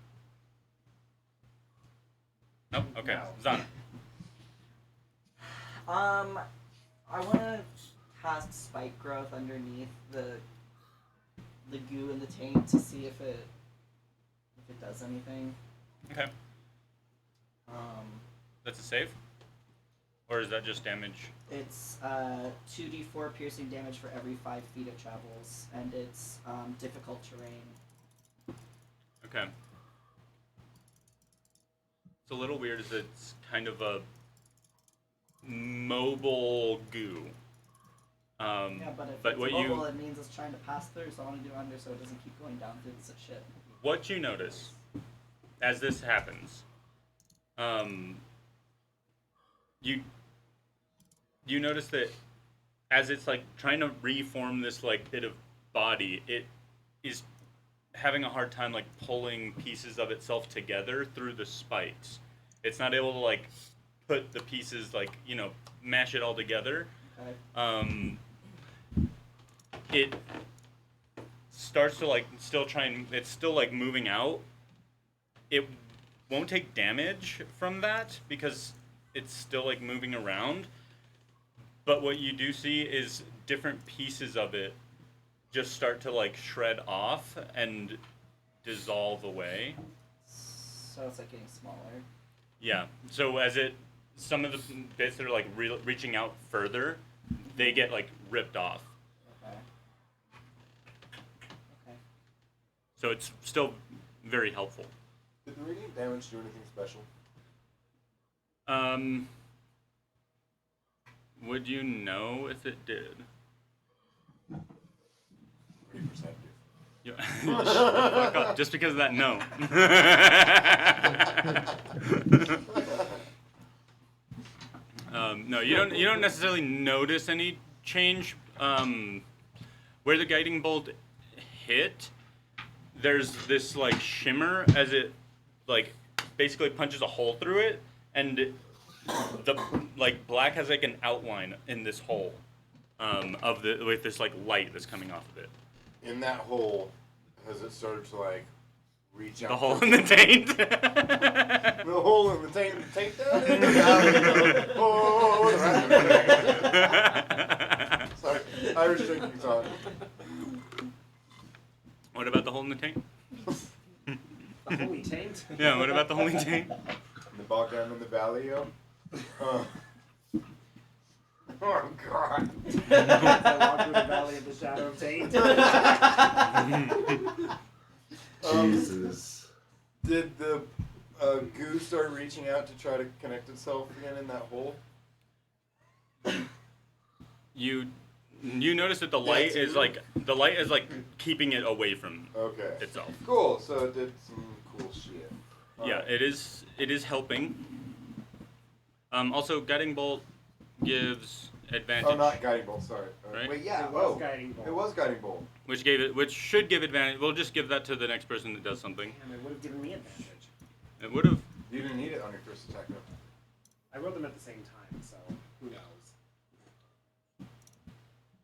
Nope. Okay. No. Zana. I want to cast spike growth underneath the goo in the tank to see if it does anything. Okay. That's a save? Or is that just damage? It's 2d4 piercing damage for every 5 feet it travels, and it's difficult terrain. Okay. a little weird is it's kind of a mobile goo. Yeah, but if but it's what mobile, it means it's trying to pass through, so I want to do under so it doesn't keep going down through this shit. what you notice as this happens, you notice that as it's like trying to reform this like bit of body, it is having a hard time like pulling pieces of itself together through the spikes. It's not able to like put the pieces like, you know, mash it all together. Okay. It starts to like still it's still like moving out. It won't take damage from that because it's still like moving around. But what you do see is different pieces of it just start to like shred off and dissolve away. So it's like getting smaller. Yeah. So some of the bits that are like reaching out further, they get like ripped off. Okay. Okay. So it's still very helpful. Did the radiant damage do anything special? Would you know if it did? Pretty perceptive. Yeah. Shut the fuck up. Just because of that, no. No, you don't necessarily notice any change. Where the guiding bolt hit, there's this like shimmer as it like basically punches a hole through it, and the like black has like an outline in this hole with this like light that's coming off of it. In that hole, has it started to like reach out? The hole in the taint. The hole in the taint down in the valley. Oh, sorry, Irish drinking song. What about the hole in the taint? The holy taint? Yeah, what about the holy taint? The bog down in the valley, yo. Oh God. I walk through the valley of the shadow of taint. Jesus. Did the goo start reaching out to try to connect itself again in that hole? You notice that the light is like keeping it away from Okay. itself. Cool. So it did some cool shit. Yeah, it is helping. Also, guiding bolt gives advantage. Oh, not guiding bolt. Sorry. Right? Wait, yeah. It was guiding bolt. It was guiding bolt. Which should give advantage. We'll just give that to the next person that does something. And it would have given me advantage. It would have. You didn't need it on your first attack, though. I rolled them at the same time, so who knows?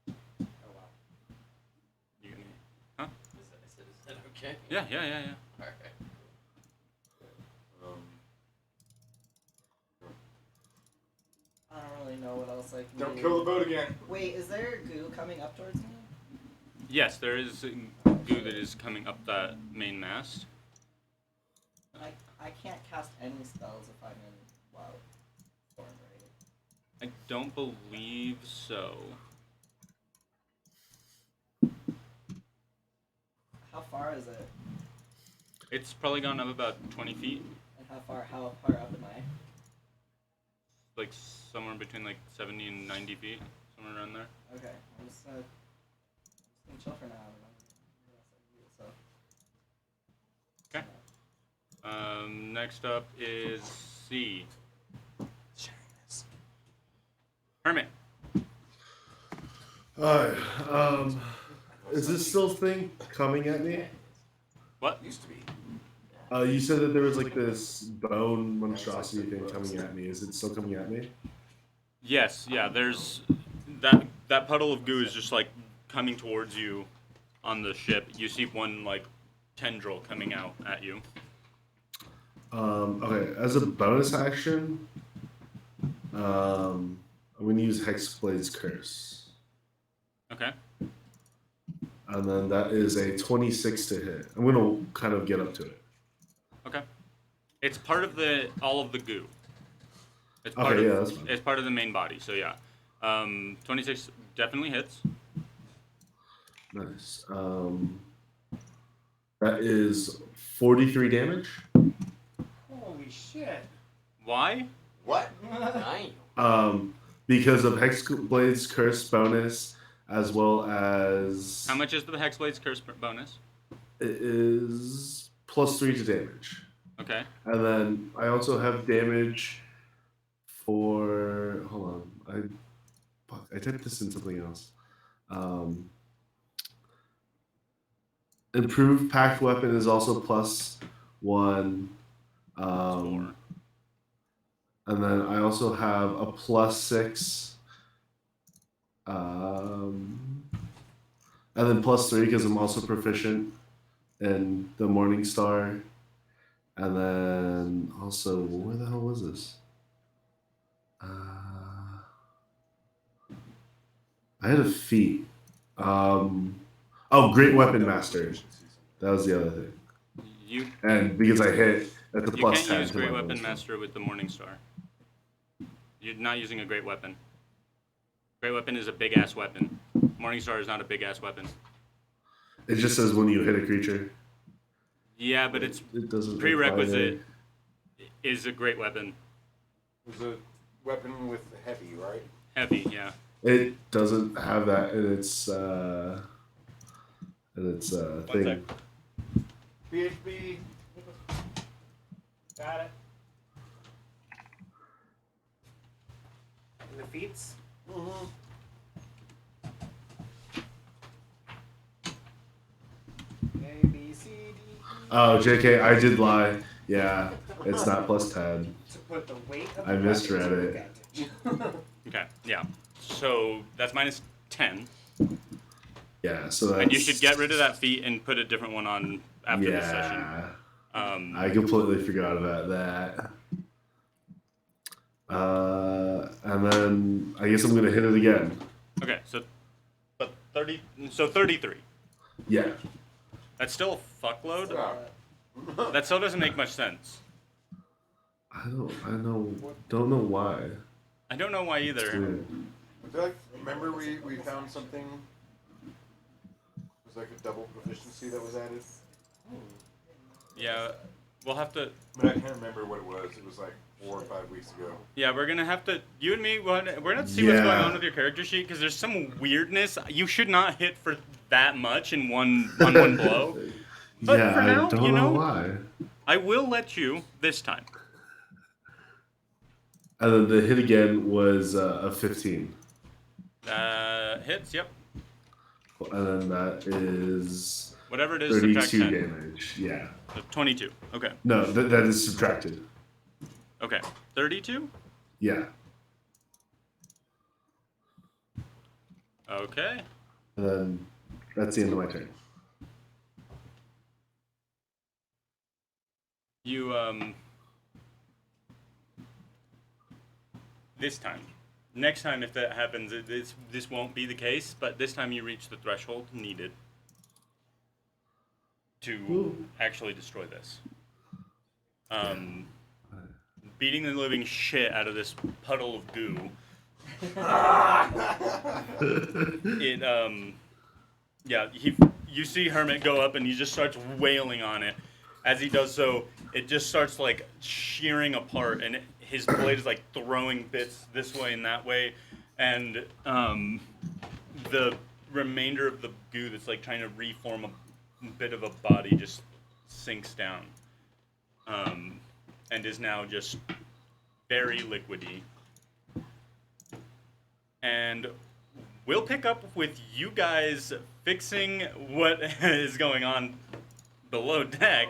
Oh well. You can, huh? Is that okay? Yeah. Alright. I don't really know what else I can Don't do. kill the boat again. Wait, is there goo coming up towards me? Yes, there is goo that is coming up that main mast. I can't cast any spells if I'm in wild form, right? I don't believe so. How far is it? It's probably gone up about 20 feet. And how far up am I? Like somewhere between like 70 and 90 feet. Somewhere around there. Okay, I'm just gonna chill for now. So. Okay. Next up is C. Hermit. Alright, is this still thing coming at me? What? Used to be. You said that there was like this bone monstrosity thing coming at me. Is it still coming at me? Yes, yeah, there's that puddle of goo is just like coming towards you on the ship. You see one like tendril coming out at you. Okay, as a bonus action, I'm gonna use Hexblade's Curse. Okay. And then that is a 26 to hit. I'm gonna kind of get up to it. Okay. It's part of all of the goo. It's That's fine. It's part of the main body, so yeah. 26 definitely hits. Nice. That is 43 damage. Holy shit. Why? What? Damn. Because of Hexblade's curse bonus, as well as How much is the Hexblade's curse bonus? it is +3 to damage, Okay. and then I also have damage for. Hold on, I typed this in something else. Improved packed weapon is also +1. 4. And then I also have a +6. And then +3 because I'm also proficient in the Morning Star. And then also, where the hell was this? I had a feat. Great Weapon Master. That was the other thing. And because I hit at the You can't +10 use to Great my Weapon bonus. Master with the Morning Star. You're not using a Great Weapon. Great Weapon is a big ass weapon. Morning Star is not a big ass weapon. It just says when you hit a creature. Yeah, but it's It doesn't prerequisite is a great weapon. It was a weapon with heavy, right? Heavy, yeah. It doesn't have that in its One thing. sec. PHB. Got it. And the feats? A, B, C, D, E. Oh, JK, I did lie. Yeah, it's not +10. To put the weight of I the misread weapon to it. advantage. Okay, yeah. So that's -10. Yeah, so that's... And you should get rid of that feat and put a different one on after this session. Yeah, Um, I completely forgot about that. And then I guess I'm gonna hit it again. okay, so 33. Yeah. That's still a fuckload. Yeah. That still doesn't make much sense. I don't know why. I don't know why It's either. weird. I feel like, remember we found something. It was like a double proficiency that was added. Yeah, we'll have to. But I can't remember what it was. It was like 4 or 5 weeks ago. Yeah, we're gonna have to. You and me, we're gonna have to see what's going Yeah. on with your character sheet because there's some weirdness. You should not hit for that much in one blow. But Yeah, for now, I don't you know, why. I will let you this time. And then the hit again was a 15. Hits. Yep. And then that is Whatever it is, subtract 32 10. damage. Yeah. So 22. Okay. No, that is subtracted. Okay. 32. Yeah. Okay. And then that's the end of my turn. You This time. Next time, if that happens, this won't be the case. But this time, you reach the threshold needed to actually destroy this. Beating the living shit out of this puddle of goo. You see Hermit go up and he just starts wailing on it. As he does so, it just starts like shearing apart, and his blade is like throwing bits this way and that way, and the remainder of the goo that's like trying to reform a bit of a body just sinks down, and is now just very liquidy. And we'll pick up with you guys fixing what is going on below deck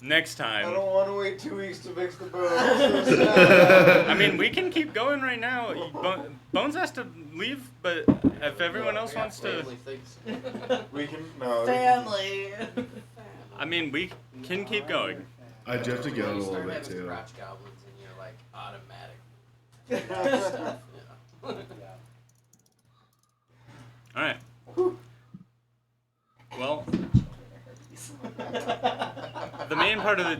next I time. don't want to wait 2 weeks to fix the bones. I'm so sad. I mean, we can keep going right now. Bones has to leave, but if everyone else wants to... Family things. We can no. Family. I mean, we can keep going. I do have to go a You little start bit having too. crotch goblins and you're like automatic. Stuff, yeah. Alright. Well, the main part of It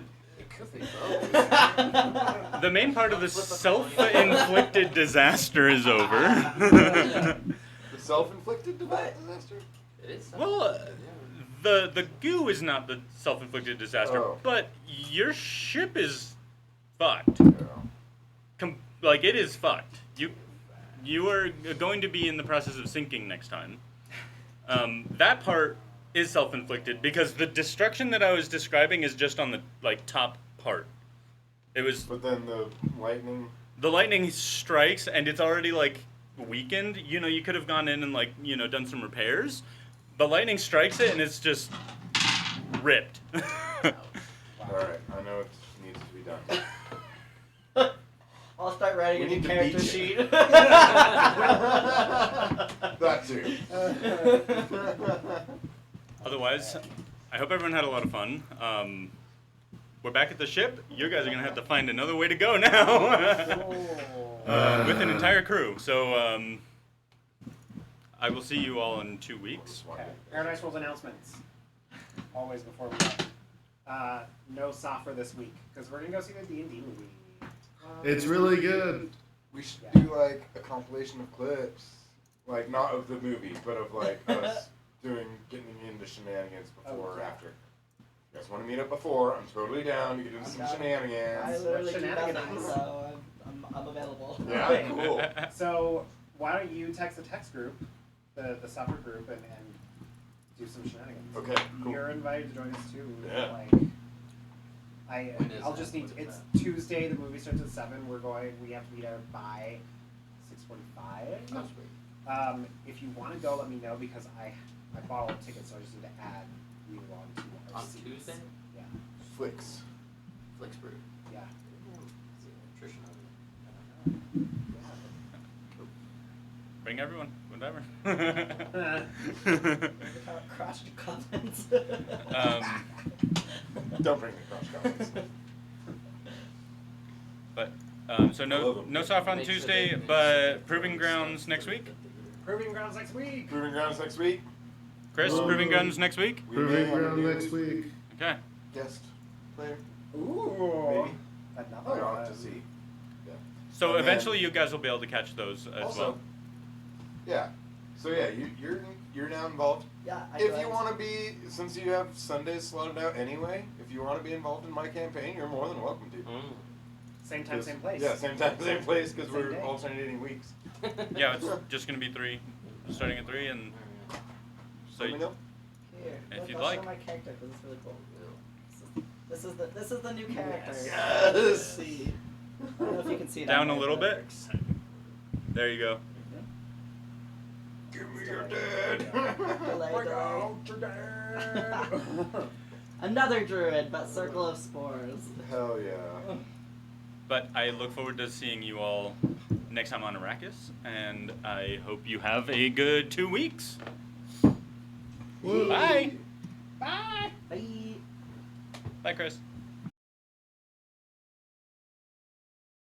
could be both. the main part of the self-inflicted disaster is over. The self-inflicted disaster? It is. Well, the goo is not the self-inflicted disaster, Oh. but your ship is fucked. Yeah. Like, it is fucked. You are going to be in the process of sinking next time. That part is self-inflicted because the destruction that I was describing is just on the like top part. It was But then the lightning. the lightning strikes and it's already like weakened. You know, you could have gone in and like done some repairs. The lightning strikes it and it's just ripped. Alright, I know it needs to be done. I'll start writing a We new need to character beat sheet. That too. Otherwise, I hope everyone had a lot of fun. We're back at the ship. You guys are gonna have to find another way to go now with an entire crew. So I will see you all in 2 weeks. Okay. Paradise Rolls announcements. Always before we go. No soffer this week because we're gonna go see the D&D movie. It's really good. We should do like a compilation of clips. Like, not of the movie, but of like us getting into shenanigans before or after. You guys want to meet up before? I'm totally down to get into some I shenanigans. literally do Shenanigans. nothing, so I'm available. Yeah, cool. So why don't you text the text group, the suffer group, and do some shenanigans. Okay, cool. You're invited to join us too. Yeah. When is I'll that? just need. What's It's that? Tuesday. The movie starts at 7. We have to be there by 6:45. Oh, sweet. If you want to go, let me know because I bought all the tickets, so I just need to add you on to our On seats. Tuesday? Yeah. Flicks. Flicks brew. Yeah. Is it nutrition on Bring everyone, whatever. Cross the comments. Don't bring the cross comments. But so I love no 'em. soft on Make sure Tuesday, they- but Proving Grounds next week. Proving Grounds next week. Proving grounds next week. Chris, Proving Grounds next week. We Proving may have a ground new next week. Okay. Guest player. Ooh. Maybe. Another I'll one. have to see. So And then- eventually you guys will be able to catch those as Also, well. yeah. So yeah, you're now involved. Yeah, I If joined. you want to be, since you have Sundays slotted out anyway, if you want to be involved in my campaign, you're more than welcome to. Same time, same place. Yeah, same time, same place, because Same we're day. alternating weeks. Yeah, it's just gonna be 3, starting at 3, and so Let me know. Here, If look, you'd I'll like. show my character because it's really cool. This is the new character. Yes. Let's see. I don't know if you can see it. down on a there, little but- bit. There you go. Give me your dad. Delay, Bring delay. out your dad. Another druid, but circle of spores. Hell yeah. But I look forward to seeing you all next time on Arrakis, and I hope you have a good 2 weeks. Woo. Bye. Bye. Bye. Bye, Chris.